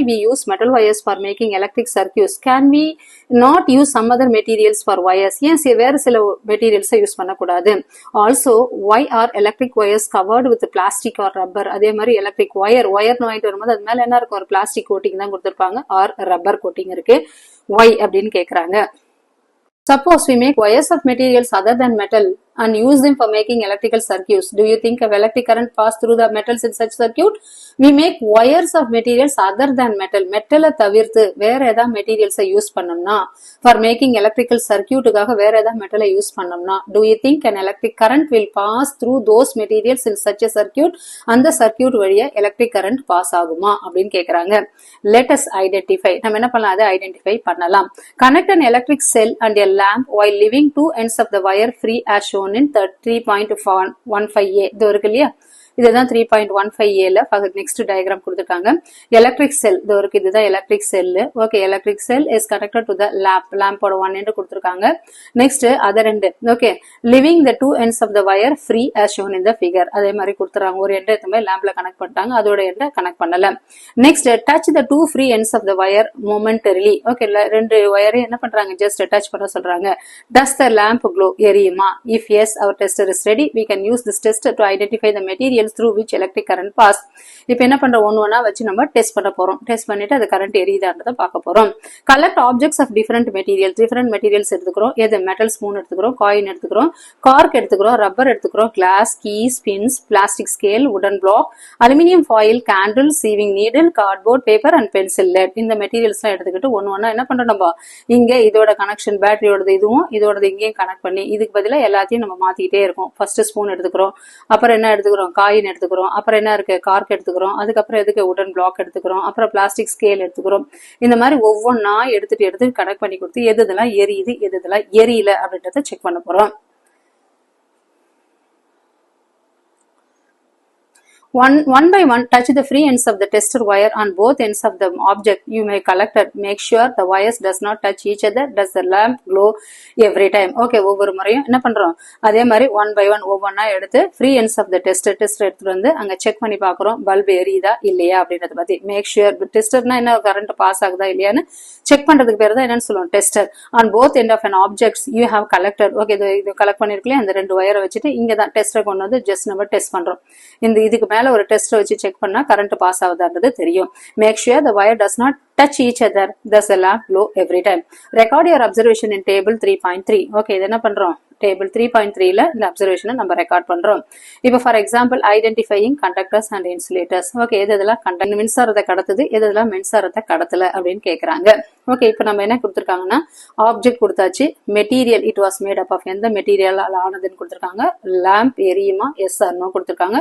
we use metal wires for making electric circuits? Can we not use some other materials for wires? ஏன் வேற சில மெட்டீரியல்ஸ் யூஸ் பண்ணக்கூடாது? Also why are electric wires covered with plastic or rubber? அதே மாதிரி எலக்ட்ரிக் ஒயர் வாங்கிட்டு வரும்போது அது மேல என்ன இருக்கும்? ஒரு பிளாஸ்டிக் கோட்டிங் தான் கொடுத்திருப்பாங்க, ஆர் ரப்பர் கோட்டிங் இருக்கு. why அப்படின்னு கேக்குறாங்க. Suppose we make wires of materials other than metal and use them for making electrical circuits. Do you think of electric current pass through the metals in such circuit? We make wires of materials other than metal. மெட்டலை தவிர்த்து வேற ஏதாவது மெட்டீரியல்ஸை யூஸ் பண்ணோம்னா, for making electrical circuitக்காக வேற ஏதாவது மெட்டலை யூஸ் பண்ணோம்னா, do you think an electric current will pass through those materials in such a circuit? அந்த சர்க்கியூட் வழியா எலக்ட்ரிக் கரண்ட் பாஸ் ஆகுமா அப்படின்னு கேக்குறாங்க. Let us identify. நம்ம என்ன பண்ணலாம்? அதை ஐடென்டிஃபை பண்ணலாம். Connect an electric cell and a lamp while leaving two ends of the wire free as shown in 3.15a. இது இருக்கு இல்லையா? இதுதான் 3.15a நெக்ஸ்ட் டயக்ராம் கொடுத்திருக்காங்க. எலக்ட்ரிக் செல் இது இருக்கு, இதுதான் electric cell. Okay, electric cell is connected to the லேம்போட ஒன் எண்ட் கொடுத்திருக்காங்க. Next other end. Okay, leaving the two ends of the wire free as shown in the figure. அதே மாதிரி கொடுத்துறாங்க. ஒரு எண்ட் எடுத்து மாதிரி லேம்ப்ல கனெக்ட் பண்ணிட்டாங்க, அதோட எண்ட் கனெக்ட் பண்ணல. Next touch the two free ends of the wire momentarily. Okay, ரெண்டு வயரையும் என்ன பண்றாங்க? ஜஸ்ட் டச் பண்ண சொல்றாங்க. Does the lamp glow? எரியுமா? If yes, our tester is ready. we can use this test to identify the material through which electric current pass. இப்போ என்ன பண்றோம்? ஒவ்வொண்ணா வச்சு நம்ம டெஸ்ட் பண்ண போறோம். டெஸ்ட் பண்ணிட்டு அது கரண்ட் எரியுதான்றத பார்க்க போறோம். Collect objects of different materials எடுத்துக்கிறோம். எது? மெட்டல் ஸ்பூன் எடுத்துக்கிறோம், காயின் எடுத்துக்கிறோம், கார்க் எடுத்துக்கிறோம், ரப்பர் எடுத்துக்கிறோம், glass, keys, pins, plastic scale, wooden block, aluminium foil, candle, sewing needle, cardboard, paper and pencil lead. இந்த மெட்டீரியல்ஸ் எல்லாம் எடுத்துக்கிட்டு ஒவ்வொண்ணா என்ன பண்றோம்? நம்ம இங்க இதோட கனெக்ஷன், பேட்டரியோடது இதுவும் இதோடது இங்கேயும் கனெக்ட் பண்ணி இதுக்கு பதிலா எல்லாத்தையும் நம்ம மாத்திக்கிட்டே இருக்கோம். ஃபர்ஸ்ட் ஸ்பூன் எடுத்துக்கிறோம், அப்புறம் என்ன எடுத்துக்கிறோம்? காயின் எடுத்துக்கிறோம், அப்புறம் என்ன இருக்கு? கார்க் எடுத்துக்கிறோம், அதுக்கப்புறம் எதுக்கு? உடன் பிளாக் எடுத்துக்கிறோம், அப்புறம் பிளாஸ்டிக் ஸ்கேல் எடுத்துக்கிறோம். இந்த மாதிரி ஒவ்வொன்னா எடுத்து கனெக்ட் பண்ணி கொடுத்து எது இதெல்லாம் எரியுது, எது இதெல்லாம் எரியல அப்படின்றத செக் பண்ண போறோம். One by one, touch the free ends of the tester wire on both ends of the object you may collect it. Make sure the wires does not touch each other. Does the lamp glow every time? Okay, ஒவ்வொரு முறையும் என்ன பண்றோம், அதே மாதிரி ஒன் பை ஒன் ஒவ்வொன்னா எடுத்து free ends of the tester எடுத்துட்டு வந்து அங்க செக் பண்ணி பாக்குறோம் பல்ப் எரியுதா இல்லையா அப்படின்றத பத்தி. மேக் ஷுர் டெஸ்டர்னா என்ன, கரண்ட் பாஸ் ஆகுதா இல்லையான்னு செக் பண்றதுக்கு பேர் தான் என்னன்னு சொல்லுவோம், tester. On both end of an objects you have collected. Okay, இது கலெக்ட் பண்ணிருக்கலையே அந்த ரெண்டு வயரை வச்சுட்டு இங்க தான் டெஸ்டர் கொண்டு வந்து ஜஸ்ட் நம்ம டெஸ்ட் பண்றோம். இதுக்கு மேல ஒரு டெஸ்ட் வச்சு செக் பண்ணா கரண்ட் பாஸ் ஆகுதான்றது தெரியும். Make sure the wire does not touch each other. Thus the lamp glow every time. Record your observation in table 3.3. Okay, இது என்ன பண்றோம், டேபிள் 3.3ல இந்த அப்சர்வேஷனை நம்ம ரெக்கார்ட் பண்றோம். இப்போ for example identifying conductors and insulators. Okay, எதெல்லாம் மின்சாரத்தை கடத்துது, எதெல்லாம் மின்சாரத்தை கடத்தல அப்படின்னு கேக்குறாங்க. ஓகே, இப்போ நம்ம என்ன கொடுத்துருக்காங்கன்னா ஆப்ஜெக்ட் கொடுத்தாச்சு, material it was made up of, எந்த மெட்டீரியல் ஆனதுன்னு கொடுத்துருக்காங்க, லேம்ப் எரியுமா எஸ் ஆர் நோ கொடுத்துருக்காங்க.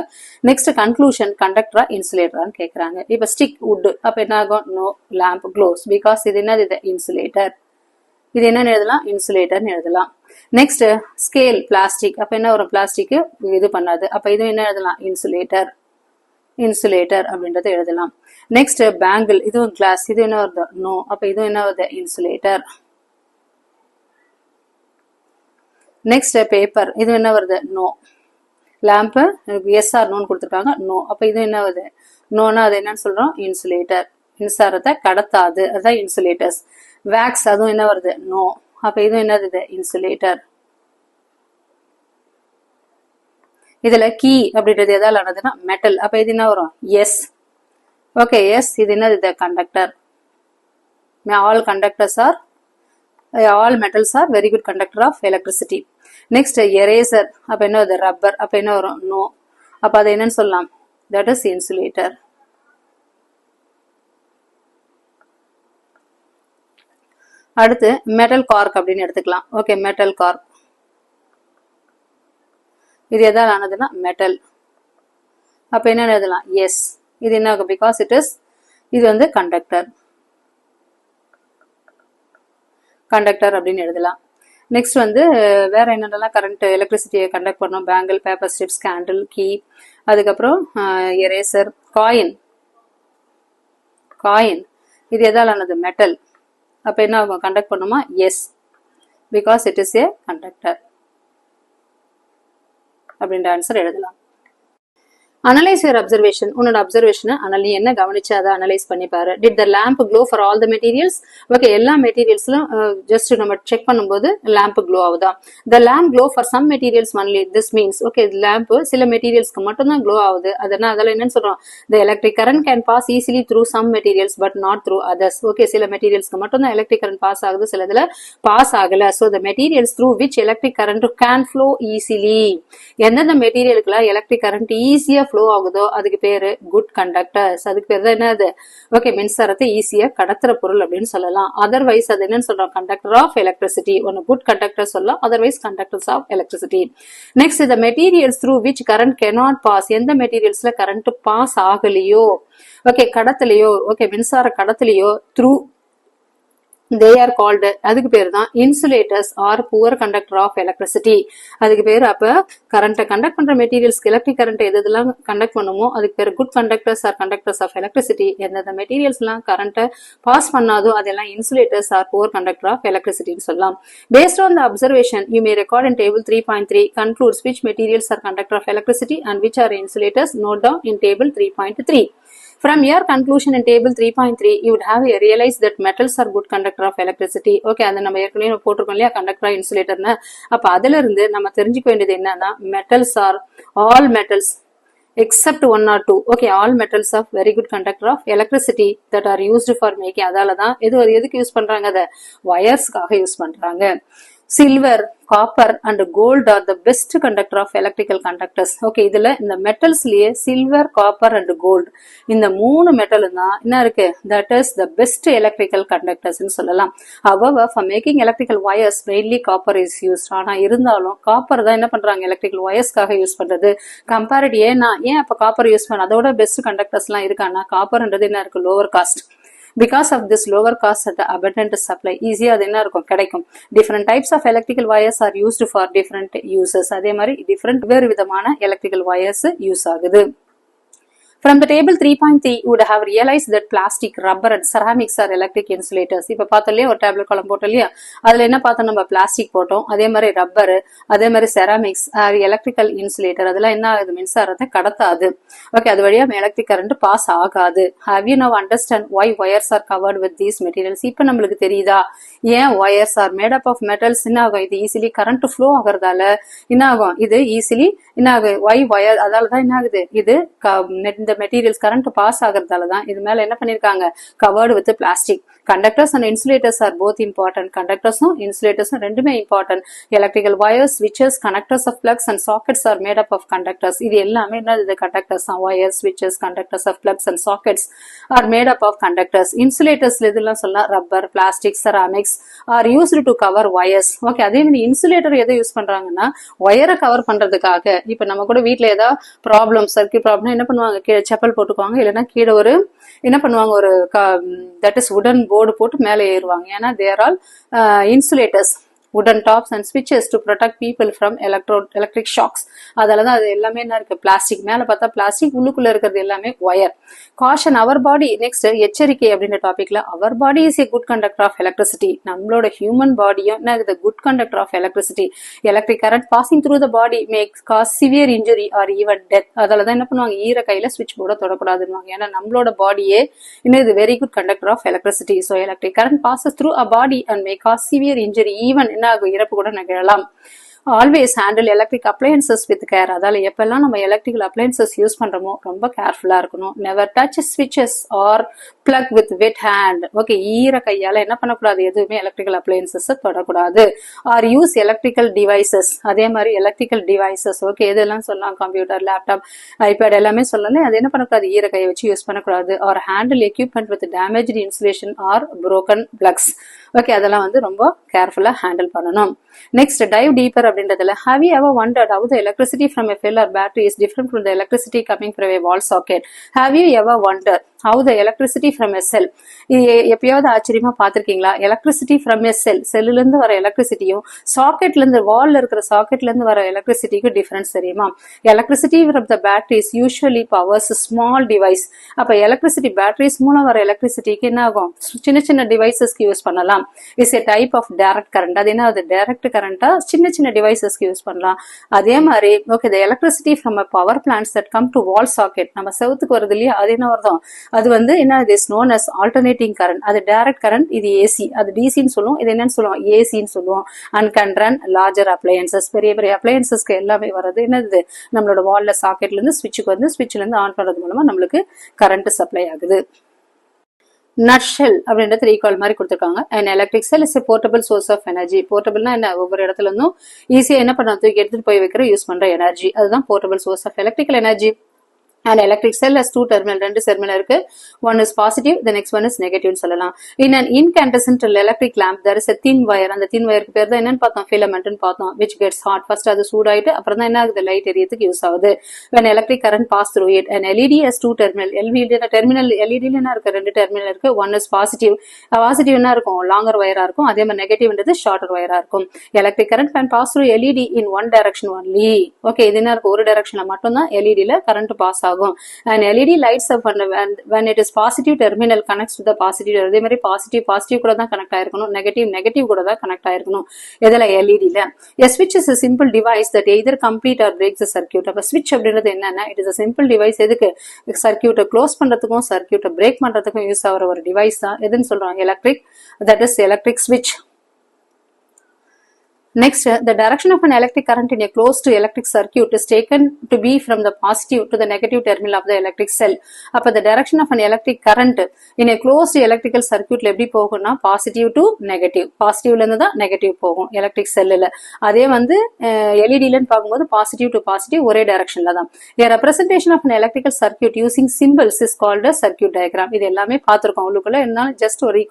நெக்ஸ்ட் கன்க்ளூஷன் கண்டக்டரா இன்சுலேட்டரான்னு கேக்குறாங்க. இப்போ ஸ்டிக் வுட், அப்ப என்ன ஆகும், நோ லேம்ப் க்ளோஸ் பிகாஸ் இது என்னது, இது இன்சுலேட்டர். இது என்னன்னு எழுதலாம், இன்சுலேட்டர்னு எழுதலாம். நெக்ஸ்ட் ஸ்கேல் பிளாஸ்டிக், அப்ப என்ன வரும், பிளாஸ்டிக் இது பண்ணாது, அப்ப இது என்ன எழுதலாம், இன்சுலேட்டர். இன்சுலேட்டர் அப்படின்றத எழுதலாம். நெக்ஸ்ட் பேங்கிள், இதுவும் கிளாஸ், இது என்ன வருது, நோ, அப்ப இதுவும் என்ன வருது, இன்சுலேட்டர். நெக்ஸ்ட் பேப்பர், இது என்ன வருது, நோ. லேம்ப் எஸ் ஆர் நோன்னு கொடுத்துருக்காங்க, நோ, அப்ப இது என்ன வருது, நோனா அது என்னன்னு சொல்றோம், இன்சுலேட்டர். மின்சாரத்தை கடத்தாது, அதுதான் இன்சுலேட்டர்ஸ். வேக்ஸ், அதுவும் என்ன வருது, நோ, அப்ப இதுவும் என்னது, இன்சுலேட்டர். இதுல கீ அப்படின்றது எதால ஆனதுன்னா மெட்டல், அப்ப இது என்ன வரும், எஸ். ஓகே, எஸ், இது என்னது, conductor. All conductors are, all metals are very good conductor of electricity. Next eraser, அப்ப என்ன வருது, ரப்பர், அப்ப என்ன வரும், நோ, அப்ப அது என்னன்னு சொல்லலாம், தட் இஸ் இன்சுலேட்டர். அடுத்து மெட்டல் கார்க் அப்படின்னு எடுத்துக்கலாம். ஓகே, மெட்டல் கார்க் இது எதால் ஆனதுன்னா மெட்டல், அப்ப என்ன எழுதலாம், எஸ். இது என்ன ஆகும், பிகாஸ் இட் இஸ், இது வந்து கண்டக்டர். கண்டக்டர் அப்படின்னு எழுதலாம். நெக்ஸ்ட் வந்து வேற என்னென்னலாம் கரண்ட் எலக்ட்ரிசிட்டியை கண்டக்ட் பண்ணோம், bangle, paper strips, candle, key, அதுக்கப்புறம் எரேசர், காயின். காயின் இது எதால் ஆனது, மெட்டல், அப்ப என்ன ஆகும், கண்டக்ட் பண்ணுமா, yes, because it is a conductor அப்படின்ற ஆன்சர் எழுதலாம். அனலைஸ் யுவர் அப்சர்வேஷன், உன்னோட அப்சர்வேஷனை நீ என்ன கவனிச்சு அதை அனலைஸ் பண்ணி பாரு. Did the lamp glow for all the materials? Okay, எல்லா மெட்டீரியல்ஸ்லும் ஜஸ்ட் நம்ம செக் பண்ணும்போது லேம்ப் க்ளோ ஆகுதா? The lamp glow for some materials only. This means okay, lamp சில மெட்டீரியல்ஸ்க்கு மட்டும் தான் க்ளோ ஆகுது. அதெல்லாம் என்னன்னு சொல்றோம், the electric current can pass easily through some materials but not through others. Okay, சில மெட்டீரியல்ஸ்க்கு மட்டும் தான் எலக்ட்ரிக் கரண்ட் பாஸ் ஆகுது, சில இதுல பாஸ் ஆகல. So the materials through which electric current can flow easily, எந்தெந்த மெட்டீரியலுக்குலாம் எலக்ட்ரிக் கரண்ட் ஈஸியா ஃப்ளோ ஆகுதோ அதுக்கு பேரு குட் கண்டக்டர்ஸ். அதுக்கு பேர் தான் என்னது, ஓகே, மின்சாரத்தை ஈஸியா கடத்துற பொருள் அப்படின்னு சொல்லலாம். அதர்வைஸ் அது என்னன்னு சொல்றோம், கண்டக்டர் ஆஃப் எலக்ட்ரிசிட்டி. ஒன்னு குட் கண்டக்டர் சொல்லலாம், otherwise conductors of electricity. Next the materials through which current cannot pass, எந்த மெட்டீரியல்ஸ்ல கரண்ட் பாஸ் ஆகலையோ, ஓகே, கடத்தலையோ, ஓகே, மின்சார கடத்தலையோ, த்ரூ they are called, அதுக்கு பேர் தான் insulators or poor conductor of electricity. அதுக்கு பேர், அப்ப கரண்ட்டை கண்டக்ட் பண்ற மெட்டீரியல்ஸ்க்கு எலக்ட்ரிக் கரண்ட் எதெல்லாம் கண்டக்ட் பண்ணுமோ அதுக்கு பேர் good conductors or conductors of electricity. எந்தெந்த மெட்டீரியல்ஸ் எல்லாம் கரண்ட்டை பாஸ் பண்ணாதோ அதெல்லாம் insulators or poor conductor of electricity சொல்லலாம். Based on the observation you may record in table 3.3 concludes which materials are conductor of electricity and which are insulators. Note down in table 3.3. From your conclusion in table 3.3 you would have realized that metals are good conductor of electricity. Okay, அதை நம்ம ஏற்கனவே போட்டிருக்கோம் இல்லையா, கண்டக்டரா இன்சுலேட்டர்னு. அப்ப அதுல இருந்து நம்ம தெரிஞ்சுக்க வேண்டியது என்னன்னா, metals are all metals except 1 or 2. okay, all metals of very good conductor of electricity that are used for making, அதாலதான் எதுக்கு யூஸ் பண்றாங்க, அத வயர்ஸ்க்காக யூஸ் பண்றாங்க. Silver, copper and gold are the best conductor of electrical conductors. Okay, இதுல இந்த மெட்டல்ஸ்லயே சில்வர், காப்பர் அண்ட் கோல்டு, இந்த மூணு மெட்டலும் தான் என்ன இருக்கு, that is the best electrical conductors ன்னு சொல்லலாம். However, for making electrical wires mainly copper is used. ஆனா இருந்தாலும் காப்பர் தான் என்ன பண்றாங்க, எலக்ட்ரிக்கல் வயர்ஸ்க்காக யூஸ் பண்றது. கம்பேரிட் ஏன் அப்ப காப்பர் யூஸ் பண்ண, அதோட பெஸ்ட் கண்டக்டர்ஸ் எல்லாம் இருக்கான்னா காப்பர்ன்றது என்ன இருக்கு, lower cost. Because of this lower cost at the abundant supply, easy அது என்ன இருக்கும், கிடைக்கும். Different types of electrical wires are used for different uses. அதே மாதிரி different வேறு விதமான electrical wires யூஸ் ஆகுது. From the table 3.3 you would have realized that plastic, rubber and ceramics are electric insulators. இப்ப பார்த்தோம்லையா ஒரு டேபிள் காலம் போட்டோம் இல்லையா, அதுல என்ன பார்த்தோம், நம்ம பிளாஸ்டிக் போட்டோம், அதே மாதிரி ரப்பர், அதே மாதிரி செராமிக்ஸ் எலக்ட்ரிக்கல் இன்சுலேட்டர். அதெல்லாம் என்ன ஆகுது, மின்சாரத்தை கடத்தாது. ஓகே, அது வழியா எலக்ட்ரிக் கரண்ட் பாஸ் ஆகாது. Have you now understand why wires are covered with these materials? இப்ப நம்மளுக்கு தெரியுதா ஏன் wires are made up of metals என்ன ஆகும், இது ஈஸிலி கரண்ட் ஃப்ளோ ஆகுறதால என்ன ஆகும், இது ஈஸிலி என்ன ஆகும், why wire, அதாலதான் என்ன ஆகுது, இது இந்த மெட்டீரியல்ஸ் கரண்ட் பாஸ் ஆகுறதால தான் இது மேல என்ன பண்ணிருக்காங்க, covered with plastic. Conductors and insulators are both important. Conductors and insulators ரெண்டுமே important. Electrical wires, switches, connectors of plugs and sockets are made up of conductors. இது எல்லாமே என்னது, conductors தான். Wires, switches, conductors of plugs and sockets are made up of conductors. Insulators இதெல்லாம் சொல்லலாம், rubber, plastic, ceramics are used to cover wires. Okay, அதே மாதிரி இன்சுலேட்டர் எதை யூஸ் பண்றாங்கன்னா வயரை கவர் பண்றதுக்காக. இப்ப நம்ம கூட வீட்டுல ஏதாவது ப்ராப்ளம், சர்க்கியூட் ப்ராப்ளம் என்ன பண்ணுவாங்க, கீழே செப்பல் போட்டுக்குவாங்க, இல்லைன்னா கீழே ஒரு என்ன பண்ணுவாங்க, ஒரு தட் இஸ் உடன் போர்டு போட்டு மேலே ஏறுவாங்க. ஏன்னா they're all insulators, wooden tops and switches to protect people from electric shocks. அதனாலதான் அது எல்லாமே என்ன இருக்கு, பிளாஸ்டிக். மேல பார்த்தா பிளாஸ்டிக், உள்ளுக்குள்ள இருக்கிறது எல்லாமே wire. Caution our body. Next எச்சரிக்கை அப்படின்ற டாபிக்ல our body is a good conductor of electricity. நம்மளோட ஹியூமன் பாடியும் என்ன இருக்குது, good conductor of electricity. electric current passing through the body may cause severe injury or even death. அதனாலதான் என்ன பண்ணுவாங்க, ஈர கையில ஸ்விட்ச் போர்டை தொடக்கூடாதுன்னு. ஏன்னா நம்மளோட பாடியே இன்னும் very good conductor of electricity. So electric current passes through a body and may cause severe injury, even இறப்பு கூட நிகழலாம். Always handle electric appliances with care. அதால எப்பெல்லாம் நம்ம எலக்ட்ரிக்கல் அப்ளையன்சஸ் யூஸ் பண்றோமோ ரொம்ப கேர்ஃபுல்லா இருக்கணும். நெவர் டச் ஸ்விட்சஸ் or plug with wet hand. Okay, ஈர கையால என்ன பண்ணக்கூடாது, எதுவுமே எலக்ட்ரிக்கல் அப்ளையன்சஸ் தொடக்கூடாது. Or use electrical devices. அதே மாதிரி எலக்ட்ரிக்கல் டிவைசஸ், ஓகே, இதெல்லாம் சொல்லலாம், கம்ப்யூட்டர், லேப்டாப், ஐபேட் எல்லாமே சொல்லலாம். அது என்ன பண்ணக்கூடாது, ஈர கையை வச்சு யூஸ் பண்ணக்கூடாது. Or handle equipment with damaged insulation or broken plugs. Okay, அதெல்லாம் வந்து ரொம்ப கேர்ஃபுல்லா ஹேண்டில் பண்ணணும். நெக்ஸ்ட் டைவ் டீப்பர் அப்படின்றதுல, have you ever wondered how the electricity from a cell or battery is different from the electricity coming from a wall socket? Have you ever wondered how the electricity from a cell? எப்பயாவது ஆச்சரியமா பாத்திருக்கீங்களா, எலக்ட்ரிசிட்டி ஃப்ரம் எ செல், செல்லுல இருந்து வர எலக்ட்ரிசிட்டியும் சாக்கெட்ல இருந்து, வால்ல இருக்கிற சாக்கெட்ல இருந்து வர எலக்ட்ரிசிட்டிக்கு டிஃபரன்ஸ் தெரியுமா? Electricity from the batteries usually powers small device. அப்ப எலக்ட்ரிசிட்டி பேட்டரிஸ் மூலம் வர எலக்ட்ரிசிட்டிக்கு என்ன ஆகும், சின்ன சின்ன டிவைசஸ்க்கு யூஸ் பண்ணலாம். Is a type of direct current. அது என்ன, அது டைரக்ட் கரண்டா சின்ன சின்ன டிவைசஸ்க்கு யூஸ் பண்ணலாம். அதே மாதிரி okay, the electricity from a power plants that come to wall socket, நம்ம செவுத்துக்கு வருது இல்லையா, அது என்ன வருதோ அது வந்து என்ன, is known as alternating current. அது டைரக்ட் கரண்ட், இது ஏசி. அது டிசின்னு சொல்லுவோம், இது என்னன்னு சொல்லுவோம், ஏசின்னு சொல்லுவோம். And can run larger appliances. பெரிய பெரிய அப்ளையன்சஸ்க்கு எல்லாமே வருது என்னது, நம்மளோட வால்ல சாக்கெட்ல இருந்து ஸ்விட்சுக்கு வந்து ஸ்விட்ச்ல இருந்து ஆன் பண்றது மூலமா நம்மளுக்கு கரண்ட் சப்ளை ஆகுது. நட்ஷெல் அப்படின்றது ரீகால் மாதிரி கொடுத்துருக்காங்க. And electric cell is a portable source of energy. போர்ட்டபிள்னா என்ன, ஒவ்வொரு இடத்துல இருந்தும் ஈஸியா என்ன பண்ண, தூக்கி எடுத்துட்டு போய் வைக்கிற யூஸ் பண்ற எனர்ஜி, அதுதான் portable source of electrical energy. And electric cell has two terminal, ரெண்டு terminal இருக்கு. One is positive, the next one is negative சொல்லலாம். In an incandescent electric lamp there is a thin wire. அந்த thin wire பேர் தான் என்னன்னு பார்த்தோம், filament ன்னு பார்த்தோம், which gets hot. First அது சூடாயிட்டு அப்புறம் தான் என்ன ஆகுது, லைட் எரியதுக்கு யூஸ் ஆகுது. When electric current pass through it, an LED has two terminal. terminal LED என்ன இருக்கு, ரெண்டு terminal இருக்கு. One is positive. Positive என்ன இருக்கும், longer wire இருக்கும். அதே மாதிரி negative shorter wire இருக்கும். Electric current can pass through LED in one direction only. Okay, இது என்ன இருக்கு, ஒரு directionல மட்டும் தான் LED ல current pass ஆகும். And LED lights up when it is positive terminal connects to the positive. அதே மாதிரி positive கூட தான் கனெக்ட் ஆயிருக்கணும், நெகட்டிவ் கூட தான் கனெக்ட் ஆயிருக்கணும். இதுல LED ல a switch is a simple device that either complete or breaks the circuit. அப்ப switch அப்படின்றது என்னன்னா, it is a simple device. எதுக்கு, சர்க்கியூட்டை க்ளோஸ் பண்றதுக்கும் சர்க்கியூட்டை பிரேக் பண்றதுக்கும் யூஸ் ஆகிற ஒரு டிவைஸ் தான் எதுன்னு சொல்றாங்க, electric, that is electric switch. Next, the direction of an electric current in a closed electric circuit is taken to be from the positive to the negative terminal of the electric cell. அப்ப the direction of an electric current in a closed electrical circuitல எப்படி போகும்னா, positive to negative. பாசிட்டிவ்ல இருந்து தான் நெகட்டிவ் போகும் எலக்ட்ரிக் செல்லுல. அதே வந்து எல்இடிலன்னு பார்க்கும்போது பாசிட்டிவ் டு பாசிட்டிவ் ஒரே டைரக்ஷன்ல தான். A representation of an electrical circuit using symbols is called a circuit diagram. இது எல்லாமே பார்த்திருக்கோம் உள்ளுக்குள்ள, இருந்தாலும் ஜஸ்ட் ஒரு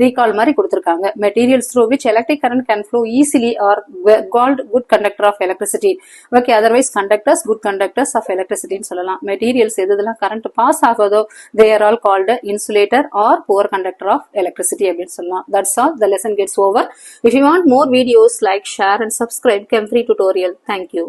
ரீகால் மாதிரி கொடுத்திருக்காங்க. Materials through which electric current can flow easily are called good conductor of electricity. Okay, otherwise conductors, good conductors of electricity ன்னு சொல்லலாம். Materials எதுதெல்லாம் current pass ஆகுதோ they are all called insulator or poor conductor of electricity அப்படின்னு சொல்லலாம். That's all. The lesson gets over. If you want more videos, like, share and subscribe Chem Free Tutorial. Thank you.